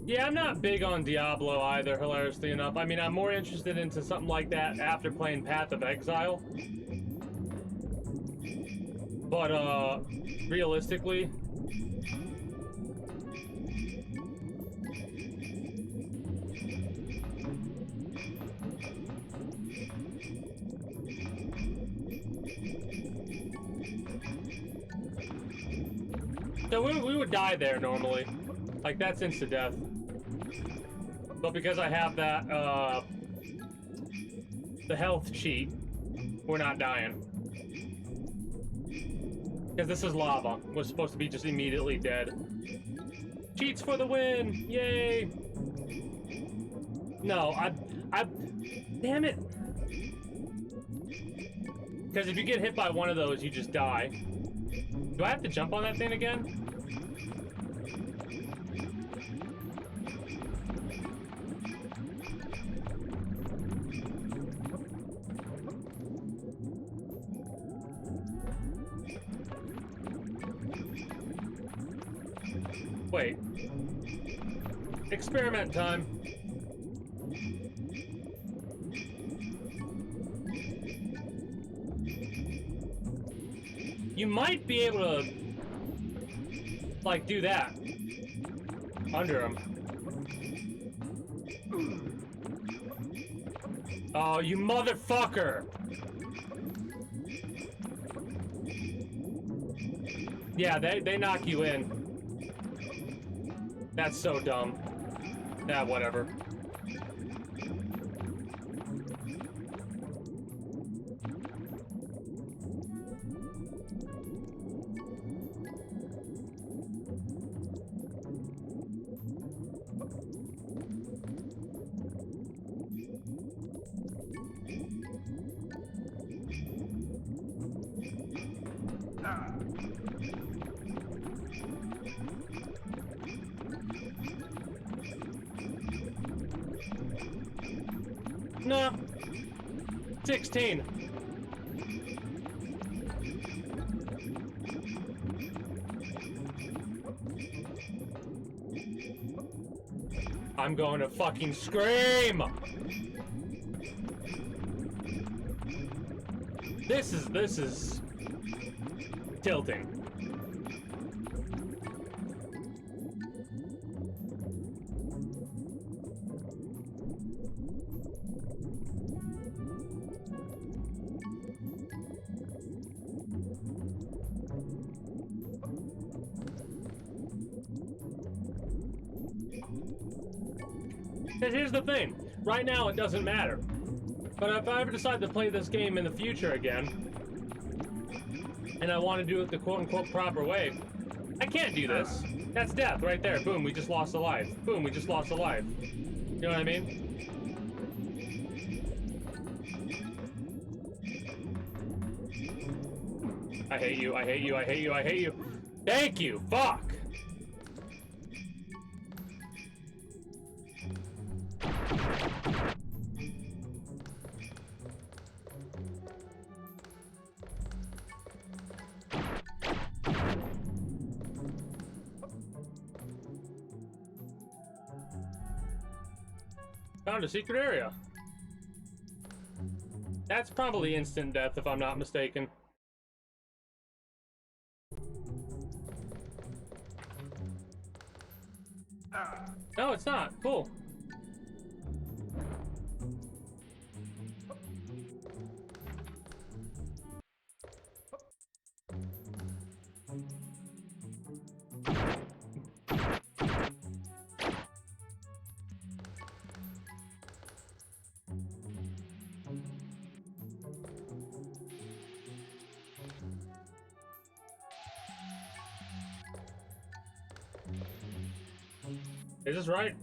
Speaker 1: Yeah, I'm not big on Diablo either, hilariously enough. I mean, I'm more interested into something like that after playing Path of Exile. But, realistically... So we would die there normally. Like, that's insta-death. But because I have that, the health cheat, we're not dying. Because this is lava. We're supposed to be just immediately dead. Cheats for the win! Yay! No, damn it! Because if you get hit by one of those, you just die. Do I have to jump on that thing again? Wait. Experiment time. You might be able to, like, do that. Under him. Oh, you motherfucker! Yeah, they knock you in. That's so dumb. Yeah, whatever. No. 16. I'm going to fucking scream! This is tilting. Because here's the thing, right now it doesn't matter. But if I ever decide to play this game in the future again, and I want to do it the quote-unquote proper way, I can't do this. That's death right there. Boom, we just lost a life. Boom, we just lost a life. You know what I mean? I hate you, I hate you, I hate you, I hate you. Thank you, fuck! Found a secret area. That's probably instant death if I'm not mistaken. No, it's not. Cool. Is this right?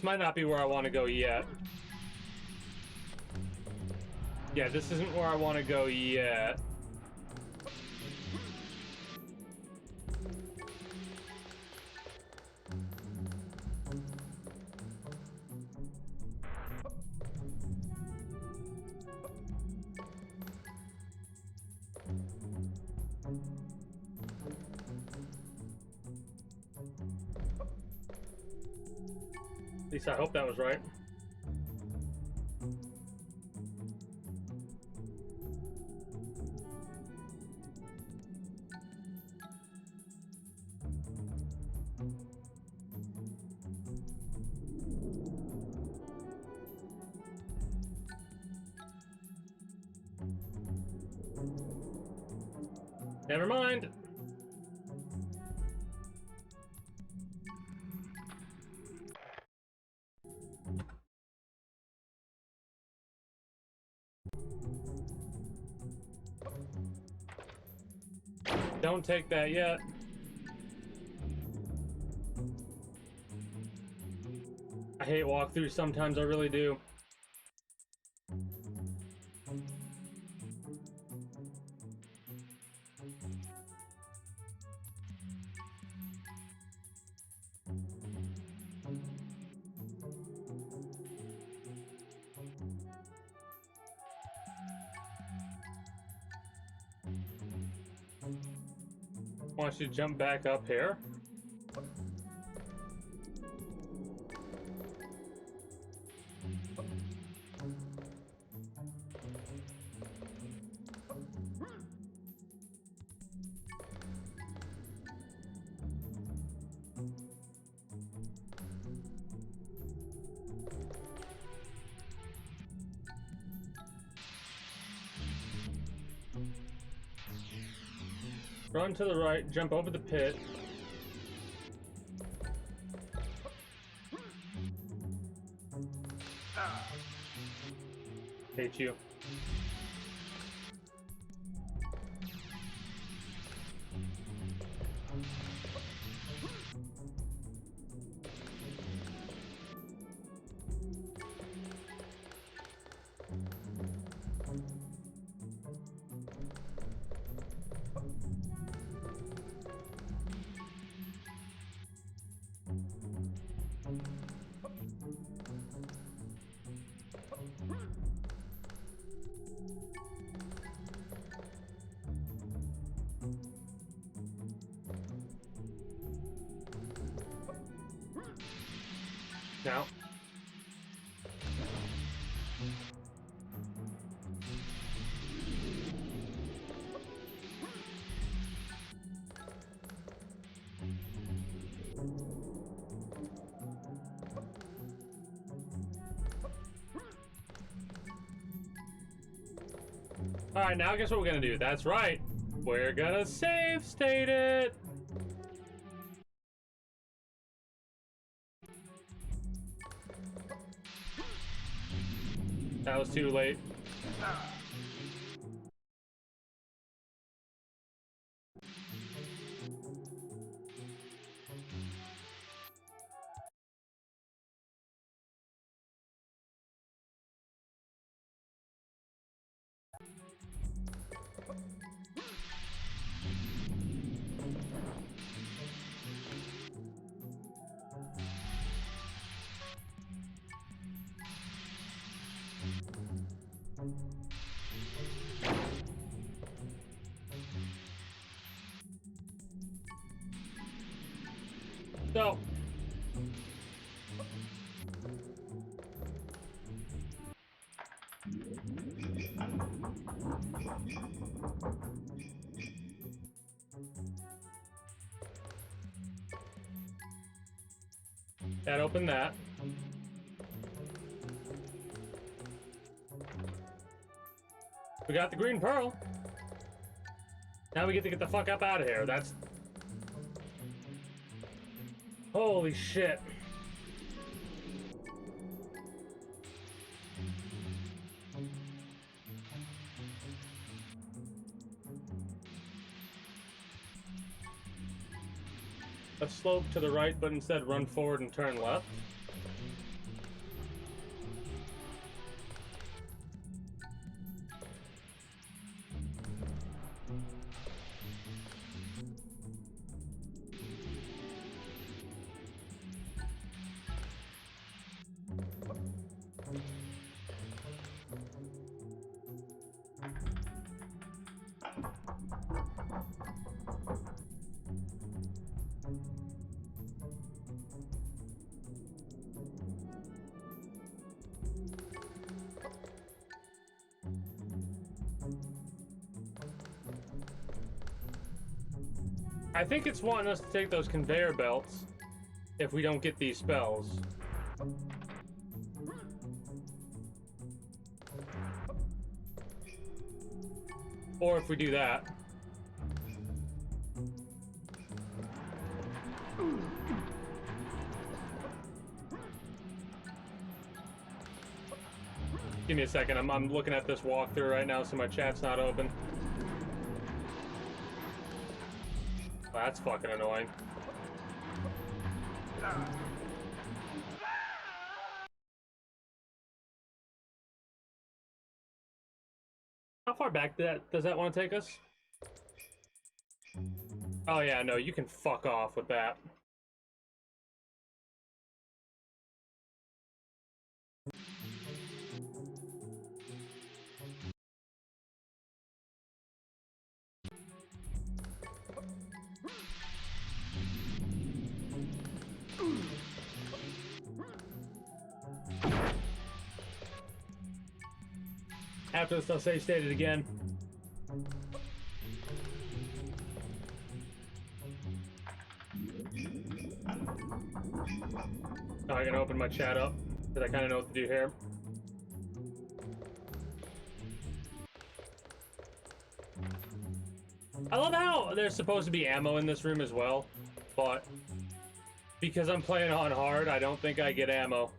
Speaker 1: might not be where I want to go yet. Yeah, this isn't where I want to go yet. At least I hope that was right. Never mind. Don't take that yet. I hate walkthroughs sometimes, I really do. Want you to jump back up here? Run to the right, jump over the pit. Hate you. Now. Alright, now guess what we're gonna do? That's right. We're gonna save state it. That was too late. So, that opened that. We got the green pearl. Now we get to get the fuck up out of here. That's... Holy shit. A slope to the right, but instead run forward and turn left. I think it's wanting us to take those conveyor belts if we don't get these spells. Or if we do that. Give me a second. I'm looking at this walkthrough right now, so my chat's not open. Well, that's fucking annoying. How far back does that want to take us? Oh yeah, no, you can fuck off with that. After this, I'll save state it again. Now I can open my chat up, because I kind of know what to do here. I love how there's supposed to be ammo in this room as well, but because I'm playing on hard, I don't think I get ammo.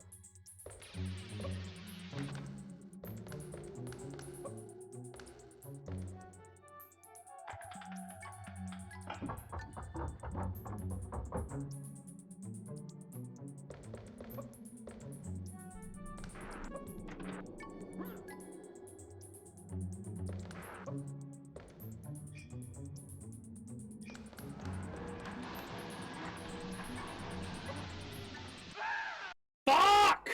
Speaker 1: Fuck!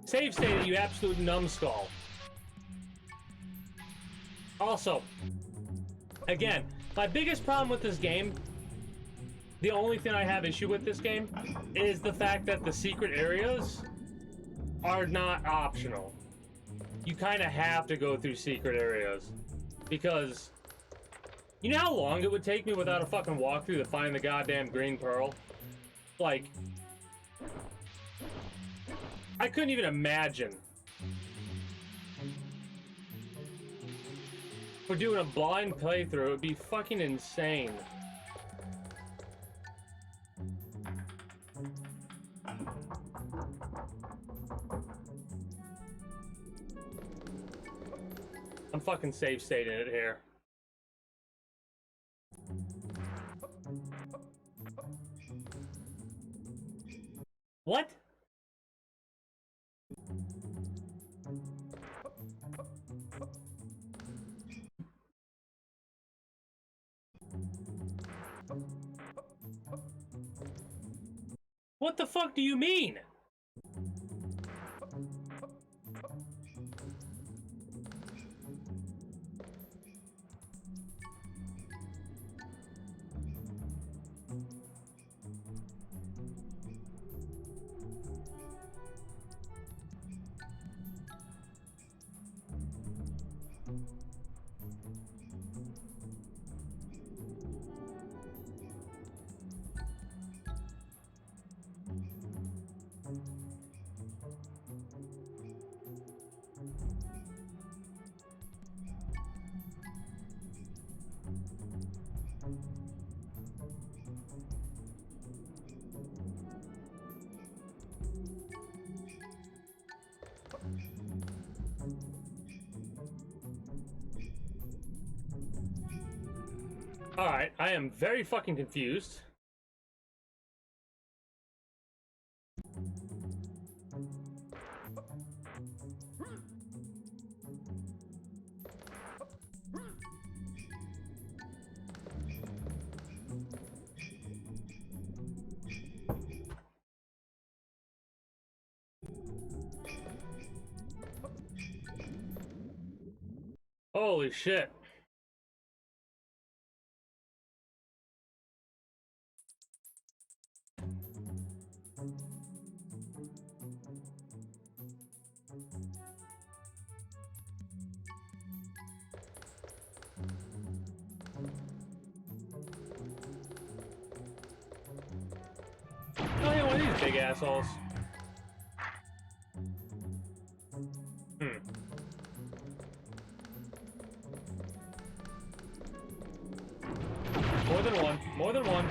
Speaker 1: Save state, you absolute numbskull. Also, again, my biggest problem with this game, the only thing I have issue with this game, is the fact that the secret areas are not optional. You kind of have to go through secret areas. Because, you know how long it would take me without a fucking walkthrough to find the goddamn green pearl? Like, I couldn't even imagine. We're doing a blind playthrough, it'd be fucking insane. I'm fucking save stating it here. What? What the fuck do you mean? Alright, I am very fucking confused. Holy shit. big assholes. More than one. More than one.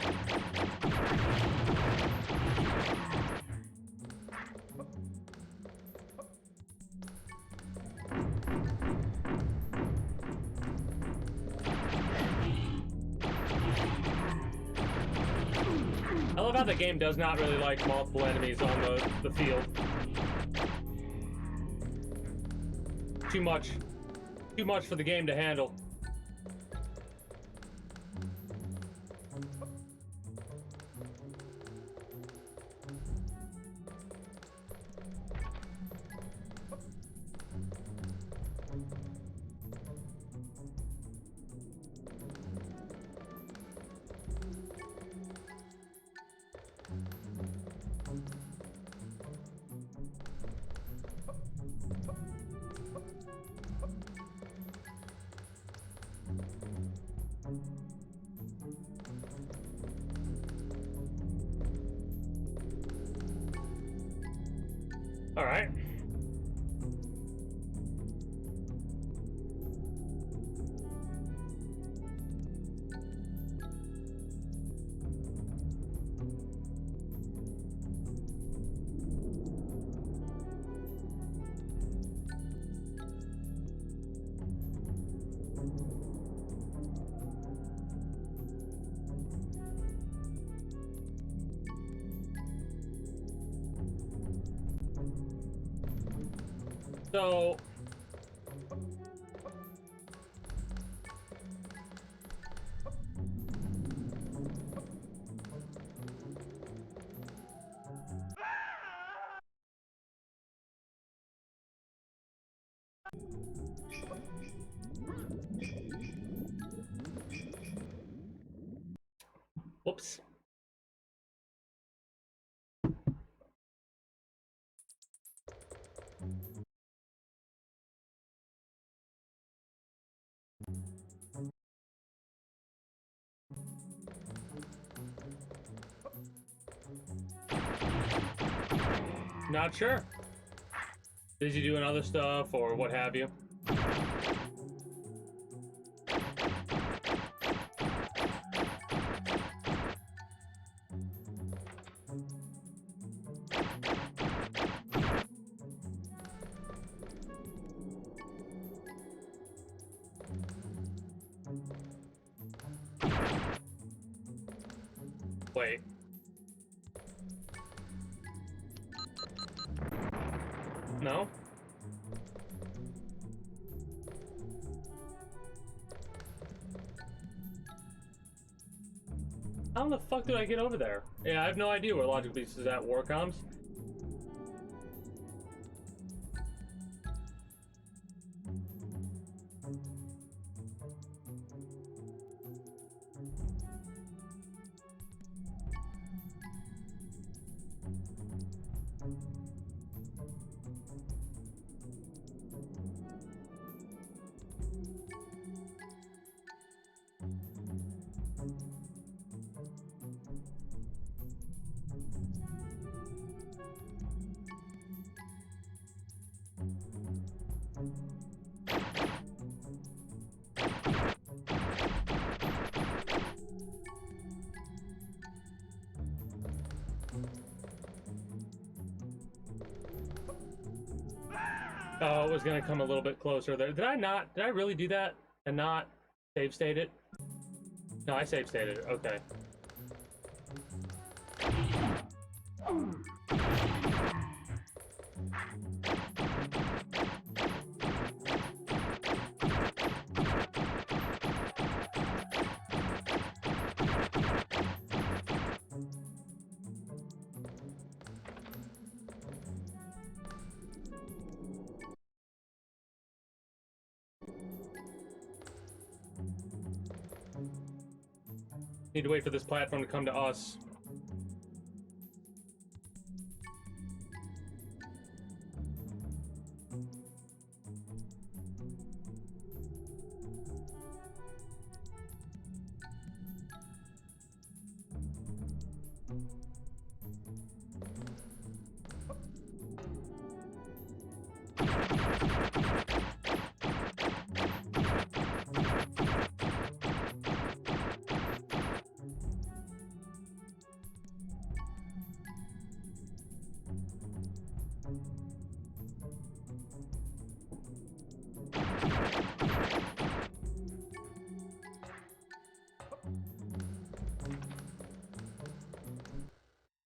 Speaker 1: I love how the game does not really like multiple enemies on the field. Too much. Too much for the game to handle. All right. So whoops. Not sure. Busy doing other stuff or what have you. Wait. No? How the fuck did I get over there? Yeah, I have no idea where Logic Beast is at, Warcoms. Oh, it was gonna come a little bit closer there. Did I not? Did I really do that and not save state it? No, I save stated it. Okay. Need to wait for this platform to come to us.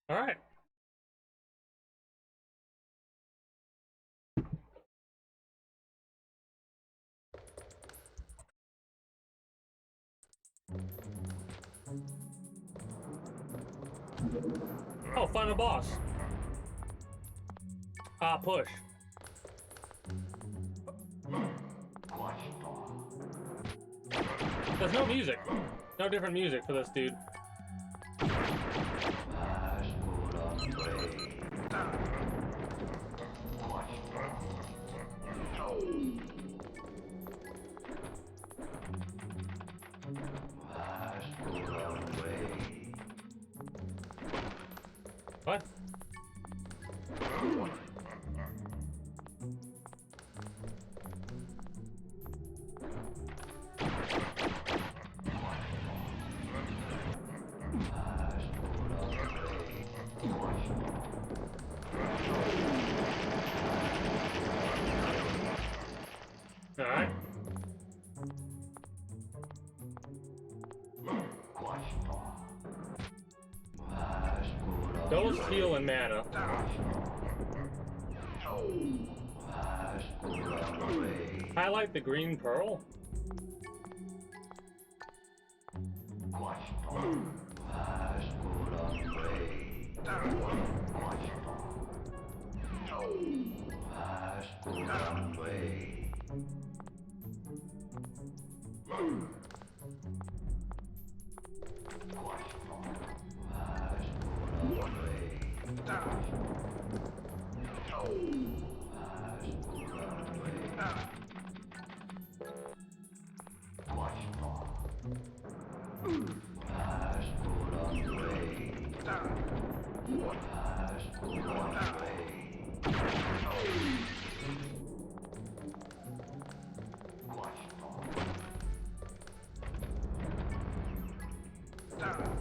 Speaker 1: All right. Oh, final boss. Push. There's no music. No different music for this dude. What? All right. Those heal and mana. Highlight the green pearl.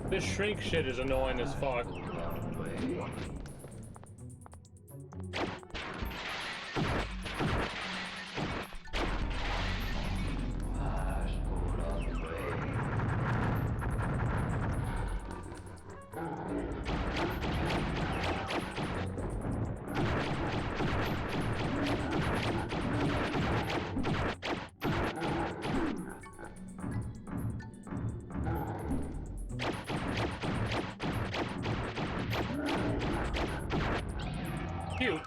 Speaker 1: This shrink shit is annoying as fuck. Cute.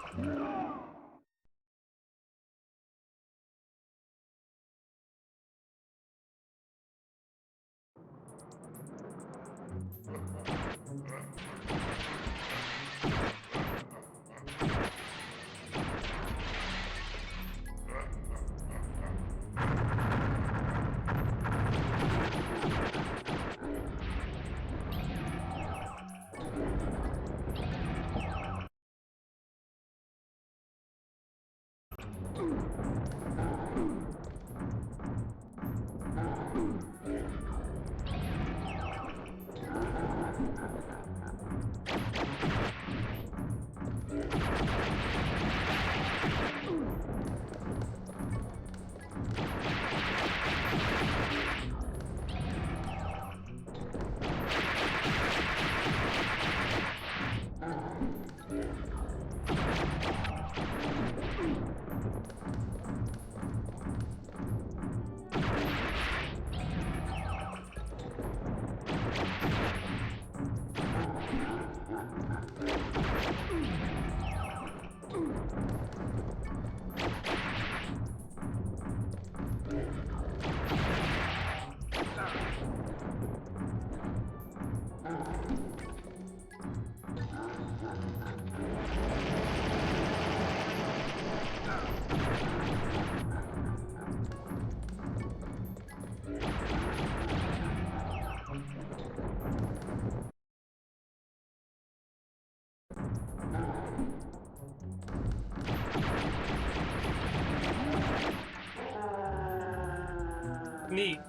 Speaker 1: Neat.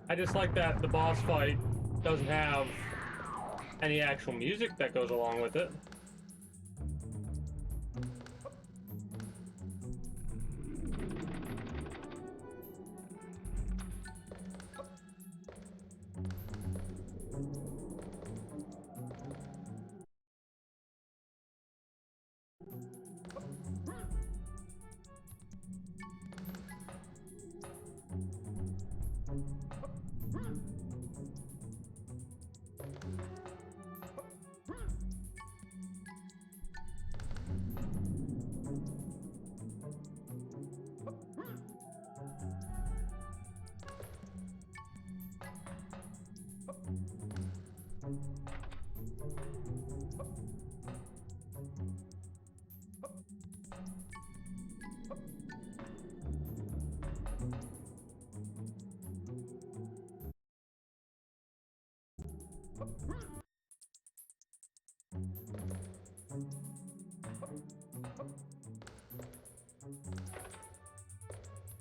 Speaker 1: I just like that the boss fight doesn't have any actual music that goes along with it.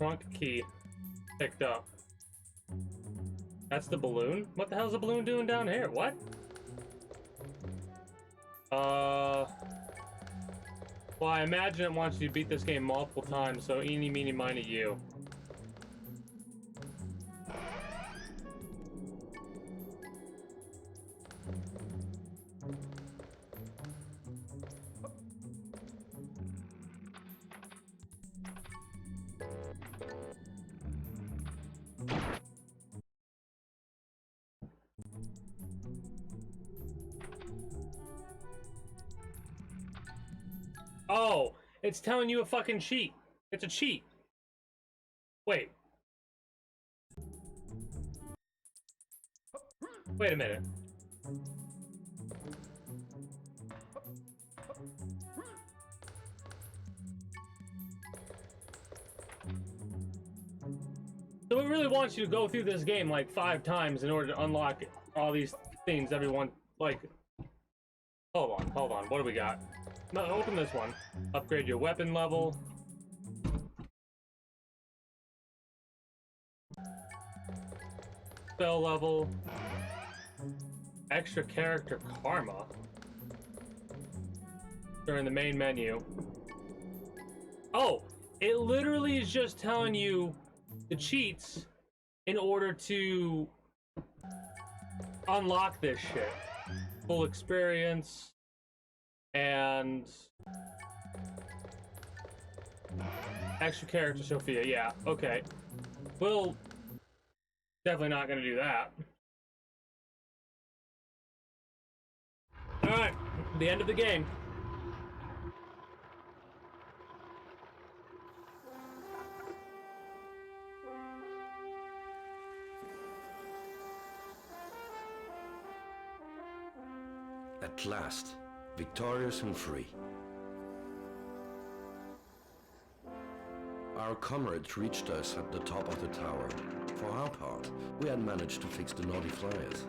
Speaker 1: Trunk key picked up. That's the balloon? What the hell's the balloon doing down here? What? Well, I imagine it wants you to beat this game multiple times, so eeny, meeny, miny, you. Oh, it's telling you a fucking cheat. It's a cheat. Wait. Wait a minute. So it really wants you to go through this game like 5 times in order to unlock all these things. Everyone, like... Hold on. What do we got? No, open this one. Upgrade your weapon level. Spell level. Extra character karma. During the main menu. Oh! It literally is just telling you the cheats in order to unlock this shit. Full experience. And extra character Sophia, yeah, okay. Well, definitely not gonna do that. Alright, the end of the game.
Speaker 3: At last, victorious and free. Our comrades reached us at the top of the tower. For our part, we had managed to fix the naughty flyers.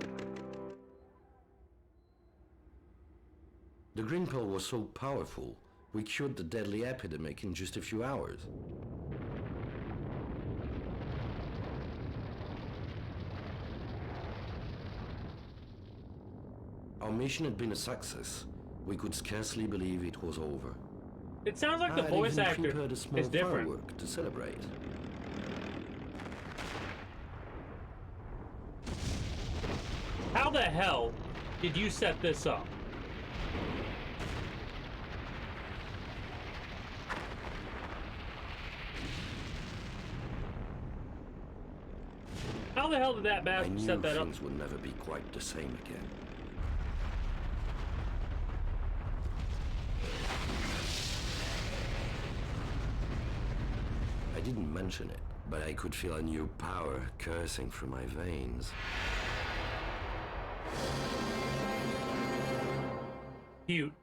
Speaker 3: The green pill was so powerful, we cured the deadly epidemic in just a few hours. Our mission had been a success. We could scarcely believe it was over.
Speaker 1: It sounds like the voice actor is different.
Speaker 3: Firework to celebrate.
Speaker 1: How the hell did you set this up? How the hell did that
Speaker 3: I
Speaker 1: bastard
Speaker 3: knew
Speaker 1: set that up?
Speaker 3: things would never be quite the same again. I didn't mention it, but I could feel a new power coursing through my veins.
Speaker 1: Cute.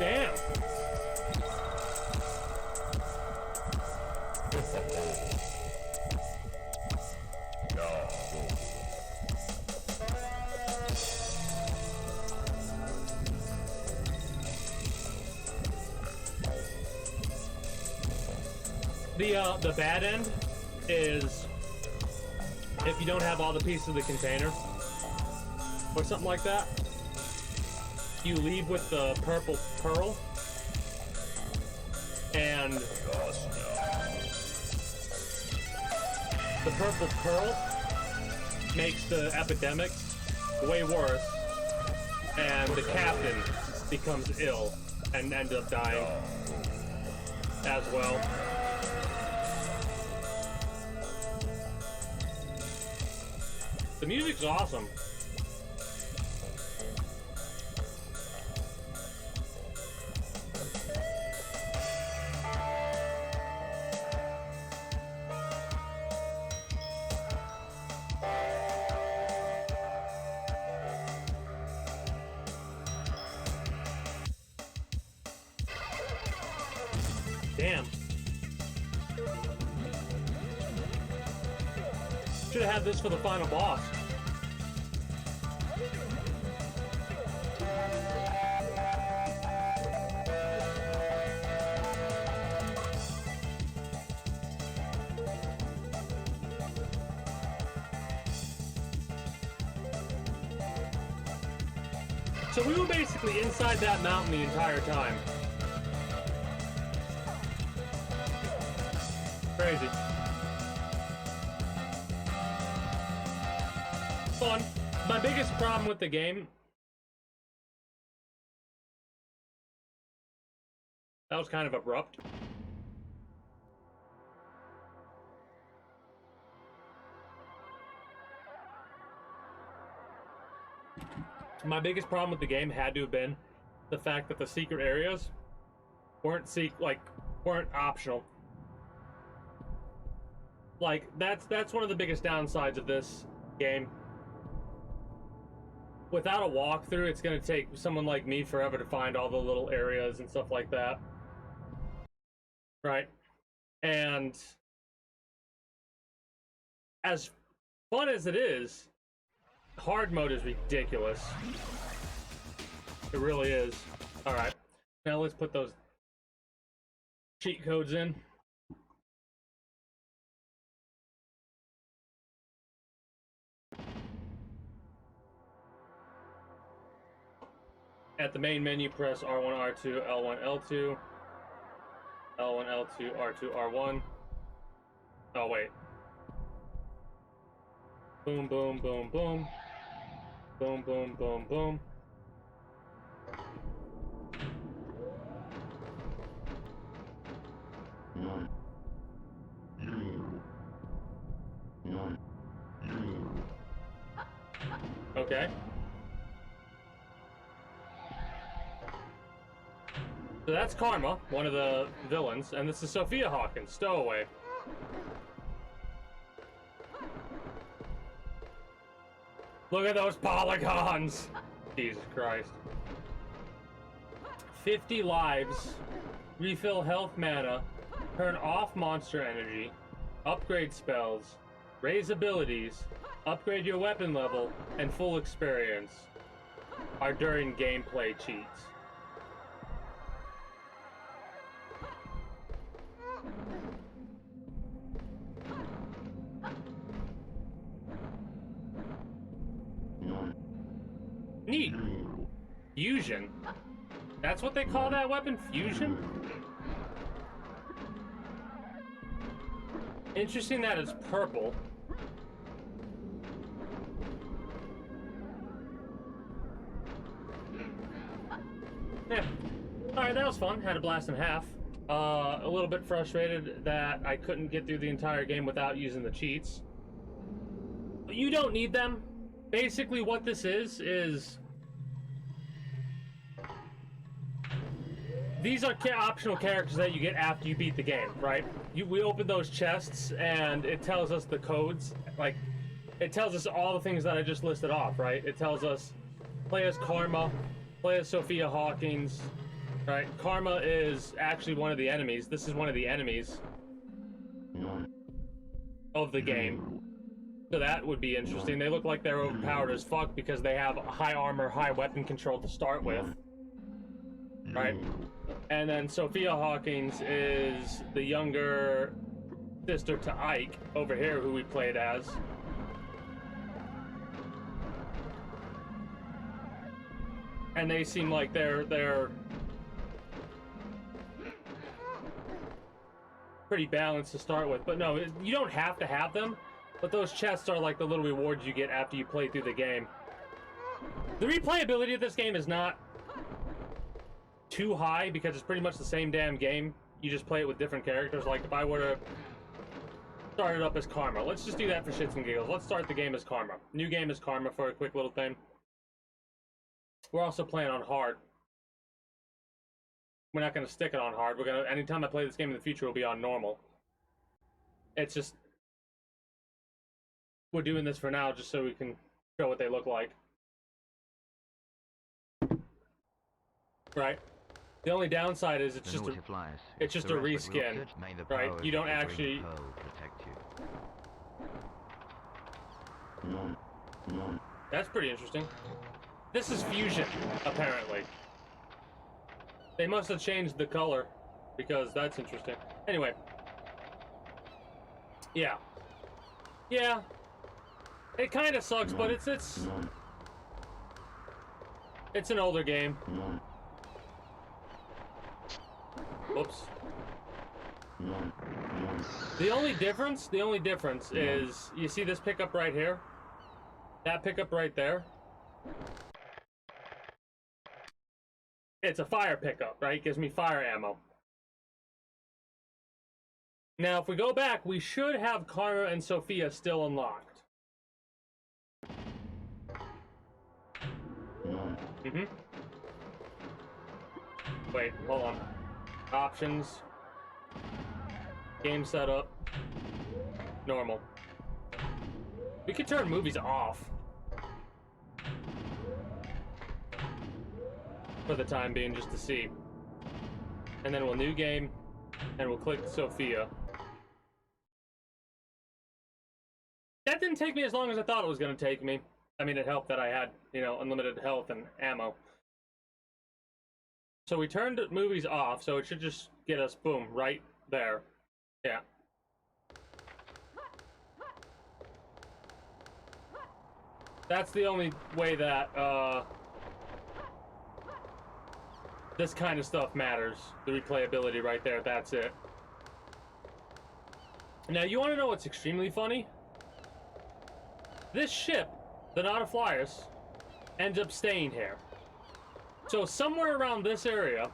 Speaker 1: Damn. The bad end is if you don't have all the pieces of the container or something like that, you leave with the purple pearl and the purple pearl makes the epidemic way worse and the captain becomes ill and ends up dying as well. The music's awesome. Damn. Should have had this for the final boss. So we were basically inside that mountain the entire time. Crazy. Fun. My biggest problem with the game... That was kind of abrupt. My biggest problem with the game had to have been the fact that the secret areas weren't optional. Like that's one of the biggest downsides of this game. Without a walkthrough, it's going to take someone like me forever to find all the little areas and stuff like that. Right? And as fun as it is, hard mode is ridiculous. It really is. Alright. Now let's put those cheat codes in. At the main menu, press R1, R2, L1, L2. L1, L2, R2, R1. Oh, wait. Boom, boom, boom, boom. Boom, boom, boom, boom. Okay. So that's Karma, one of the villains, and this is Sophia Hawkins, Stowaway. Look at those polygons! Jesus Christ. 50 lives, refill health mana, turn off monster energy, upgrade spells, raise abilities, upgrade your weapon level, and full experience are during gameplay cheats. Neat. Fusion. That's what they call that weapon? Fusion? Interesting that it's purple. Yeah. Alright, that was fun. Had a blast and a half. A little bit frustrated that I couldn't get through the entire game without using the cheats. You don't need them. Basically what this is these are optional characters that you get after you beat the game, right? We open those chests and it tells us the codes, like it tells us all the things that I just listed off, right? It tells us play as Karma, play as Sophia Hawkins, right? Karma is actually one of the enemies. This is one of the enemies of the game. So that would be interesting. They look like they're overpowered as fuck because they have high armor, high weapon control to start with. Right? And then Sophia Hawkins is the younger sister to Ike over here, who we played as. And they seem like they're pretty balanced to start with. But no, you don't have to have them. But those chests are like the little rewards you get after you play through the game. The replayability of this game is not too high because it's pretty much the same damn game. You just play it with different characters. Like if I were to start it up as Karma. Let's just do that for shits and giggles. Let's start the game as Karma. New game as Karma for a quick little thing. We're also playing on hard. We're not going to stick it on hard. Anytime I play this game in the future, it'll be on normal. It's just... We're doing this for now just so we can show what they look like. Right? The only downside is it's just a reskin. Right? You don't actually... That's pretty interesting. This is Fusion, apparently. They must have changed the color, because that's interesting. Anyway. Yeah. Yeah. It kind of sucks, but it's... It's an older game. Whoops. The only difference is, you see this pickup right here? That pickup right there? It's a fire pickup, right? Gives me fire ammo. Now, if we go back, we should have Karma and Sophia still unlocked. Wait, hold on. Options. Game setup. Normal. We could turn movies off. For the time being, just to see. And then we'll new game, and we'll click Sophia. That didn't take me as long as I thought it was going to take me. I mean, it helped that I had, you know, unlimited health and ammo. So we turned movies off, so it should just get us, boom, right there. Yeah. That's the only way that, this kind of stuff matters. The replayability right there, that's it. Now, you want to know what's extremely funny? This ship, the Not a Flyers, ends up staying here. So somewhere around this area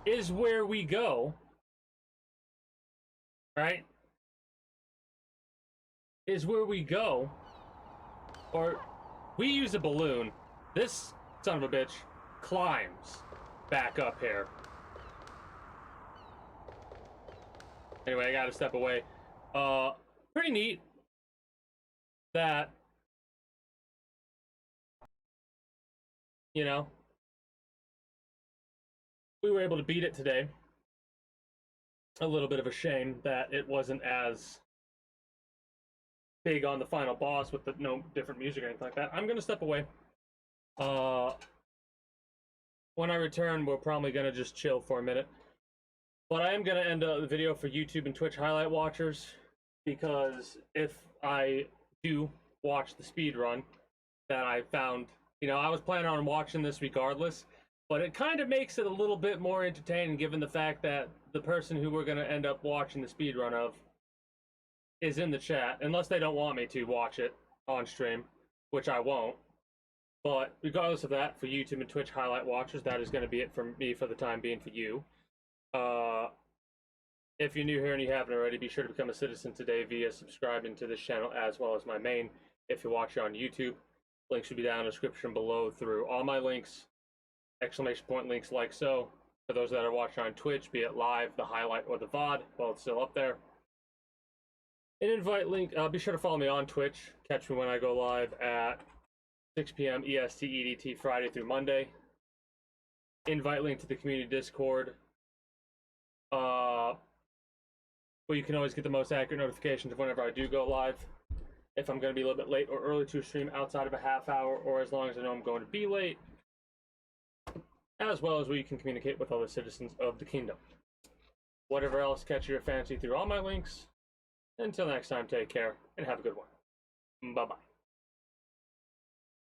Speaker 1: is where we go, right? Is where we go, or we use a balloon. This son of a bitch climbs back up here. Anyway, I gotta step away. Pretty neat that, you know, we were able to beat it today. A little bit of a shame that it wasn't as big on the final boss with the no different music or anything like that. I'm gonna step away. When I return, we're probably gonna just chill for a minute. But I am gonna end the video for YouTube and Twitch highlight watchers, because if I do watch the speed run that I found, you know, I was planning on watching this regardless, but it kind of makes it a little bit more entertaining given the fact that the person who we're gonna end up watching the speed run of is in the chat, unless they don't want me to watch it on stream, which I won't. But regardless of that, for YouTube and Twitch highlight watchers, that is going to be it for me for the time being for you. If you're new here and you haven't already, be sure to become a citizen today via subscribing to this channel as well as my main. If you're watching on YouTube, links should be down in the description below through all my links, exclamation point links like so. For those that are watching on Twitch, be it live, the highlight, or the VOD, well, it's still up there. An invite link, be sure to follow me on Twitch. Catch me when I go live at 6 p.m. EST EDT Friday through Monday. Invite link to the community Discord. Where you can always get the most accurate notifications of whenever I do go live. If I'm going to be a little bit late or early to stream outside of a half hour, or as long as I know I'm going to be late. As well as where you can communicate with other citizens of the kingdom. Whatever else catches your fancy through all my links. Until next time, take care and have a good one. Bye-bye.